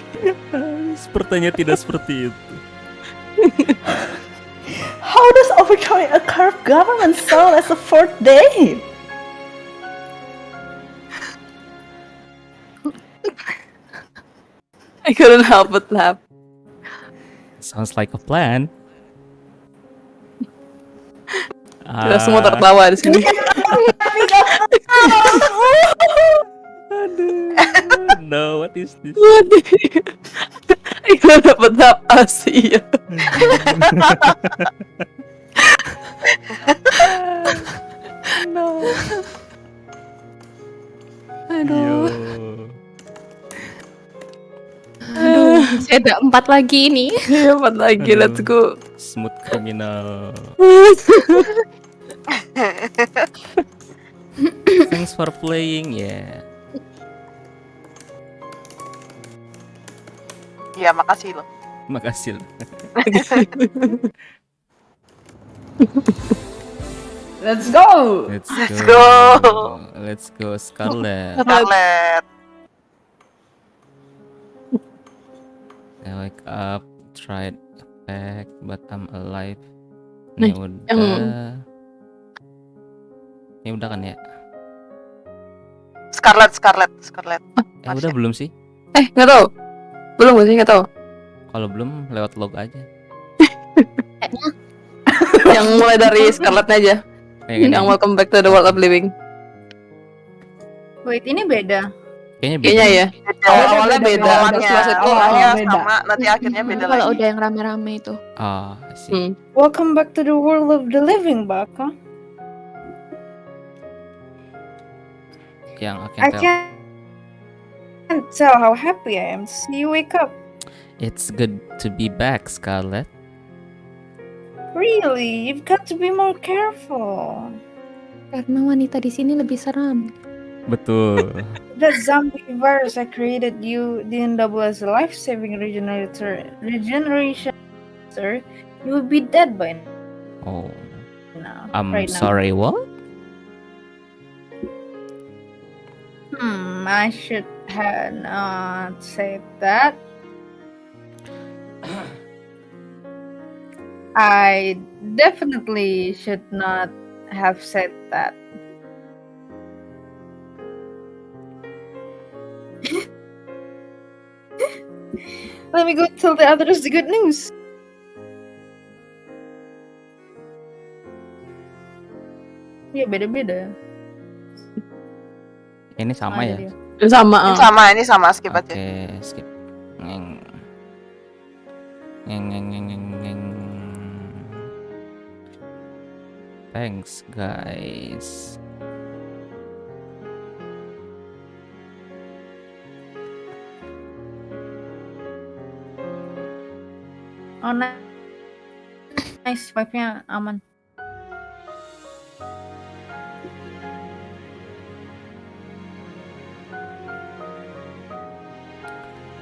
Sepertinya tidak seperti itu. How does overthrowing a corrupt government sound as a fourth date? I couldn't help but laugh. Sounds like a plan. Kita semua tertawa di sini. No, what is this? I couldn't help but laugh. Asia. No. Aduh. Saya ada 4 lagi nih. Iya, 4 lagi, let's go. Smooth criminal. Thanks for playing, ya. Iya, makasih loh. Makasih. Let's go! Let's Let's go. go. Let's go, Scarlet. Scarlet. I wake up, tried back, but I'm alive. Nih, Ini udah. yang- Ini udah kan ya? Scarlet. Udah belum sih? Nggak tahu. Belum gak sih? Nggak tahu. Kalau belum lewat log aja. Yang mulai dari Scarlet-nya aja. Yang welcome back to the world of living. Wait, ini beda. Kayaknya beda. Kayaknya ya. Awalnya beda. Awalnya, Terus pas itu awalnya beda. sama, nanti akhirnya beda Kalau lagi. udah yang rame-rame itu. Ah, I see. Welcome back to the world of the living, Waka. Yang I I can tell. can't tell how happy I am to see you wake up. It's good to be back, Scarlet. Really, you've got to be more careful. Karena wanita di sini lebih seram. Betul. That zombie virus I created you didn't double as a life-saving regeneration, sir. You would be dead by Oh, now. I'm right now. sorry. What? I should have not said that. I definitely should not have said that. Let me go tell the others the good news. Ya beda-beda. Ini sama ya? dia. Sama. Ini sama, skip aja. Oke, skip. Ngeng. Ngeng, ngeng, ngeng, ngeng, ngeng. Thanks, guys. Oh, nice. Vibe-nya aman.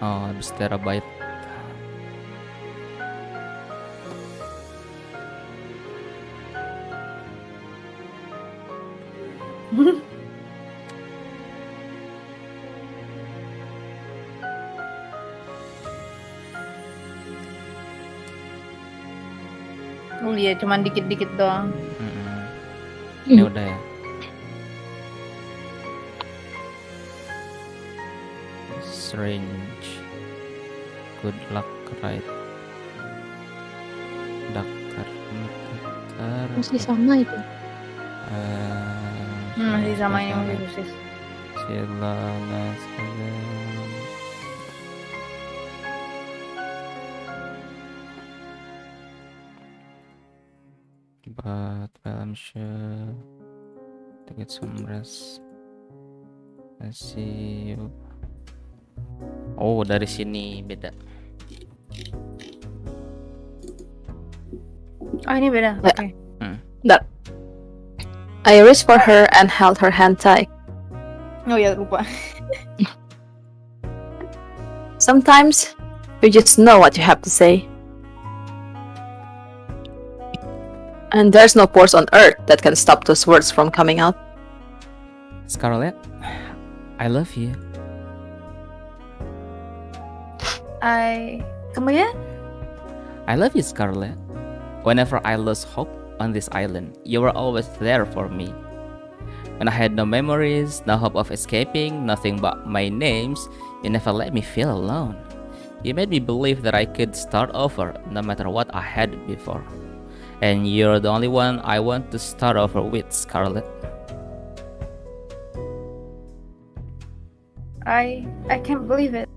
Oh, habis terabyte. Oh iya, cuman dikit-dikit doang. Ini udah ya. Strange. Good luck, right? Dakar. Masih sama itu. Masih sama ini masih khusus. Silakan. But I'm sure to get some rest. Let's see. Oh, dari sini beda. Oh, ini beda. Ya. Oke. That I reached for her and held her hand tight. Oh ya, lupa. Sometimes you just know what you have to say. And there's no force on earth that can stop those words from coming out. Scarlett, I love you. Come again? I love you, Scarlett. Whenever I lost hope on this island, you were always there for me. When I had no memories, no hope of escaping, nothing but my names, you never let me feel alone. You made me believe that I could start over no matter what I had before. And you're the only one I want to start over with, Scarlett. I can't believe it.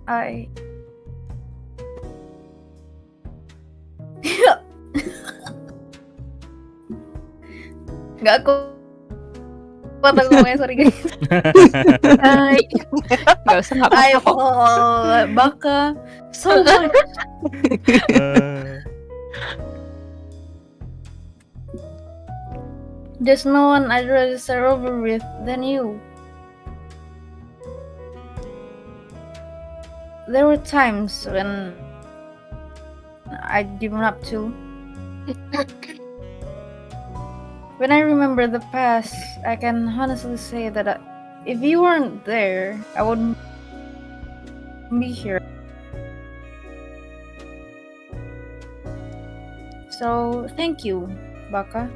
Nggak kuat aku ngomongnya, sorry guys. Gak usah, gak I apa-apa kok. fall Baka so much. There's no one I'd rather start over with than you. There were times when I'd given up too. When I remember the past, I can honestly say that if you weren't there, I wouldn't be here. So, thank you, Baka.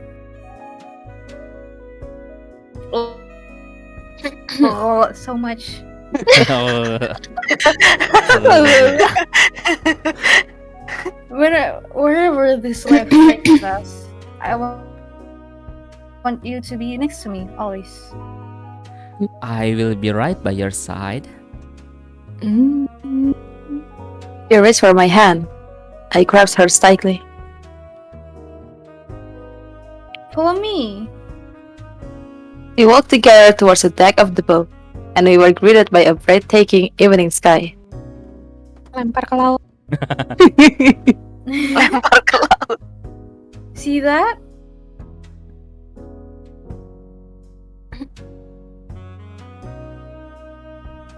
Oh, so much. Wherever this life takes us, I want you to be next to me always. I will be right by your side. You reached for my hand. I grabbed hers tightly. Follow me. We walked together towards the deck of the boat, and we were greeted by a breathtaking evening sky. Lempar ke laut. Lempar ke laut. See that?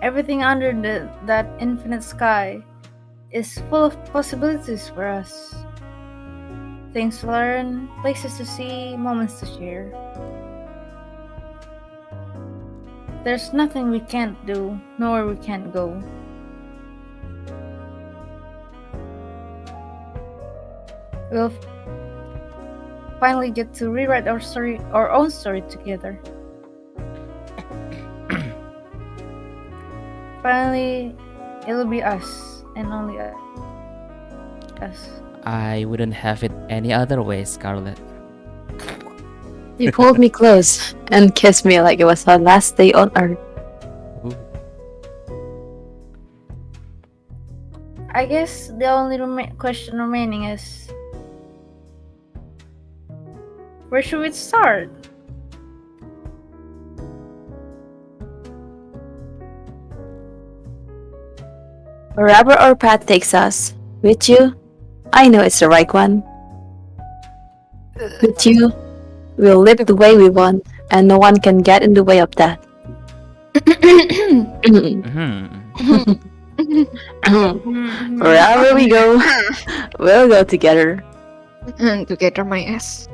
Everything under that infinite sky is full of possibilities for us. Things to learn, places to see, moments to share. There's nothing we can't do, nowhere we can't go. We'll finally get to rewrite our own story together. Finally, it'll be us and only us. I wouldn't have it any other way, Scarlett. You pulled me close and kissed me like it was our last day on earth. I guess the only question remaining is, where should we start? Wherever our path takes us, with you, I know it's the right one. With you, we'll live the way we want, and no one can get in the way of that. Wherever we go, we'll go together. And together my ass.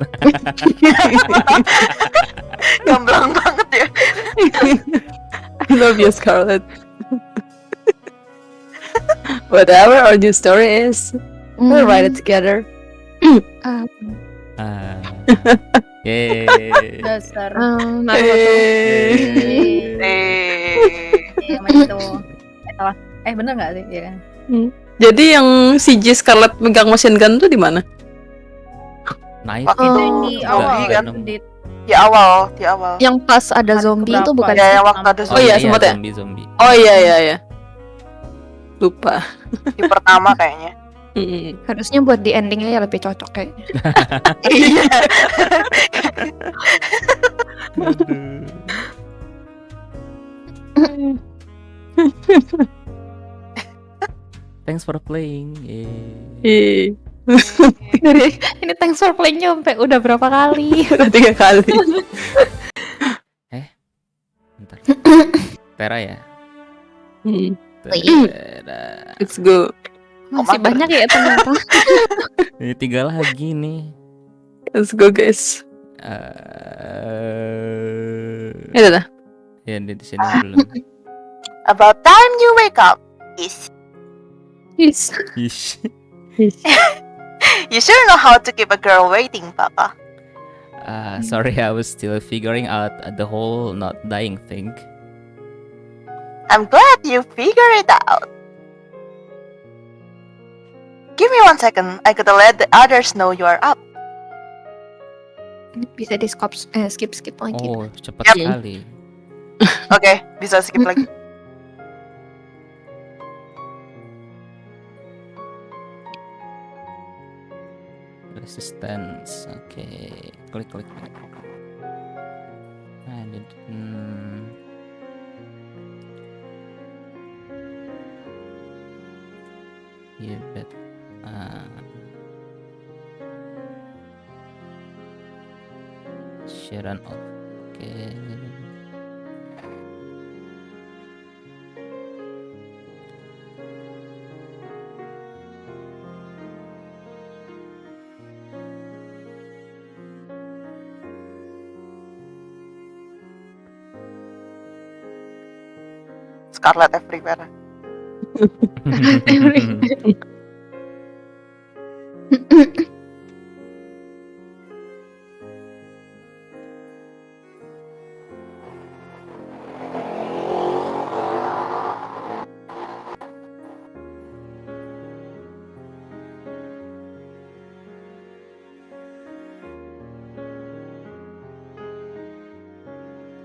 Gamblang banget ya. I love you, Scarlett. Whatever our new story is, we'll write it together. Ah. Yeay. Dasar. Naruto. Iya, macam itu. Salah. Bener nggak sih? Iya kan? Jadi yang si J Scarlet megang machine gun tuh di mana? Naik Waktu Itu itu yang di awal kan? di Di awal. Yang pas ada zombie itu bukan Ya, sih? yang waktu ada Oh iya, sempat ya? Zombie. Oh iya. Lupa. di pertama kayaknya. Harusnya buat di endingnya ya lebih cocok kayaknya. Iya. Thanks for playing. Ini thanks for playing-nya sampai udah berapa kali? Udah 3 kali. Bentar. Tera ya? Tera. Let's go. Masih banyak ya ternyata. Ini 3 lagi nih. Let's go guys. Ya udah. Ya di sini belum. About time you wake up. Is Ish. you sure know how to keep a girl waiting, Papa. Sorry, I was still figuring out the whole not dying thing. I'm glad you figured it out. Give me 1 second. I gotta let the others know you are up. Bisa di skip lagi. Oh, cepat Yep. sekali. Oke, bisa skip lagi. Resistance. Oke, klik. Yeah, bet. Sharon off. Oke. Scarlet everywhere.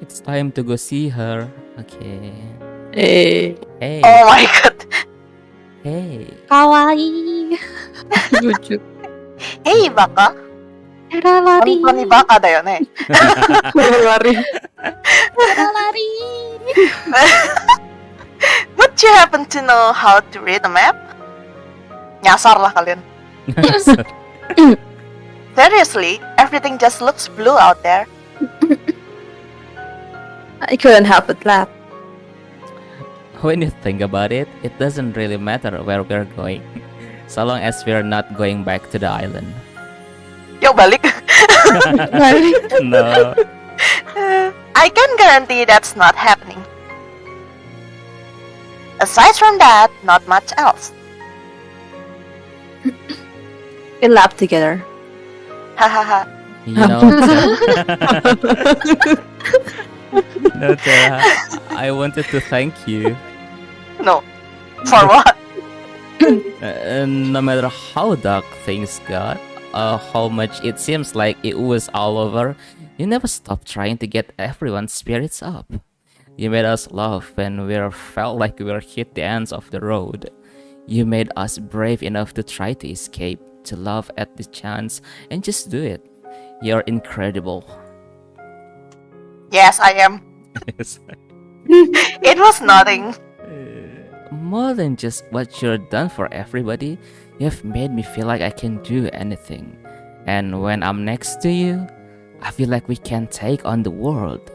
It's time to go see her. Okay. Hey. Hey. Oh my god. Hey. Kawaii. Lucu. Hey, Waka. Era lari. Honey Waka da yo ne. Lari. Era lari. Would you happen to know how to read a map? Nyasar lah kalian. Seriously, everything just looks blue out there. I couldn't help but laugh. When you think about it, it doesn't really matter where we're going, so long as we're not going back to the island. Yuk balik. No. I can guarantee that's not happening. Aside from that, not much else. We laughed together. Hahaha. You know, no, Tara, I wanted to thank you. No. For what? No matter how dark things got, how much it seems like it was all over, you never stopped trying to get everyone's spirits up. You made us laugh when we felt like we were hit the ends of the road. You made us brave enough to try to escape, to laugh at the chance, and just do it. You're incredible. Yes, I am. It was nothing. More than just what you've done for everybody, you've made me feel like I can do anything. And when I'm next to you, I feel like we can take on the world.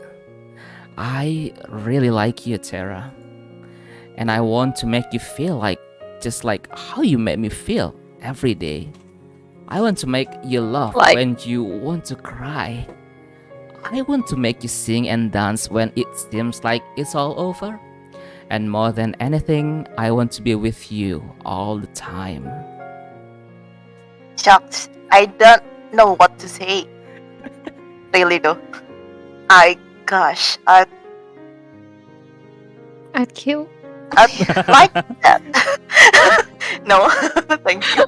I really like you, Tara. And I want to make you feel like just like how you make me feel every day. I want to make you laugh when you want to cry. I want to make you sing and dance when it seems like it's all over. And more than anything, I want to be with you all the time. Shucks, I don't know what to say. Really though. Gosh, I'd kill. I'd like that. No, thank you.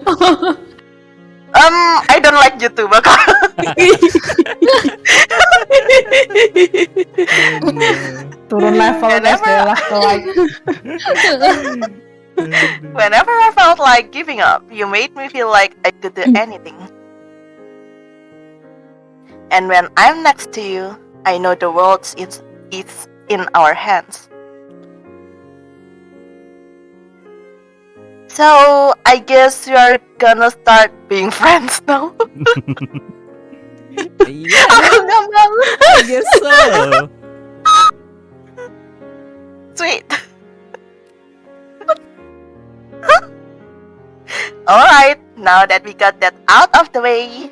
I don't like you too, Waka. Turun level guys, Bella ke like. Whenever I felt like giving up, you made me feel like I could do anything. And when I'm next to you, I know the world is in our hands. So I guess we are gonna start being friends now. Yeah, Aku nggak mau. I guess so. Sweet. Alright, now that we got that out of the way,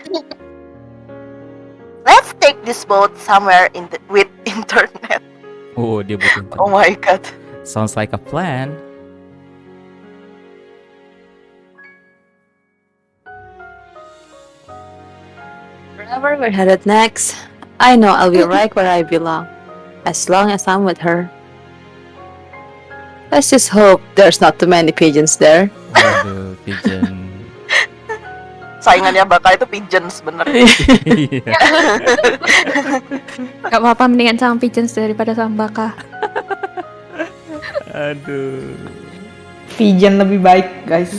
let's take this boat somewhere with internet. Oh, dia butuh Oh my god. Sounds like a plan. Wherever we're headed next, I know I'll be right where I belong, as long as I'm with her. Let's just hope there's not too many pigeons there. Waduh, pigeon. Saingannya Baka itu pigeon sebenarnya. Iya. Gak apa-apa, mendingan sama pigeons daripada sama Waka. Aduh. Pigeon lebih baik guys.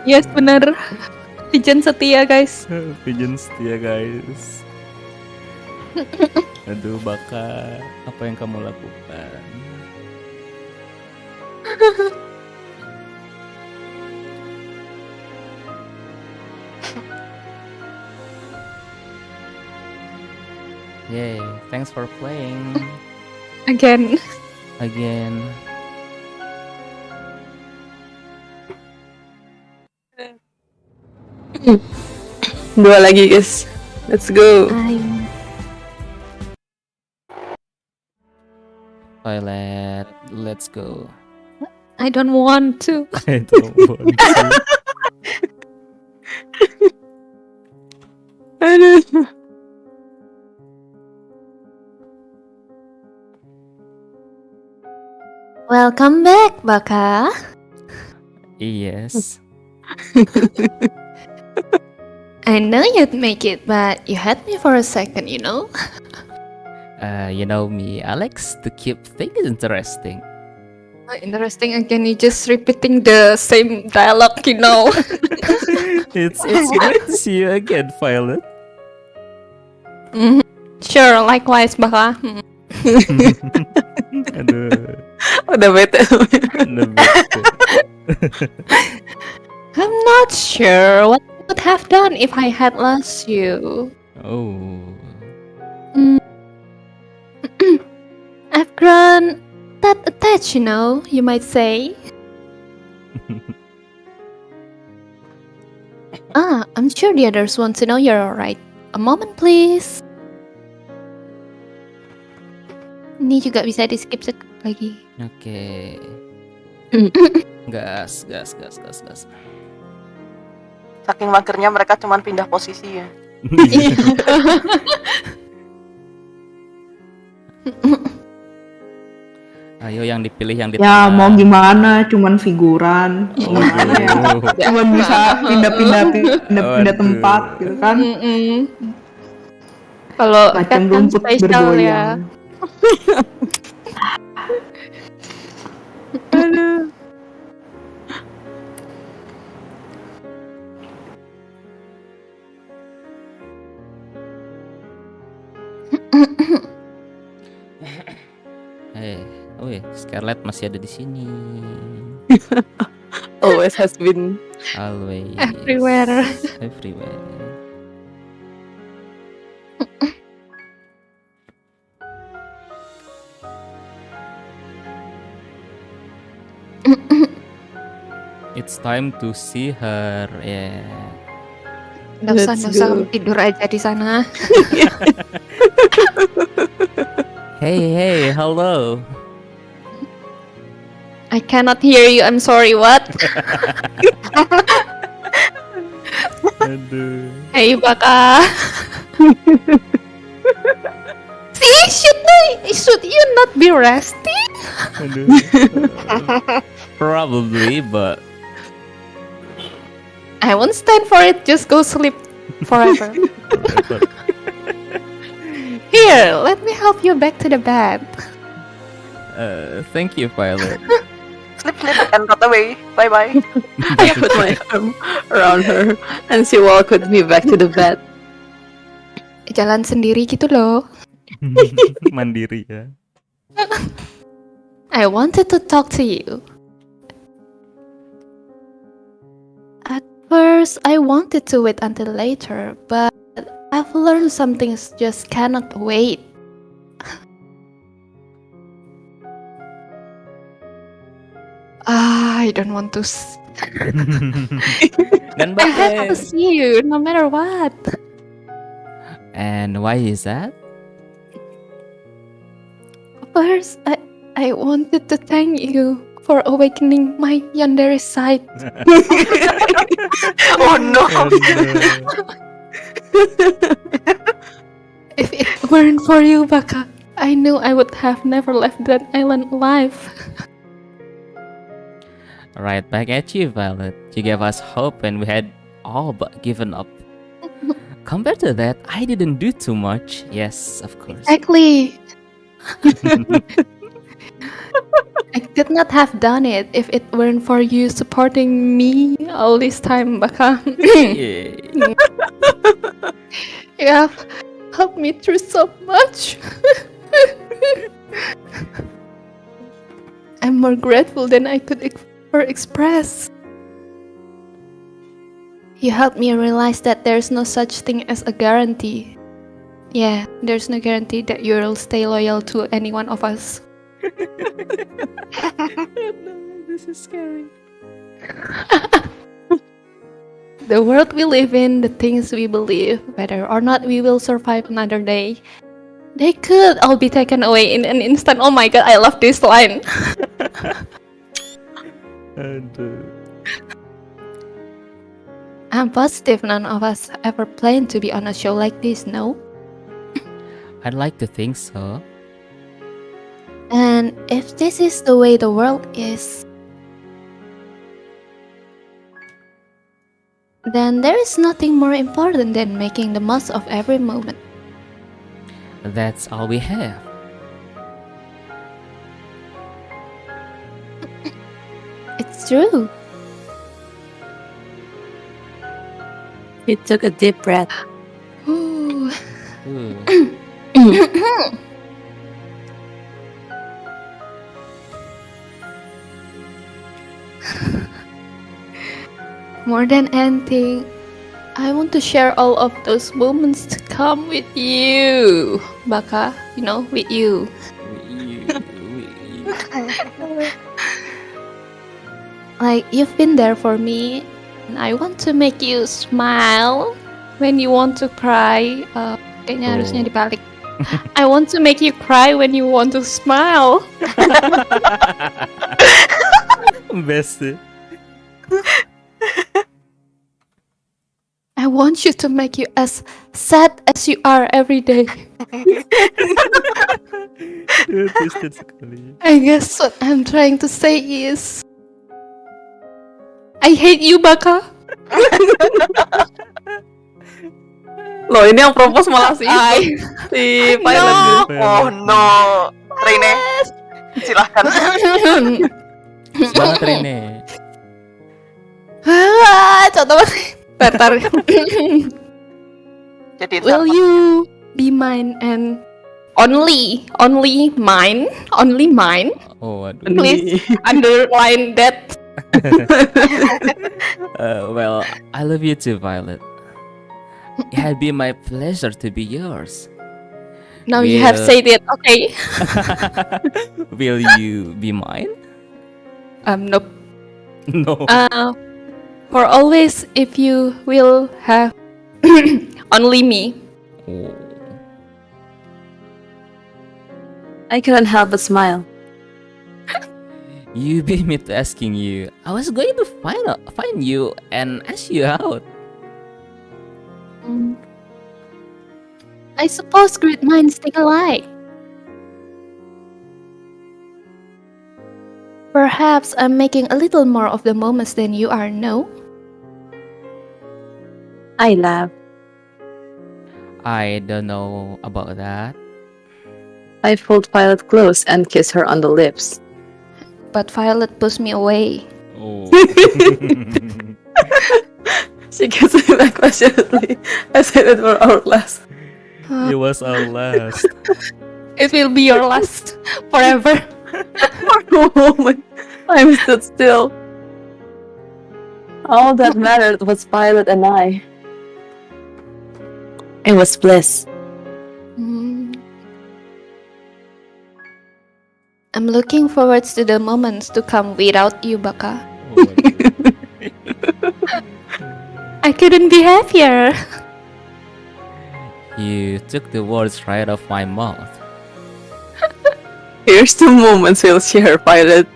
Yes, bener. Pigeon setia, guys. Pigeon setia, guys. Aduh, Baka, apa yang kamu lakukan? Yay, thanks for playing Again. again. Dua lagi guys. Let's go. Toilet, let's go. I don't want to. I don't want to. Aduh. Welcome back, Waka. Yes. I know you'd make it, but you had me for a second, you know? You know me, Alex, to keep things interesting. Interesting again, you just repeating the same dialogue, you know? It's great to see you again, Violet. Sure, likewise, Baka. Aduh, Udah bete. udah bete. I'm not sure what I would have done if I had lost you. Oh. I've grown that attached, you know, you might say. I'm sure the others want to know you're alright. A moment, please. Ini juga bisa di skip lagi. Oke. Gas. Saking magernya mereka cuman pindah posisi ya. Ayo yang dipilih yang di Ya tengah. mau gimana, cuman figuran. Gimana ya? Cuman bisa pindah-pindah tempat gitu kan. Kalau Macam kan rumput spesial ya. bergoyang. Scarlett masih ada di sini. Always has been. Always. Everywhere. Everywhere. It's time to see her. Yeah. Nggak usah tidur aja di sana. Hey, hello. I cannot hear you. I'm sorry. What? Aduh. Hey, Waka. See, should you not be resting? Probably, but I won't stand for it. Just go sleep forever. Here, let me help you back to the bed. thank you, Violet. Sleep and got away. Bye bye. I put my arm around her and she walked with me back to the bed. Jalan sendiri gitu loh. Mandiri ya. I wanted to talk to you. At first, I wanted to wait until later, but I've learned some things just cannot wait. I don't want to. Dan I have to baik. see you no matter what. And why is that? First, I wanted to thank you for awakening my yandere side. Oh no. If it weren't for you, Waka, I knew I would have never left that island alive. Right back at you, Violet. You gave us hope when we had all but given up. Compared to that, I didn't do too much. Yes, of course. Exactly. I could not have done it if it weren't for you supporting me all this time, Waka. Yeah. You have helped me through so much. I'm more grateful than I could ever express. You helped me realize that there's no such thing as a guarantee. Yeah, there's no guarantee that you'll stay loyal to any one of us. No, this is scary. The world we live in, the things we believe, whether or not we will survive another day, they could all be taken away in an instant. Oh my god, I love this line. I'm positive none of us ever planned to be on a show like this, no? I'd like to think so. And if this is the way the world is, then there is nothing more important than making the most of every moment. That's all we have. It's true. He took a deep breath. Ooh. Ooh. More than anything, I want to share all of those moments to come with you, Waka. You know, with you. Like, you've been there for me, and I want to make you smile when you want to cry. Kayaknya harusnya dibalik. I want to make you cry when you want to smile. Best. I want you to make you as sad as you are every day. Twisted sekali. I guess what I'm trying to say is, I hate you, Waka. Loh, ini yang propose malah si pilot. Oh no. Reine, silahkan. Semangat Reine. Contoh Bentar. Jadi Will you be mine and only mine? Oh, aduh. Please underline that. Well, I love you too, Violet. It had been my pleasure to be yours. Now you have said it, okay? Will you be mine? Nope. No. For always, if you will have only me. Oh. I couldn't help but smile. You beat me to asking you. I was going to find you and ask you out. I suppose great minds think alike. Perhaps I'm making a little more of the moments than you are, no? I laugh. I don't know about that. I fold Violet close and kiss her on the lips. But Violet pushed me away. Oh. She kisses me back passionately. I said it for our class. It was our last. It will be your last forever. For a moment, time stood still. All that mattered was Violet and I. It was bliss. I'm looking forward to the moments to come without you, Baka. I couldn't be happier. You took the words right off my mouth. Here's the moments we'll share, Violet.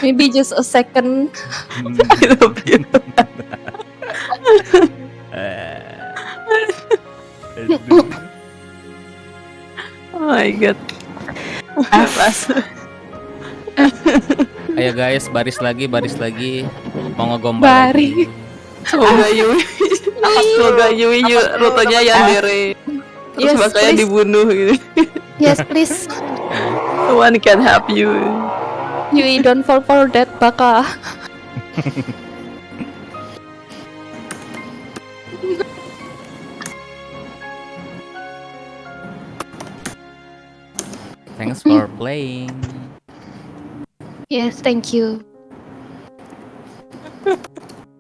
Maybe just a second. I love you. Oh my god. Ayo guys, baris lagi. Mau ngegombal Bari. lagi. Semoga Yui rutenya Yandere. Terus Yes, makanya please. dibunuh gitu. Yes, please. No one can help you. You don't fall for that, Baka. Thanks for playing. Yes, thank you.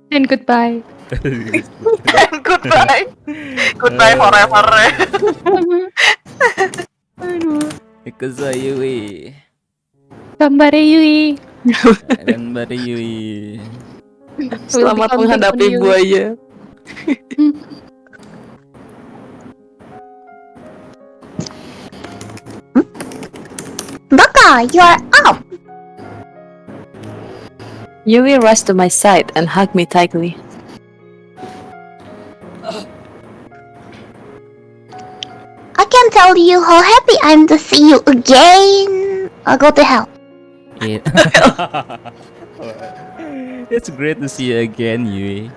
And goodbye. Goodbye. Goodbye forever. Ikuzo Yui. Gambare Yui. Gambare Yui. Selamat menghadapi buaya. Baka, you are up! Yui rushed to my side and hugged me tightly. I can tell you how happy I'm to see you again. I'll go to hell. It's great to see you again, Yui.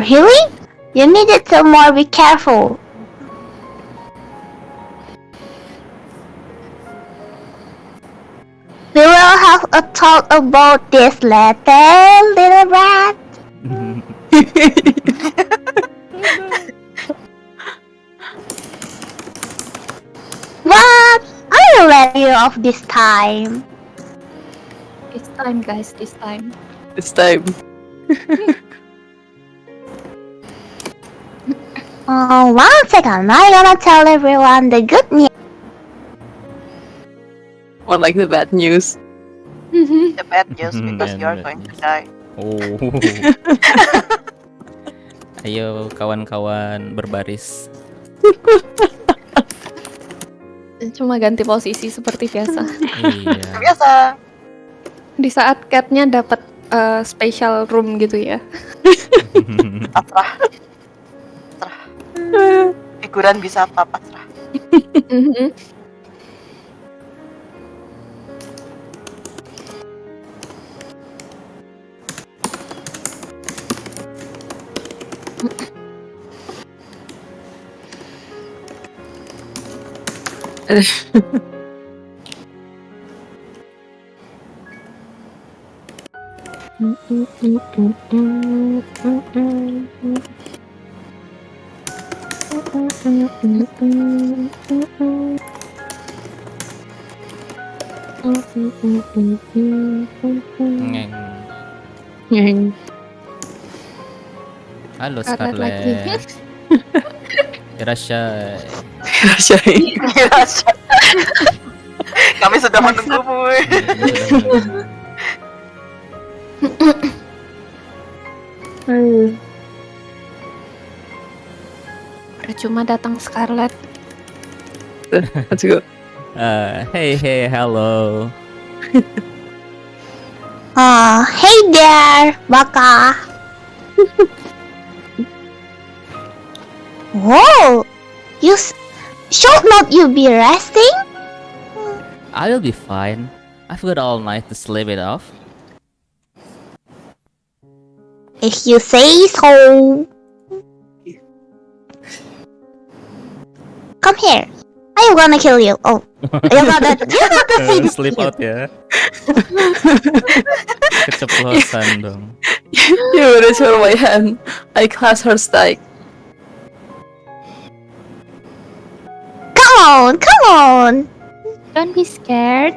Really? You needed to more be careful. We will have a talk about this later, little rat. What? I will let you off this time. This time, guys, this time. This time. One second. I'm gonna tell everyone the good news. Or like the bad news. The bad news because you are Bad going to news. die. Oh. Ayo kawan-kawan berbaris. Cuma ganti posisi seperti biasa. Iya. Biasa. Di saat catnya dapat special room gitu ya. Pasrah. Figuran bisa apa pasrah. Ngeng. Halo Scarlett lagi. Scarlett. Irasha. Irasha. Kami sudah menunggumu. Percuma datang Scarlett. Let's go. Hey, hello. Hey there, Waka. Whoa, should not you be resting? I will be fine. I've got all night to sleep it off. If you say so. Come here. I'm gonna kill you. Oh, you gotta say this. Sleep out ya. Keceplosan dong. You reach for my hand. I clasp her stick. Come on. Don't be scared.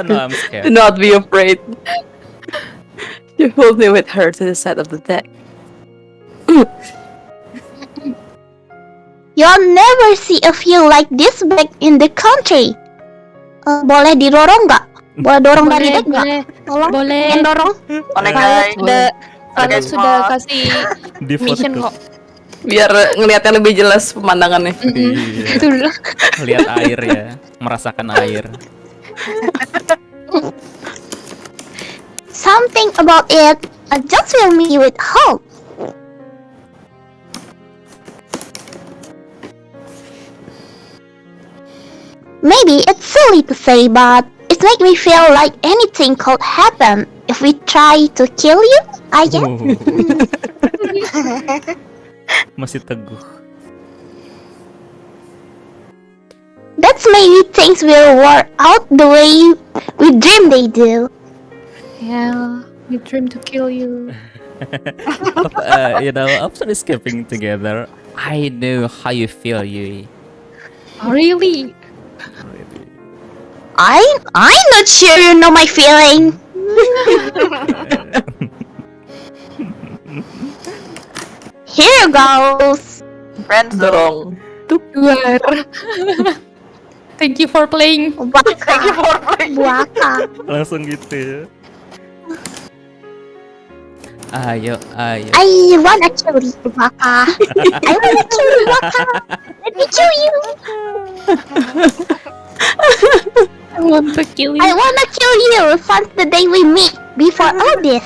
No, I'm scared. Do not be afraid. You hold me with her to the side of the deck. You'll never see a view like this back in the country. Boleh didorong nggak? Boleh dorong dari deck nggak? Tolong, Boleh. pengen dorong. Onegai. Kalau sudah kasih Di mission foto. kok. Biar ngelihatnya lebih jelas pemandangannya. Iya. Betul. Lihat air ya, merasakan air. Something about it just fill me with hope. Maybe it's silly to say, but it makes me feel like anything could happen if we try to kill you, I guess. Masih teguh. That's maybe things will work out the way we dream they do. Yeah, we dream to kill you. After escaping together, I know how you feel, Yui. Oh, really? I'm not sure you know my feeling. Here goes. Friends dong. Dorong. Thank you for playing. Thank you for playing. Waka. Langsung gitu ya. Ayo. I wanna kill you, Waka. I wanna kill you, Waka. Let me kill you. I want to kill you. I wanna kill you since the day we meet before all this.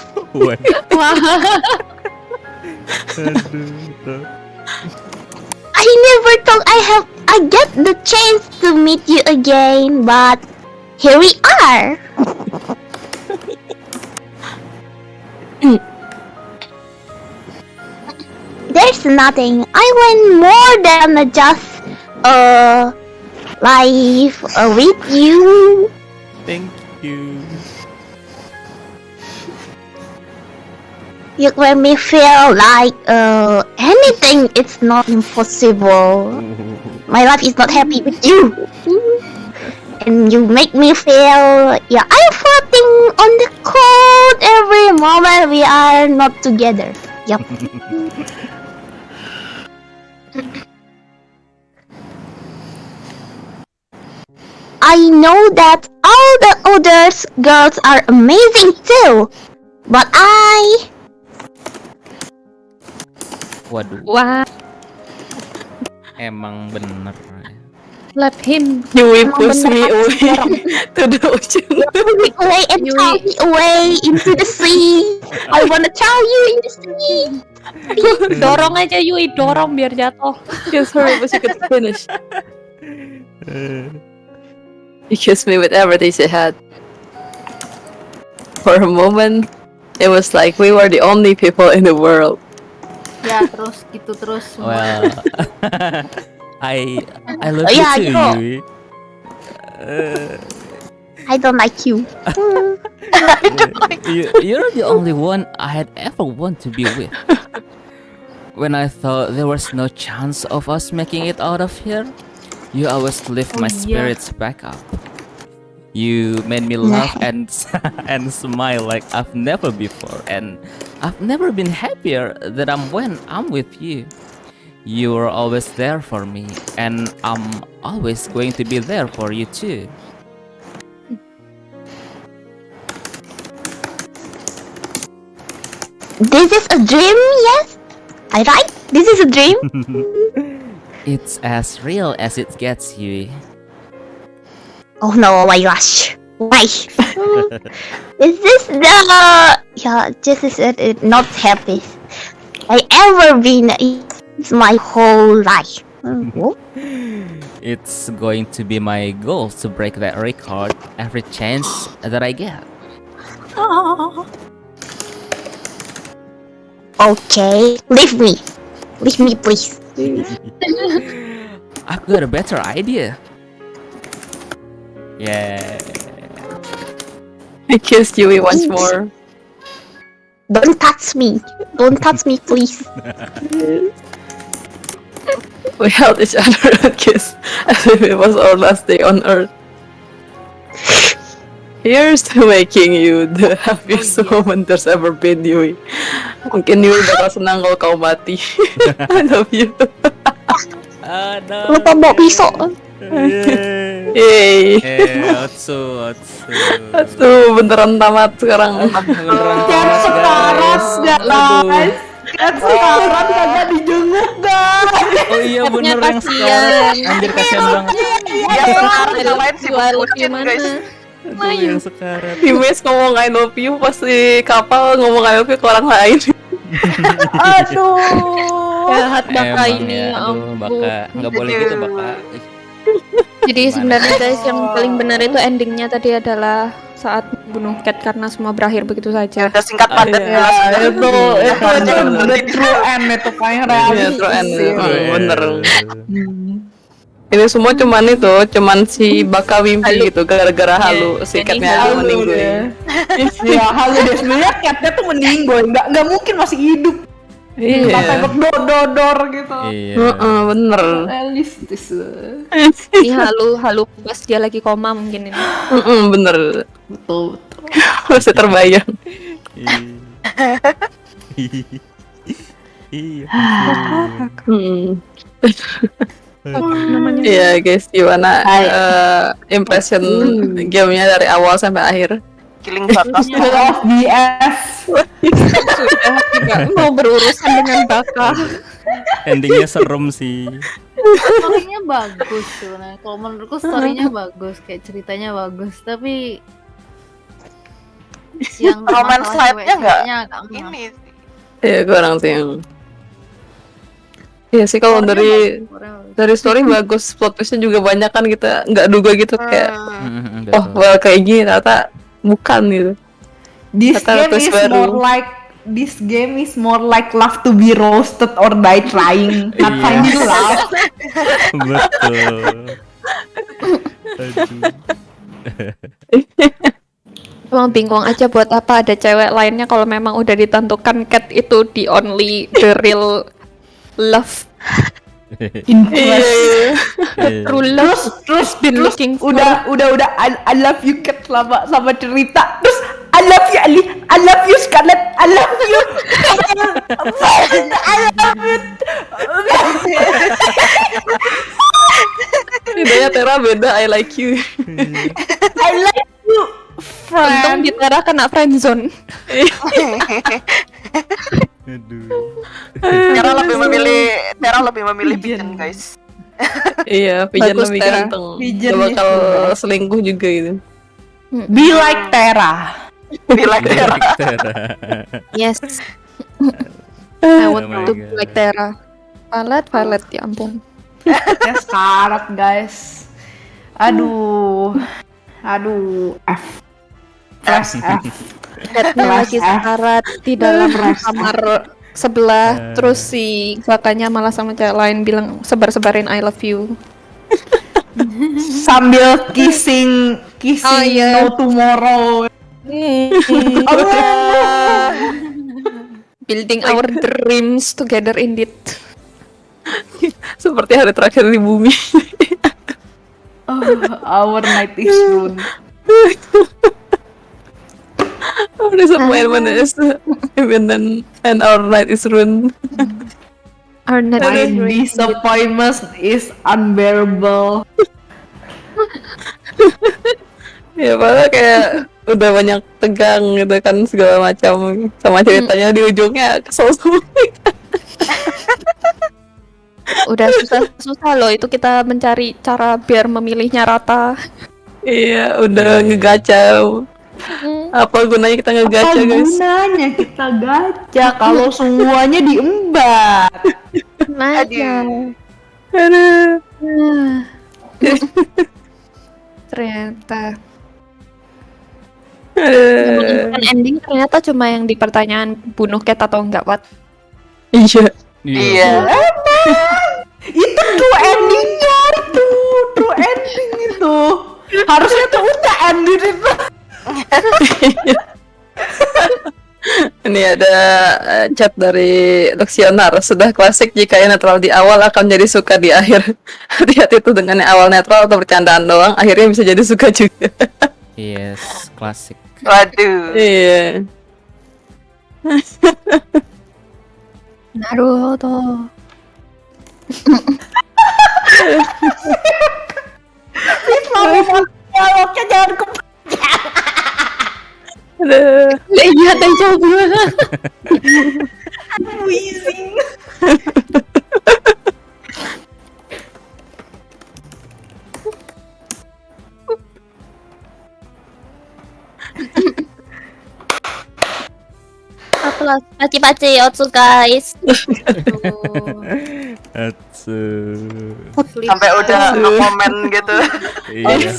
I never thought I get the chance to meet you again, but here we are. There's nothing I want more than just life with you. Thank you. You make me feel like anything is not impossible. My life is not happy with you. And you make me feel, yeah, I'm floating on the cold every moment we are not together. Yup. I know that all the other girls are amazing too, but Waduh, Wah, emang bener. let him. Yui push me away to the ocean. away and throw me away into the sea. I wanna throw you in the sea. Dorong aja Yui, dorong biar jatuh. Kiss her but she could finish. You kissed me with everything she had. For a moment, it was like we were the only people in the world. Ya terus gitu terus semua. Well, I love you Yeah, too, bro. Yui. I don't like you. You're the only one I had ever wanted to be with. When I thought there was no chance of us making it out of here, you always lift my spirits back up. You made me laugh and smile like I've never before, and I've never been happier than when I'm with you. You are always there for me, and I'm always going to be there for you too. This is a dream, yes? I right? This is a dream? It's as real as it gets, Yui. Oh no, my gosh. Why? Is this the this is not happy I ever been in my whole life. It's going to be my goal to break that record every chance that I get. Okay, leave me please. I've got a better idea. Yeah. I kissed Yui once more. Don't touch me please. We held each other and kissed as if it was our last day on Earth. Here's to making you the happiest woman there's ever been, Yui. Mungkin Yui bakal senang kalau kau mati. I love you. Lupa bawa pisau. Yeay. Otsu. Aduh, beneran tamat sekarang. Beneran Kan tamat, sekarat guys. guys. Kan sekarat kagak dijenguk guys. Oh iya bener yang sekarang. Anjir kasihan banget. Ya sekarang ngapain sih bucin guys. Aduh, yang sekarat. Himes ngomong I love you pas di kapal ngomong I love you ke orang lain. Aduh. Jahat Baka Emang ini, ya, ya aduh, ampun. Baka nggak boleh gitu Baka. Jadi sebenarnya guys yang paling benar itu endingnya tadi adalah saat bunuh Cat karena semua berakhir begitu saja. Udah singkat padat Iya. jelas. Itu the true end itu paling Iya, realistis. true end. sih. Bener. Ini semua cuman si Baka Wimpi gitu gara-gara halu si Catnya Halu meninggal. Ya halu deh sebenarnya Catnya tuh meninggal, nggak mungkin masih hidup. Iya. Takut dodor gitu. Iya. Bener. Realistis. Ini halu pas dia lagi koma mungkin ini. Bener. Betul. Masih terbayang. Iya. Iya guys, gimana impression gamenya dari awal sampai akhir? Killing batas. Of BS. Sudah tidak mau berurusan dengan Baka. Endingnya serem sih. Story-nya bagus sebenarnya. Kalau menurutku story-nya bagus, kayak ceritanya bagus, tapi yang Romance masalah side-nya nggak cewek-ceweknya agak mah. ini sih. Iya, kurang sih yang. Iya sih kalau dari story bagus, plot twist-nya juga banyak kan kita nggak duga gitu kayak oh well, kayak gini ternyata bukan gitu. This Kata game twist is baru. more like love to be roasted or die trying, not Iya. finding love. Betul. Aduh. Emang bingung aja buat apa ada cewek lainnya kalau memang udah ditentukan Cat itu the only the real love. True love. Terus Been looking for. udah I love you Cat sama cerita. Terus I love you Ali, I love you Scarlett, I love you. I love you. Bedanya Tera beda, I like you. I like you. Untung di Tera kena friendzone. Aduh. Tera lebih memilih Pigeon guys. Iya, Pigeon Bagus, lebih Tera. ganteng. Pigeon Gak bakal ya. selingkuh juga gitu. Be like Tera. Bila Tera. Yes. I want Oh my to God. be like Tera. Violet ya ampun. Ya sekarat guys. Aduh F. Fresh F. Catnya lagi sekarat di dalam kamar sebelah, terus si Bakanya malah sama cewek lain bilang sebar-sebarin I love you. Sambil kissing Oh, iya. no tomorrow. Building our dreams together indeed. Seperti hari terakhir di bumi. Our night is ruined. Our disappointment is imminent and our night is ruined. Our net My is ruined. disappointment is unbearable. Ya padahal kayak udah banyak tegang gitu kan segala macam sama ceritanya di ujungnya kesel semua. Udah susah loh itu kita mencari cara biar memilihnya rata. Iya, udah ngegaca Apa gunanya kita Apa ngegacha guys? gunanya kita gacha kalau semuanya diembat? Makanya. Aduh. Ternyata. Aduh. Menemukan ending ternyata cuma yang di pertanyaan bunuh cat atau enggak, Wat. Iya. Iya. Itu true endingnya itu, true ending itu. Harusnya tuh udah ending itu. Ini ada chat dari Luxionar. Sudah klasik jika yang netral di awal akan jadi suka di akhir. Hati-hati tuh dengan yang awal netral atau bercandaan doang, akhirnya bisa jadi suka juga. Yes, klasik. Waduh. Iya. Naruto. Dialognya jangan ke Aduh. Leia dan coba. wheezing. Paci-paci, otsu guys. Sampai udah komen gitu. Iya.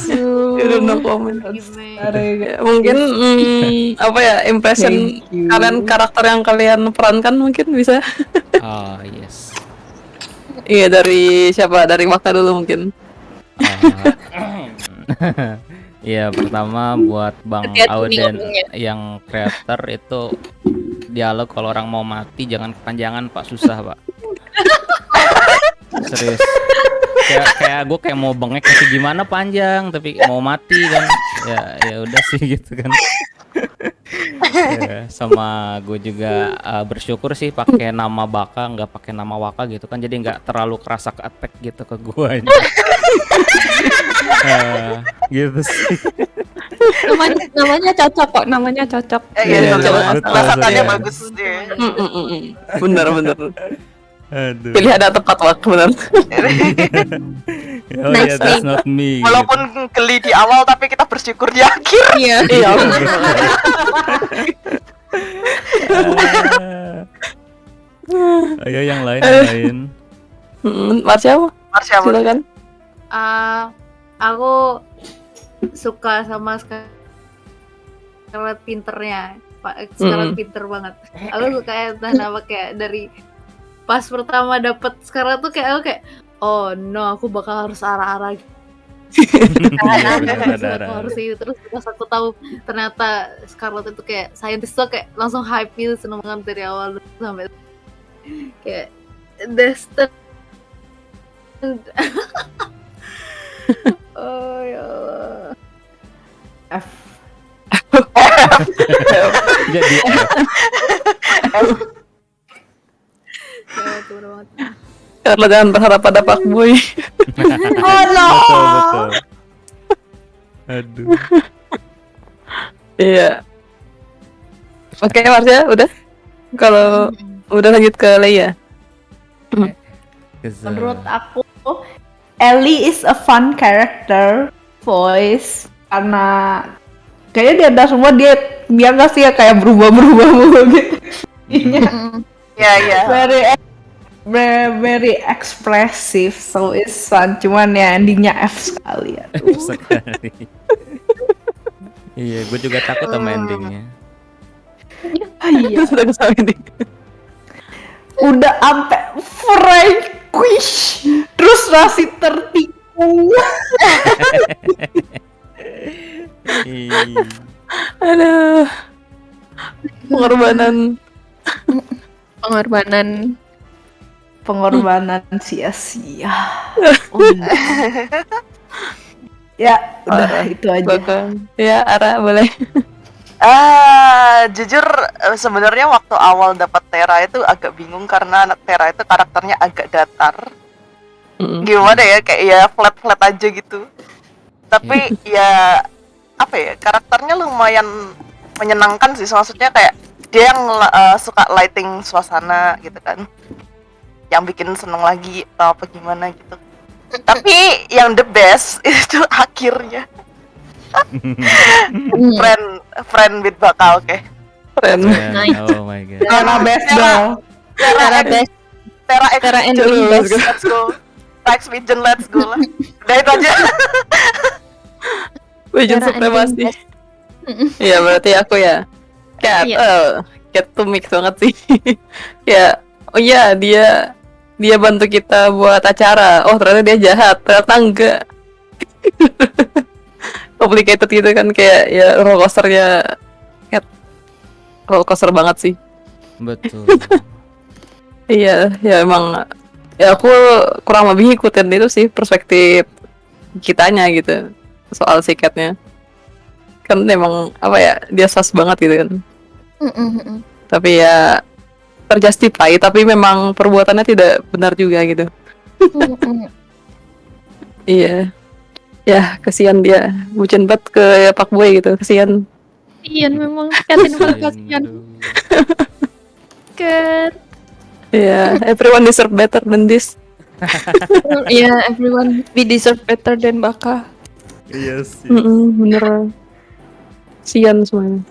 Udah no comment. Ya, mungkin apa ya impression Thank you. kalian karakter yang kalian perankan mungkin bisa. Oh, yes. Iya dari siapa? Dari Waka dulu mungkin. Iya, pertama buat Bang Hati-hati Auden ngomongnya. yang creator itu dialog kalau orang mau mati jangan kepanjangan Pak, susah Pak. Serius. Kayak gue kayak mau bengek kayak gimana panjang tapi mau mati kan. Ya udah sih gitu kan. Ya, sama gue juga bersyukur sih pakai nama Baka nggak pakai nama Waka gitu kan, jadi nggak terlalu kerasa ke attack gitu ke guanya. Gitu sih. Namanya cocok kok, namanya cocok. Iya, betul, masakannya betul. bagus deh. Bener. Aduh. Pilihan ada tepat Waka bener. Oh Nice yeah, that's not me. Walaupun geli di awal tapi kita bersyukur di akhir. Iya. Iya. Ayo yang lain. Marsha, Marsha, silakan. Aku suka sama Scarlet pinternya. Scarlet pinter banget. Aku suka entah kenapa kayak dari pas pertama dapet Scarlet tuh kayak aku kayak oh no, aku bakal harus arah-arah gitu. Iya, benar. Aku harus itu. Terus pas aku tahu ternyata Scarlet itu kayak scientist tuh kayak langsung hype gitu, seneng banget dari awal sampai kayak Destin. Oh ya Allah. F. Jadi Ya, tuh banget. Karena jangan berharap pada Pak Boy. betul. Aduh. Iya. Oke, Marsha, udah. Kalau udah lanjut ke Leia. Menurut aku, Ellie is a fun character voice karena kayaknya di antara semua dia nggak sih ya kayak berubah gitu. Iya. Very expressive, so it's fun. Cuman ya endingnya F sekali ya. Sekali. Iya, gue juga takut sama endingnya. Iya. Sudah kesal ini. Udah ampe Frankish terus masih tertikung. Aduh. Pengorbanan sia-sia. Ya, udah itu aja. Ya, Ara boleh. Jujur sebenarnya waktu awal dapat Tera itu agak bingung karena Tera itu karakternya agak datar. Gimana ya, kayak ya flat aja gitu. Tapi ya apa ya, karakternya lumayan menyenangkan sih, maksudnya kayak dia yang suka lighting suasana gitu kan, yang bikin seneng lagi atau apa gimana gitu. Tapi yang the best itu akhirnya friend with Waka, oke. Keren. Friend, oh my god. Tera best dong. Tera best. Tera and X, let's go. Rex Pigeon, let's go lah. Udah itu aja. Pigeon Cara supremasi. ending Iya berarti aku ya. Cat, Iya. Cat tuh mix banget sih. Ya, oh iya dia bantu kita buat acara. Oh ternyata dia jahat, ternyata enggak. Complicated gitu kan kayak ya roller coasternya Cat. Roller coaster banget sih. Betul. Iya, ya emang ya aku kurang lebih ikutin itu sih perspektif kitanya gitu soal si Catnya. Kan emang apa ya dia sus banget gitu kan. Tapi ya terjustify tapi memang perbuatannya tidak benar juga gitu. Iya. Ya, kasihan dia. Bucin banget ke Pak Boy gitu, kasihan. Iya memang Katin paling kasihan. Kat. Iya, everyone deserve better than this. Iya, everyone we deserve better than Waka. Iya sih. Bener. Kasihan semuanya.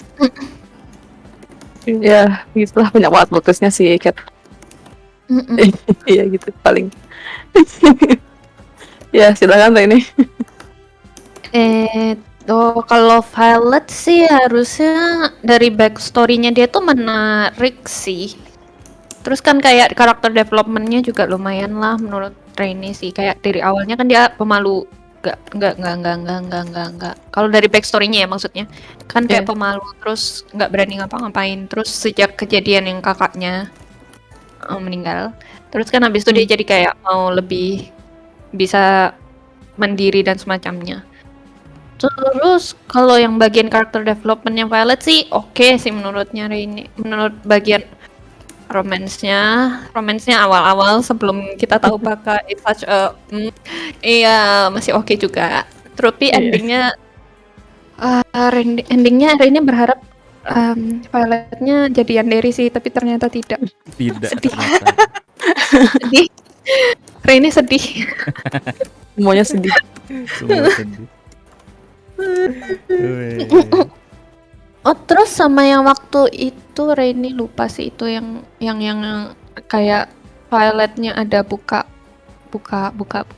Ya, gitulah banyak banget putusnya si Cat. Iya gitu paling. Ya, silakan Reine. Kalau Violet sih harusnya dari backstory-nya dia tuh menarik sih. Terus kan kayak karakter development-nya juga lumayan lah menurut Reine sih. Kayak dari awalnya kan dia pemalu. Enggak. Kalau dari backstory-nya ya maksudnya. Kan kayak pemalu terus nggak berani ngapa-ngapain. Terus sejak kejadian yang kakaknya meninggal. Terus kan habis itu dia jadi kayak mau lebih bisa mandiri dan semacamnya. Terus kalau yang bagian karakter development-nya Violet sih oke sih menurutnya Reine. Menurut bagian romansnya awal-awal sebelum kita tahu Waka is such a iya masih oke juga. Tapi endingnya Reine berharap Violetnya jadi Yandere sih, tapi ternyata tidak. Tidak. Sedih. Sedih. Reine sedih. Semuanya sedih. Semua sedih. Oh terus sama yang waktu itu Reine lupa sih itu yang kayak Violetnya ada buka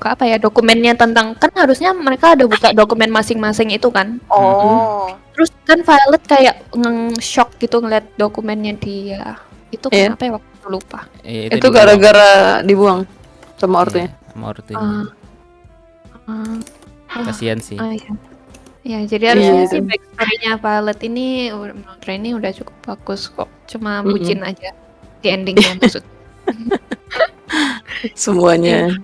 apa ya dokumennya tentang kan harusnya mereka ada buka dokumen masing-masing itu kan. Oh. Terus kan Violet kayak shock gitu ngeliat dokumennya dia. Itu kenapa ya waktu itu lupa. Itu gara-gara dibuang sama ortunya. Sama ortunya. Kasihan sih. Ya, jadi harusnya sih backstory-nya Violet ini menurut Reine udah cukup bagus kok. Cuma bucin aja di endingnya maksud. Semuanya.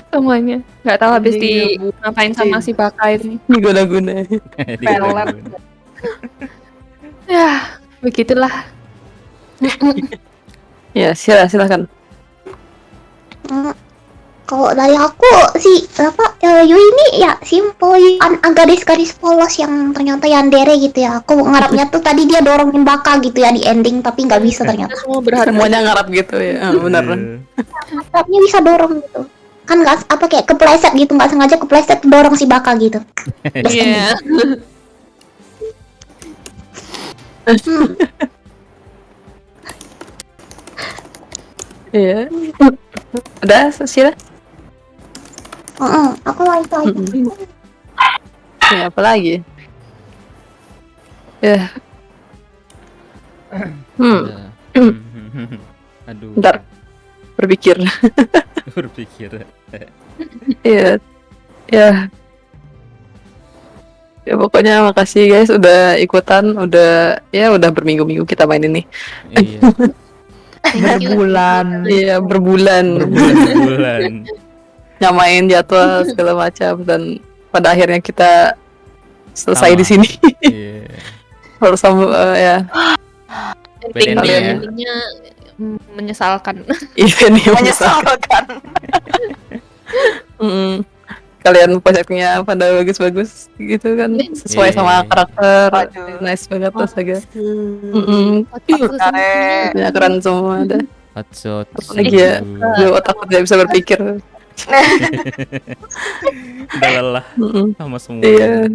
Semuanya. Nggak tahu habis di ngapain sama si Waka ini. Diguna-guna. Violet. Ya, begitulah. Ya, silakan. Kalau dari aku sih Yui ini ya simple garis-garis polos yang ternyata yandere gitu ya. Aku ngarapnya tuh tadi dia dorongin Waka gitu ya di ending tapi nggak bisa ternyata. Semuanya ngarap gitu ya. Benar. Ngarapnya bisa dorong gitu. Kan nggak kayak kepleset gitu, nggak sengaja kepleset dorong si Waka gitu. Iya. Iya. Udah, Shira? Aku mau itu aja. Ya, apa lagi? Ya. Aduh. Bentar. Berpikir. Iya. Ya. Ya pokoknya makasih guys udah ikutan, udah berminggu-minggu kita main ini. Iya. Berbulan. Iya, berbulan. Nyamain jadwal segala macam dan pada akhirnya kita selesai di sini. Iya. Harus ya. Endingnya menyesalkan. Ini menyesalkan. Kalian proyeknya pada bagus-bagus gitu kan, sesuai sama karakter. Nice banget tuh Saga. Keren semua ada. Lagi ya, gue otak tidak bisa berpikir. Udah lelah sama semua. Iya.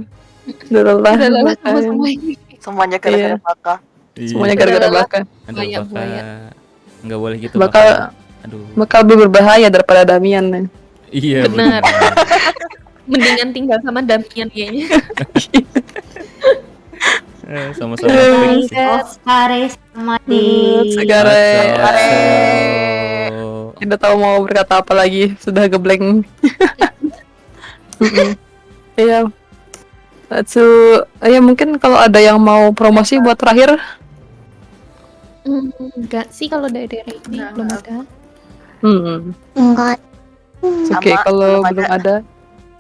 Udah lelah Udah lelah Waka. sama-sama ini. Semuanya gara-gara Iya. Waka. Semuanya Iya. gara-gara Udah lelah. Waka. Aduh, Buaya, Baka. buaya. Nggak boleh gitu, Baka. Baka. Aduh. Waka lebih berbahaya daripada Damian nih. Iya, Benar. benar. Mendingan tinggal sama Damian kayaknya. Sama-sama Eh, fix sih. Oscare sama di Segare. Atau- Tidak tahu mau berkata apa lagi, sudah geblank. Iya. Ya mungkin kalau ada yang mau promosi buat terakhir. Enggak sih kalau dari ini belum ada. Enggak. Oke, Sama, kalau belum belum ada.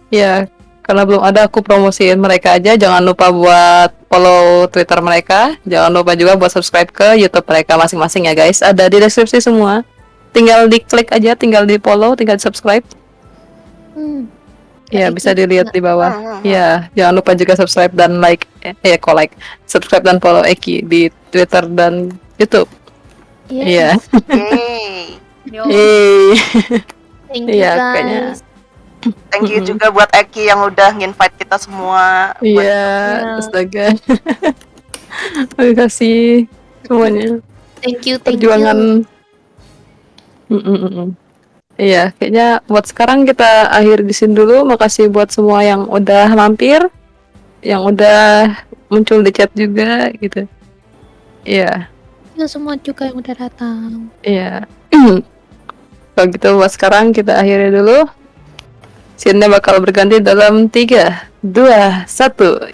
Ya, karena belum ada aku promosiin mereka aja. Jangan lupa buat follow Twitter mereka. Jangan lupa juga buat subscribe ke YouTube mereka masing-masing ya guys. Ada di deskripsi semua. Tinggal diklik aja, tinggal di follow, tinggal di subscribe. Ya, bisa dilihat di bawah. Ya, jangan lupa juga subscribe dan like. Subscribe dan follow Eki di Twitter dan YouTube. Iya. Yeay. Yeay. Thank you Iya, guys. kayaknya. Thank you juga buat Eki yang udah nge-invite kita semua. Iya, astaga. Terima kasih semuanya. Thank you. Perjuangan. Iya, kayaknya buat sekarang kita akhir di sini dulu. Makasih buat semua yang udah mampir, yang udah muncul di chat juga gitu. Iya, Ya semua juga yang udah datang. iya. Kalau gitu buat sekarang kita akhiri dulu. Scene-nya bakal berganti dalam 3, 2, 1.